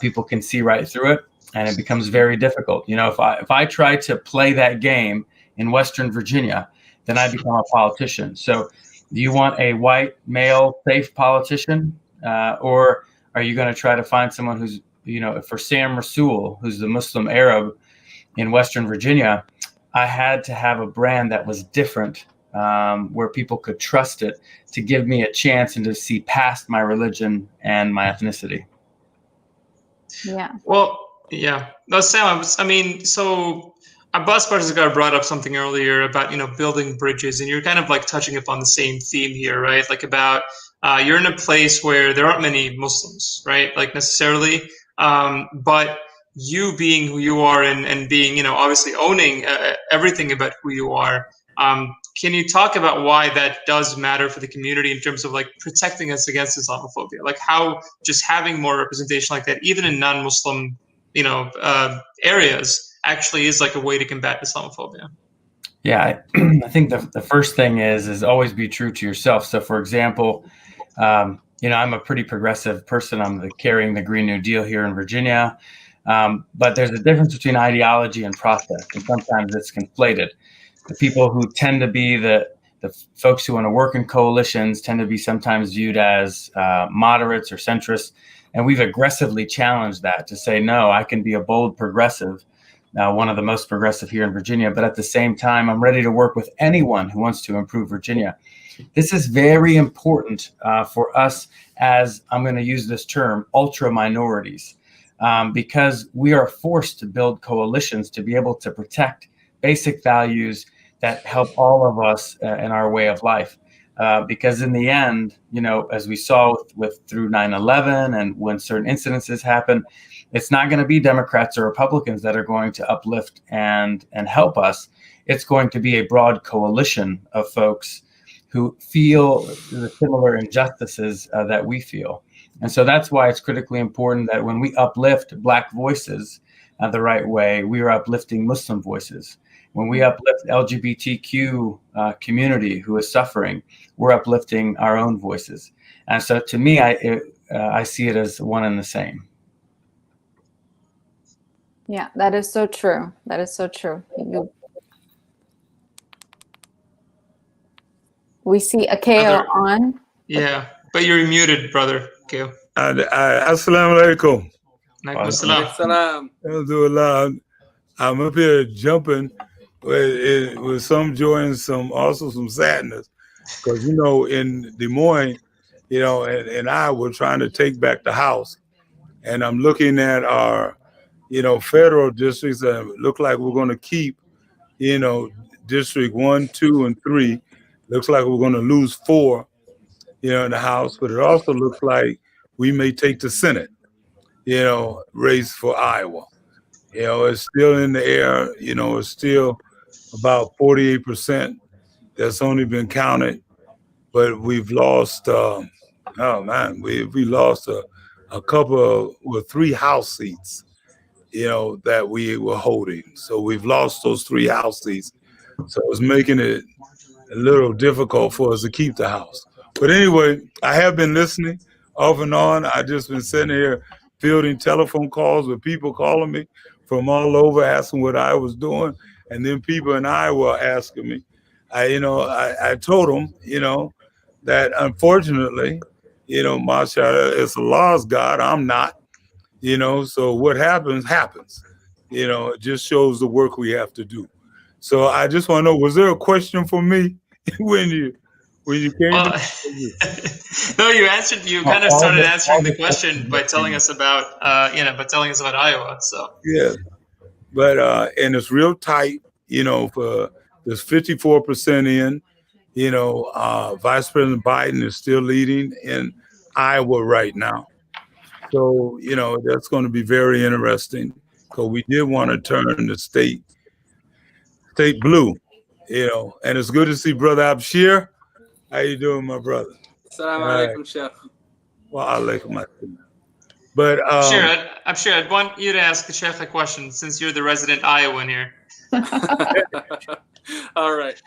people can see right through it, and it becomes very difficult. If I try to play that game in Western Virginia, then I become a politician. So do you want a white, male, safe politician? Or are you going to try to find someone who's, for Sam Rasoul, who's the Muslim Arab in Western Virginia, I had to have a brand that was different where people could trust it to give me a chance and to see past my religion and my ethnicity. Yeah. Well, yeah. No, Sam, I mean, so Abbas Barzegar brought up something earlier about, building bridges, and you're kind of like touching upon the same theme here, right? Like about you're in a place where there aren't many Muslims, right? Like necessarily, but you being who you are and being, obviously owning everything about who you are. Can you talk about why that does matter for the community in terms of like protecting us against Islamophobia? Like how just having more representation like that, even in non-Muslim, areas, actually is like a way to combat Islamophobia. Yeah, I think the first thing is always be true to yourself. So, for example, I'm a pretty progressive person. I'm carrying the Green New Deal here in Virginia. But there's a difference between ideology and process, and sometimes it's conflated. The people who tend to be the folks who want to work in coalitions tend to be sometimes viewed as moderates or centrists. And we've aggressively challenged that to say, no, I can be a bold progressive, one of the most progressive here in Virginia. But at the same time, I'm ready to work with anyone who wants to improve Virginia. This is very important for us as, I'm going to use this term, ultra minorities, because we are forced to build coalitions to be able to protect basic values that help all of us in our way of life. Because in the end, as we saw through 9/11 and when certain incidences happen, it's not going to be Democrats or Republicans that are going to uplift and help us. It's going to be a broad coalition of folks who feel the similar injustices that we feel. And so that's why it's critically important that when we uplift Black voices the right way, we are uplifting Muslim voices. When we uplift LGBTQ community who is suffering, we're uplifting our own voices. And so to me, I see it as one and the same. Yeah, that is so true. That is so true. We see Akeo on. Yeah, but you're muted, brother. Akeo. Assalamu alaikum. Salam. I'm up here jumping with some joy and also some sadness, because in Des Moines, and I were trying to take back the house, and I'm looking at our federal districts and look like we're going to keep District 1, 2, and 3. Looks like we're going to lose 4 in the House, but it also looks like we may take the Senate race for Iowa. It's still in the air. It's still about 48% that's only been counted, but we've lost, we lost a couple of 3 House seats, that we were holding. So we've lost those 3 House seats. So it's making it a little difficult for us to keep the House. But anyway, I have been listening off and on. I just been sitting here fielding telephone calls with people calling me from all over asking what I was doing. And then people in Iowa asking me. I told them, that unfortunately, mashallah, it's Allah's God. I'm not, so what happens, happens. It just shows the work we have to do. So I just want to know, was there a question for me when you came? No, you answered. You kind of started answering the question by telling us about, Iowa. So yeah, but and it's real tight. For there's 54% in. Vice President Biden is still leading in Iowa right now. So that's going to be very interesting, because we did want to turn the state blue. And it's good to see Brother Abshir. How you doing, my brother? Assalamu alaikum, Sheikh. Wa alaikum assalam. But Abshir, I'd want you to ask the Sheikh a question, since you're the resident Iowan here. All right.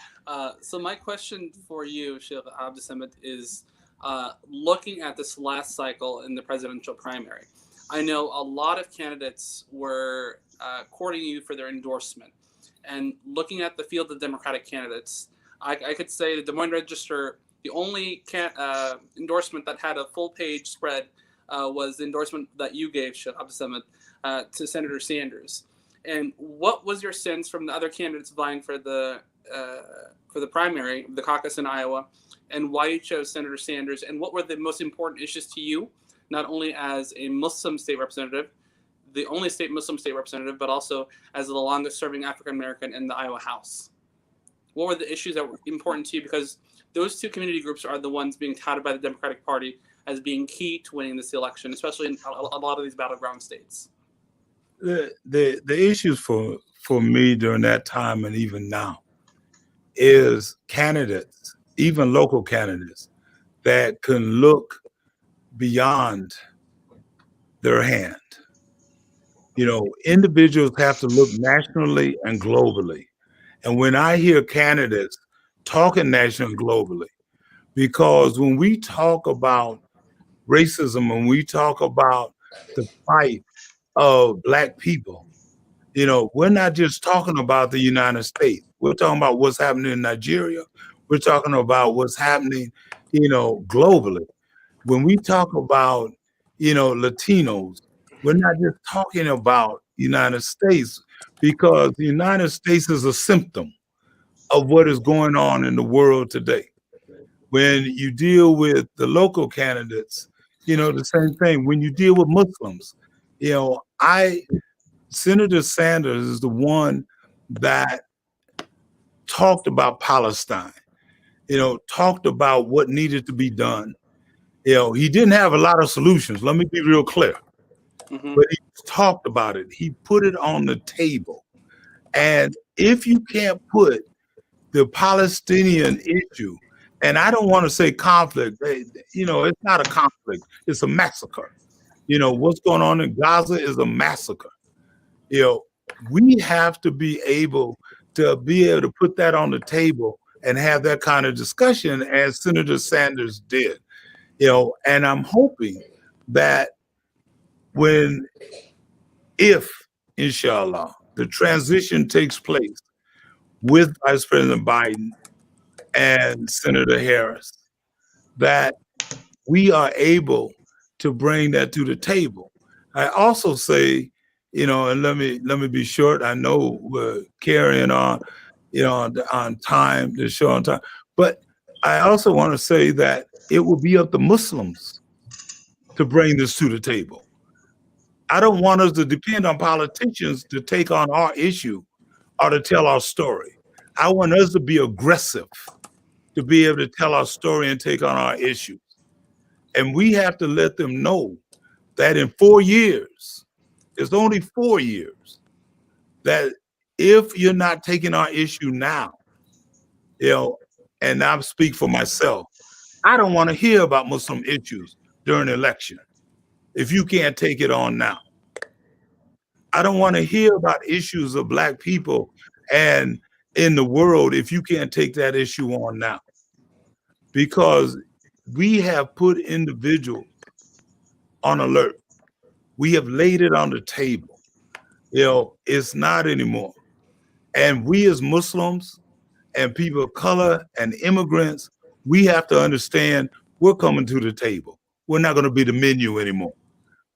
So my question for you, Sheikh Abdul Samad, is looking at this last cycle in the presidential primary. I know a lot of candidates were courting you for their endorsement. And looking at the field of Democratic candidates, I could say the Des Moines Register, the only endorsement that had a full-page spread was the endorsement that you gave, Sheikh Abdul Samad, to Senator Sanders. And what was your sense from the other candidates vying for the for the primary, the caucus in Iowa, and why you chose Senator Sanders, and what were the most important issues to you, not only as a Muslim state representative, the only Muslim state representative, but also as the longest serving African American in the Iowa House. What were the issues that were important to you? Because those two community groups are the ones being touted by the Democratic Party as being key to winning this election, especially in a lot of these battleground states. The issues for me during that time and even now is candidates, even local candidates, that can look beyond their hand. You know, individuals have to look nationally and globally. And when I hear candidates talking nationally and globally, because when we talk about racism, when we talk about the fight of Black people, you know, we're not just talking about the United States. We're talking about what's happening in Nigeria. We're talking about what's happening, you know, globally. When we talk about, you know, Latinos, we're not just talking about United States, because the United States is a symptom of what is going on in the world today. When you deal with the local candidates, you know, the same thing. When you deal with Muslims, you know, Senator Sanders is the one that talked about Palestine, you know, talked about what needed to be done. You know, he didn't have a lot of solutions. Let me be real clear. But he talked about it. He put it on the table. And if you can't put the Palestinian issue, and I don't want to say conflict, you know, it's not a conflict, it's a massacre. You know, what's going on in Gaza is a massacre. You know, we have to be able to put that on the table and have that kind of discussion as Senator Sanders did. You know, and I'm hoping that if, inshallah, the transition takes place with Vice President Biden and Senator Harris, that we are able to bring that to the table. I also say, you know, and let me be short. I know we're carrying on, you know, on time, the show on time, but I also want to say that it will be up to Muslims to bring this to the table. I don't want us to depend on politicians to take on our issue or to tell our story. I want us to be aggressive, to be able to tell our story and take on our issues. And we have to let them know that in 4 years, it's only 4 years, that if you're not taking our issue now, you know, and I speak for myself, I don't want to hear about Muslim issues during the election if you can't take it on now. I don't want to hear about issues of Black people and in the world if you can't take that issue on now. Because we have put individuals on alert. We have laid it on the table. You know, it's not anymore. And we as Muslims and people of color and immigrants, we have to understand we're coming to the table. We're not going to be the menu anymore.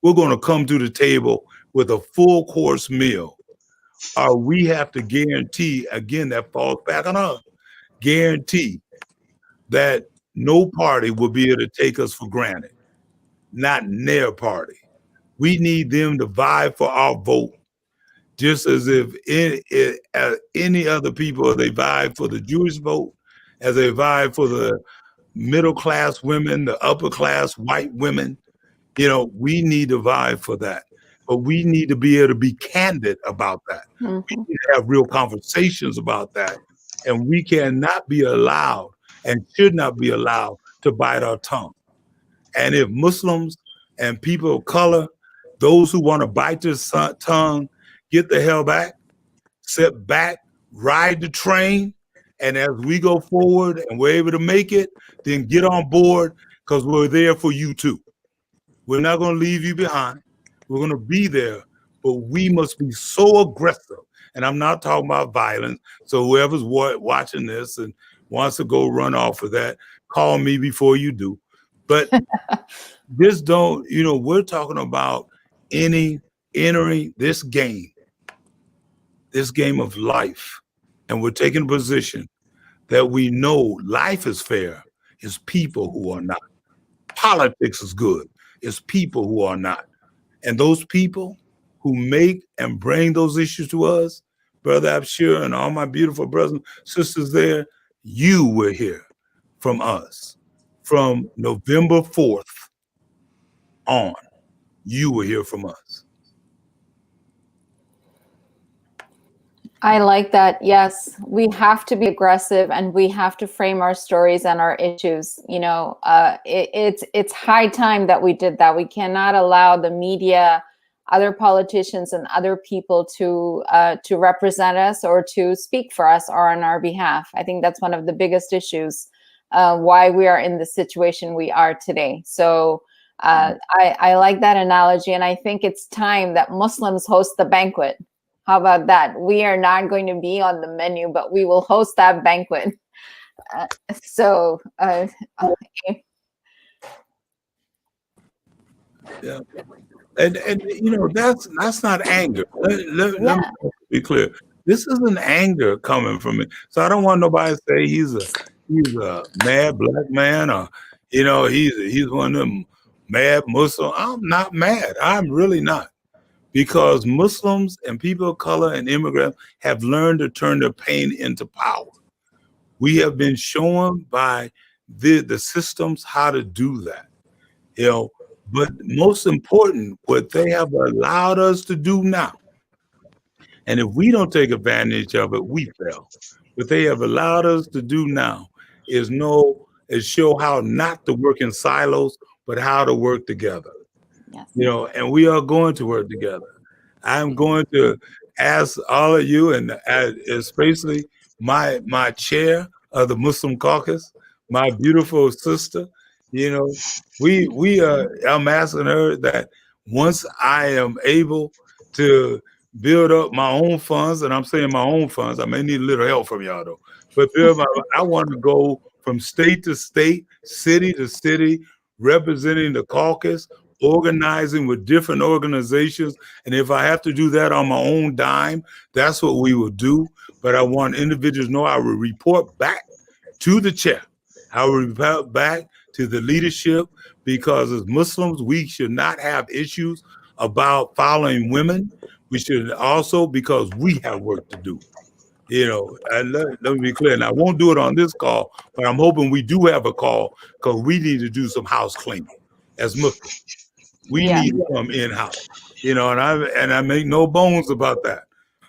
We're going to come to the table with a full course meal. Or we have to guarantee, again, that falls back on us, guarantee that no party will be able to take us for granted, not their party. We need them to vie for our vote, just as if any other people, they vie for the Jewish vote, as they vie for the middle class women, the upper class white women. You know, we need to vie for that. But we need to be able to be candid about that. We need to have real conversations about that. And we cannot be allowed and should not be allowed to bite our tongue. And if Muslims and people of color, those who want to bite their tongue, get the hell back, sit back, ride the train, and as we go forward and we're able to make it, then get on board, because we're there for you too. We're not going to leave you behind. We're going to be there, but we must be so aggressive. And I'm not talking about violence. So whoever's watching this and wants to go run off of that, call me before you do. But just don't, you know, we're talking about entering this game of life. And we're taking a position that we know life is fair is people who are not. Politics is good. It's people who are not. And those people who make and bring those issues to us, Brother Abshir and all my beautiful brothers and sisters there, you will hear from us from November 4th on. You will hear from us. I like that. Yes, we have to be aggressive and we have to frame our stories and our issues. You know, it's high time that we did that. We cannot allow the media, other politicians, and other people to represent us or to speak for us or on our behalf. I think that's one of the biggest issues why we are in the situation we are today. So I like that analogy, and I think it's time that Muslims host the banquet. How about that? We are not going to be on the menu, but we will host that banquet. Yeah. And you know, that's not anger. Let me be clear. This isn't anger coming from me. So I don't want nobody to say he's a mad black man, or you know, he's one of them mad Muslim. I'm not mad. I'm really not. Because Muslims and people of color and immigrants have learned to turn their pain into power. We have been shown by the systems how to do that. You know, but most important, what they have allowed us to do now, and if we don't take advantage of it, we fail. What they have allowed us to do now is show how not to work in silos, but how to work together. Yes. You know, and we are going to work together. I'm going to ask all of you, and especially my chair of the Muslim caucus, my beautiful sister, you know, I'm asking her that once I am able to build up my own funds, and I'm saying my own funds, I may need a little help from y'all though, but I want to go from state to state, city to city, representing the caucus, organizing with different organizations. And if I have to do that on my own dime, that's what we will do. But I want individuals to know I will report back to the chair. I will report back to the leadership, because as Muslims, we should not have issues about following women. We should also, because we have work to do. You know, and let me be clear. And I won't do it on this call, but I'm hoping we do have a call, because we need to do some house cleaning as Muslims. We need to come in-house, you know, and I make no bones about that,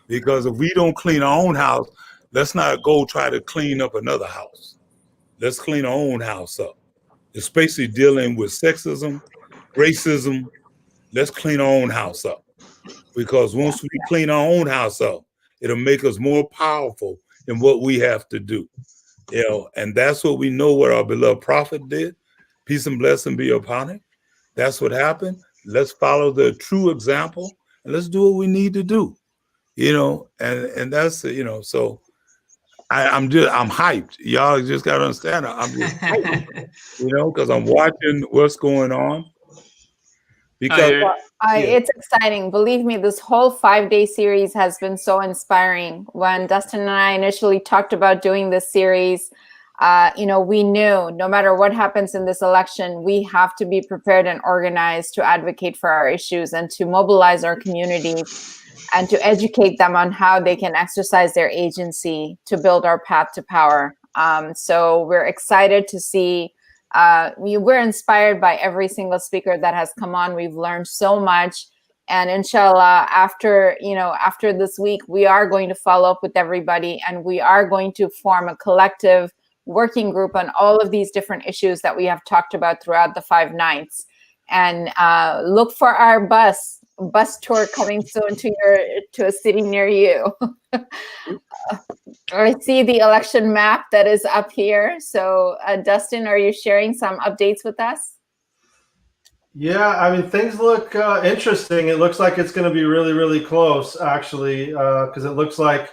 because if we don't clean our own house, let's not go try to clean up another house. Let's clean our own house up, especially dealing with sexism, racism. Let's clean our own house up, because once we clean our own house up, it'll make us more powerful in what we have to do, you know, and that's what we know what our beloved prophet did. Peace and blessing be upon him. That's what happened. Let's follow the true example, and let's do what we need to do, you know, and that's, you know, so I'm hyped. Y'all just got to understand, I'm just hyped, you know, because I'm watching what's going on. Because it's exciting. Believe me, this whole 5-day series has been so inspiring. When Dustin and I initially talked about doing this series, you know, we knew no matter what happens in this election, we have to be prepared and organized to advocate for our issues and to mobilize our community and to educate them on how they can exercise their agency to build our path to power. So we're excited to see, we're inspired by every single speaker that has come on. We've learned so much. And inshallah, after this week, we are going to follow up with everybody, and we are going to form a collective working group on all of these different issues that we have talked about throughout the 5 nights. And look for our bus tour coming soon to a city near you. I see the election map that is up here. So Dustin, are you sharing some updates with us? Yeah, I mean, things look interesting. It looks like it's going to be really, really close, actually, because it looks like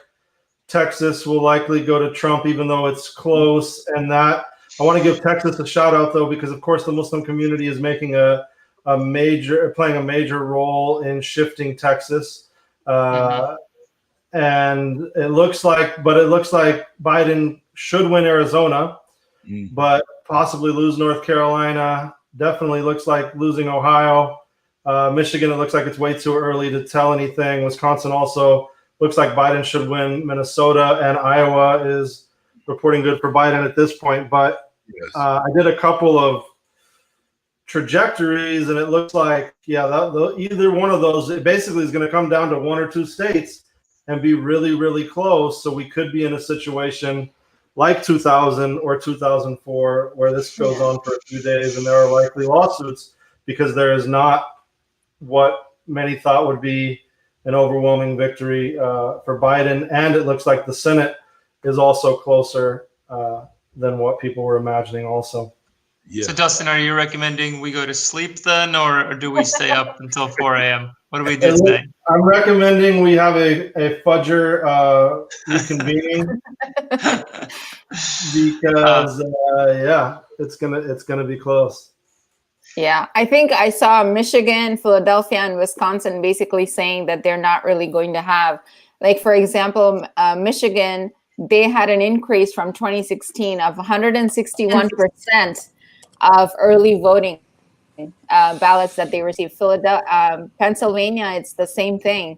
Texas will likely go to Trump, even though it's close. And that I want to give Texas a shout out, though, because of course the Muslim community is making playing a major role in shifting Texas. And it looks like Biden should win Arizona, but possibly lose North Carolina. Definitely looks like losing Ohio. Michigan, it looks like it's way too early to tell anything. Wisconsin also looks like Biden should win. Minnesota and Iowa is reporting good for Biden at this point. But I did a couple of trajectories, and it looks like, either one of those, it basically is going to come down to one or two states and be really, really close. So we could be in a situation like 2000 or 2004, where this goes on for a few days and there are likely lawsuits because there is not what many thought would be an overwhelming victory for Biden. And it looks like the Senate is also closer than what people were imagining also. Yeah. So Dustin, are you recommending we go to sleep then, or do we stay up until 4 a.m.? What do we do today? I'm recommending we have a fudger reconvening because it's gonna be close. Yeah, I think I saw Michigan, Philadelphia, and Wisconsin basically saying that they're not really going to have, like, for example, Michigan, they had an increase from 2016 of 161% of early voting ballots that they received. Pennsylvania, it's the same thing.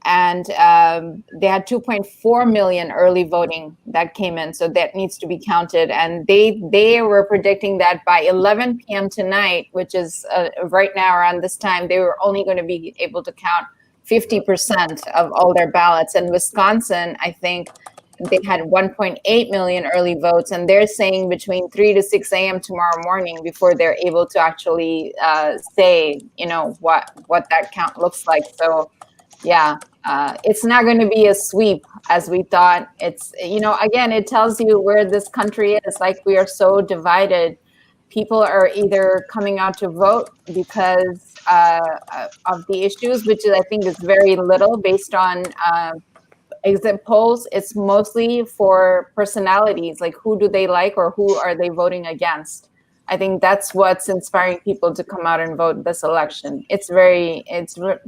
And they had 2.4 million early voting that came in. So that needs to be counted. And they were predicting that by 11 p.m. tonight, which is right now around this time, they were only going to be able to count 50% of all their ballots. And Wisconsin, I think they had 1.8 million early votes, and they're saying between 3 to 6 a.m. tomorrow morning before they're able to actually say, what that count looks like. So, it's not going to be a sweep as we thought. It's, again, it tells you where this country is. Like, we are so divided. People are either coming out to vote because of the issues, which I think is very little based on exit polls. It's mostly for personalities, like who do they like or who are they voting against. I think that's what's inspiring people to come out and vote this election. It's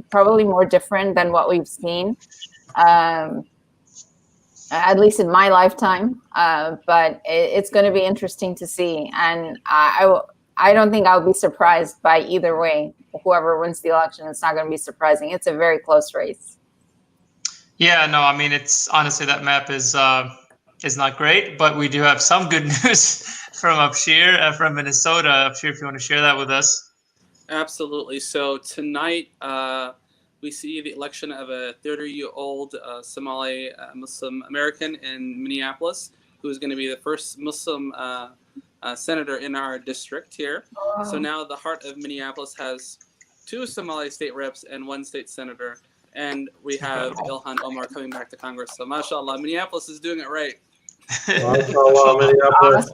probably more different than what we've seen, at least in my lifetime. But it's going to be interesting to see. And I don't think I'll be surprised by either way. Whoever wins the election, it's not going to be surprising. It's a very close race. Yeah, no, I mean, it's honestly, that map is not great, but we do have some good news from Abshir from Minnesota. Abshir, if you want to share that with us. Absolutely. So tonight we see the election of a 30-year-old Somali Muslim American in Minneapolis, who is going to be the first Muslim senator in our district here. Wow. So now the heart of Minneapolis has 2 Somali state reps and 1 state senator. And we have Ilhan Omar coming back to Congress. So mashallah, Minneapolis is doing it right. Mashallah, Minneapolis.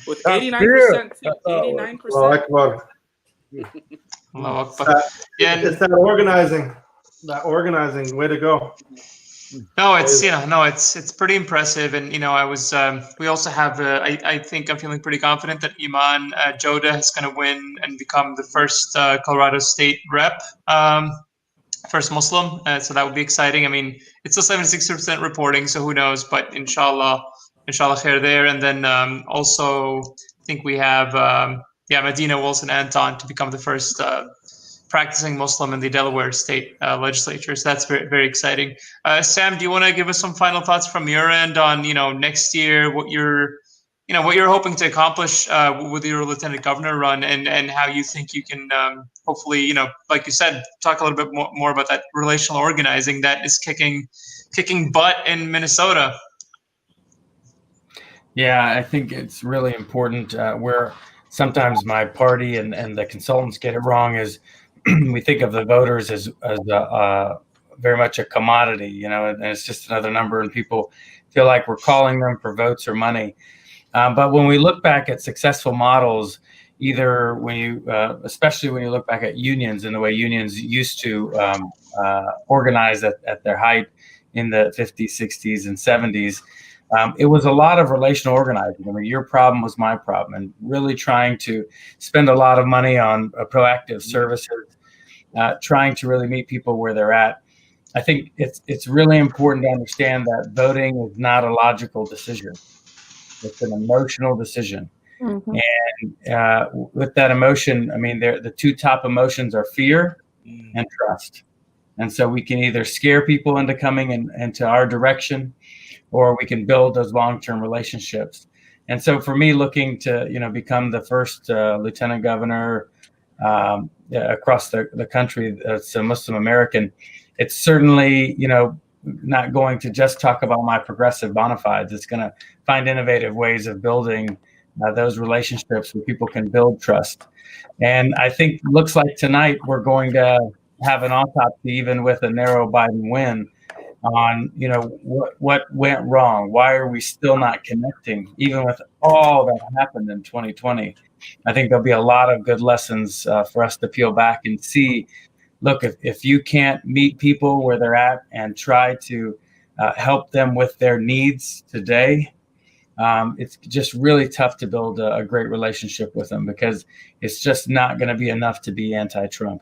With 89%. 89%. It's that organizing. That organizing. Way to go. No, it's pretty impressive. And, I was, we also have, I think I'm feeling pretty confident that Iman Joda is going to win and become the first Colorado state rep. First Muslim, so that would be exciting. I mean, it's still 76% reporting, so who knows? But inshallah khair there. And then also, I think we have Medina Wilson Anton to become the first practicing Muslim in the Delaware state legislature. So that's very, very exciting. Sam, do you want to give us some final thoughts from your end on next year, what you're hoping to accomplish with your lieutenant governor run, and how you think you can hopefully, like you said, talk a little bit more about that relational organizing that is kicking butt in Minnesota. Yeah, I think it's really important. Where sometimes my party and the consultants get it wrong is we think of the voters as very much a commodity, and it's just another number, and people feel like we're calling them for votes or money. But when we look back at successful models, either especially when you look back at unions and the way unions used to organize at their height in the 50s, 60s, and 70s, it was a lot of relational organizing. I mean, your problem was my problem, and really trying to spend a lot of money on proactive services, trying to really meet people where they're at. I think it's really important to understand that voting is not a logical decision. It's an emotional decision. Mhm. And with that emotion, I mean, the two top emotions are fear and trust. And so we can either scare people into coming into our direction, or we can build those long-term relationships. And so for me, looking to, become the first lieutenant governor across the country that's a Muslim American, it's certainly, not going to just talk about my progressive bona fides. It's going to find innovative ways of building those relationships where people can build trust. And I think looks like tonight we're going to have an autopsy, even with a narrow Biden win, on what went wrong. Why are we still not connecting, even with all that happened in 2020? I think there'll be a lot of good lessons for us to peel back and see. Look, if you can't meet people where they're at and try to help them with their needs today, it's just really tough to build a great relationship with them, because it's just not going to be enough to be anti-Trump.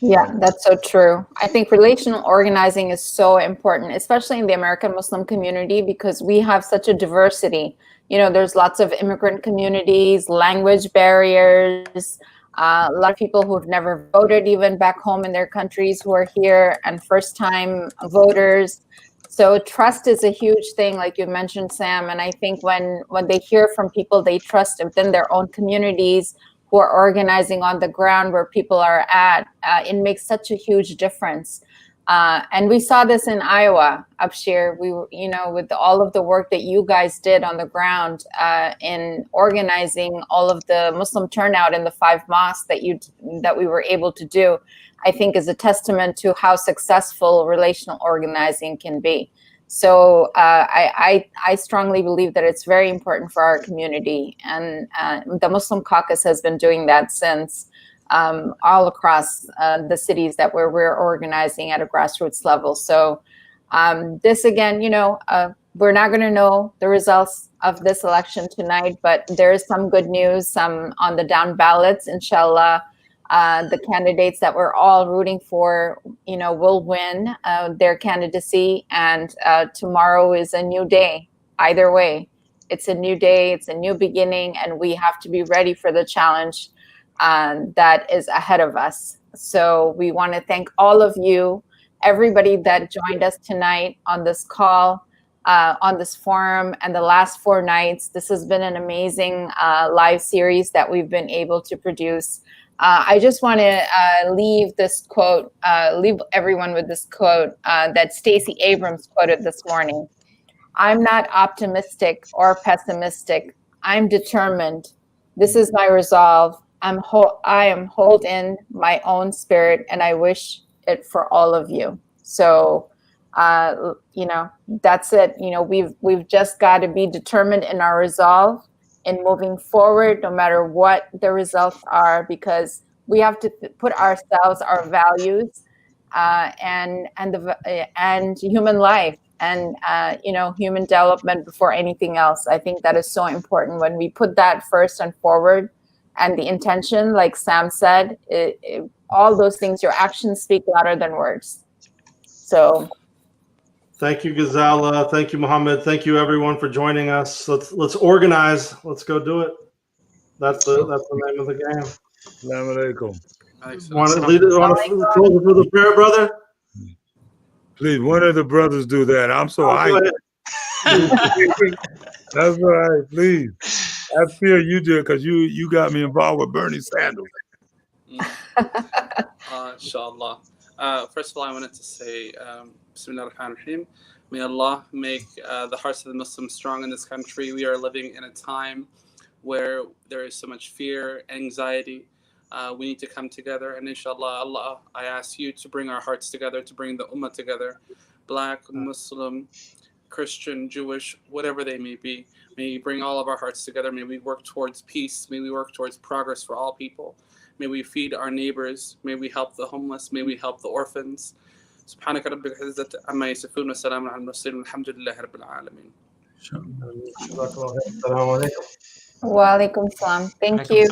Yeah, that's so true. I think relational organizing is so important, especially in the American Muslim community, because we have such a diversity. There's lots of immigrant communities, language barriers, a lot of people who've never voted even back home in their countries who are here, and first-time voters. So trust is a huge thing, like you mentioned, Sam. And I think when they hear from people they trust within their own communities, who are organizing on the ground where people are at, it makes such a huge difference. And we saw this in Iowa, Abshir. We were, with all of the work that you guys did on the ground in organizing all of the Muslim turnout in the 5 mosques that we were able to do, I think is a testament to how successful relational organizing can be. So I strongly believe that it's very important for our community, and the Muslim Caucus has been doing that since all across the cities that we're organizing at a grassroots level. So this again, we're not going to know the results of this election tonight, but there is some good news, some on the down ballots, inshallah. The candidates that we're all rooting for, will win their candidacy, and tomorrow is a new day. Either way, it's a new day, it's a new beginning, and we have to be ready for the challenge that is ahead of us. So we want to thank all of you, everybody that joined us tonight on this call, on this forum, and the last 4 nights. This has been an amazing live series that we've been able to produce. I just want to leave everyone with this quote that Stacey Abrams quoted this morning. "I'm not optimistic or pessimistic. I'm determined. This is my resolve. I am holding my own spirit, and I wish it for all of you." So, that's it. We've just got to be determined in our resolve in moving forward, no matter what the results are, because we have to put ourselves, our values, and human life, and human development before anything else. I think that is so important. When we put that first and forward, and the intention, like Sam said, all those things, your actions speak louder than words. So. Thank you, Ghazala. Thank you, Mohammed. Thank you, everyone, for joining us. Let's organize. Let's go do it. That's the name of the game. Assalamu alaikum. Want to close with a prayer, brother? Please, one of the brothers do that. I'm so hyped. That's all right. Please. I feel you did, because you got me involved with Bernie Sanders. Inshallah. First of all, I wanted to say, Bismillah ar-Rahman ar-Rahim. May Allah make the hearts of the Muslims strong in this country. We are living in a time where there is so much fear, anxiety. We need to come together, and inshallah, Allah, I ask you to bring our hearts together, to bring the ummah together, Black, Muslim, Christian, Jewish, whatever they may be. May you bring all of our hearts together. May we work towards peace. May we work towards progress for all people. May we feed our neighbors. May we help the homeless. May we help the orphans. سبحانك رب العزة عما يصفون وسلام على المرسلين والحمد لله رب العالمين. Wa alaikum salam. Thank you.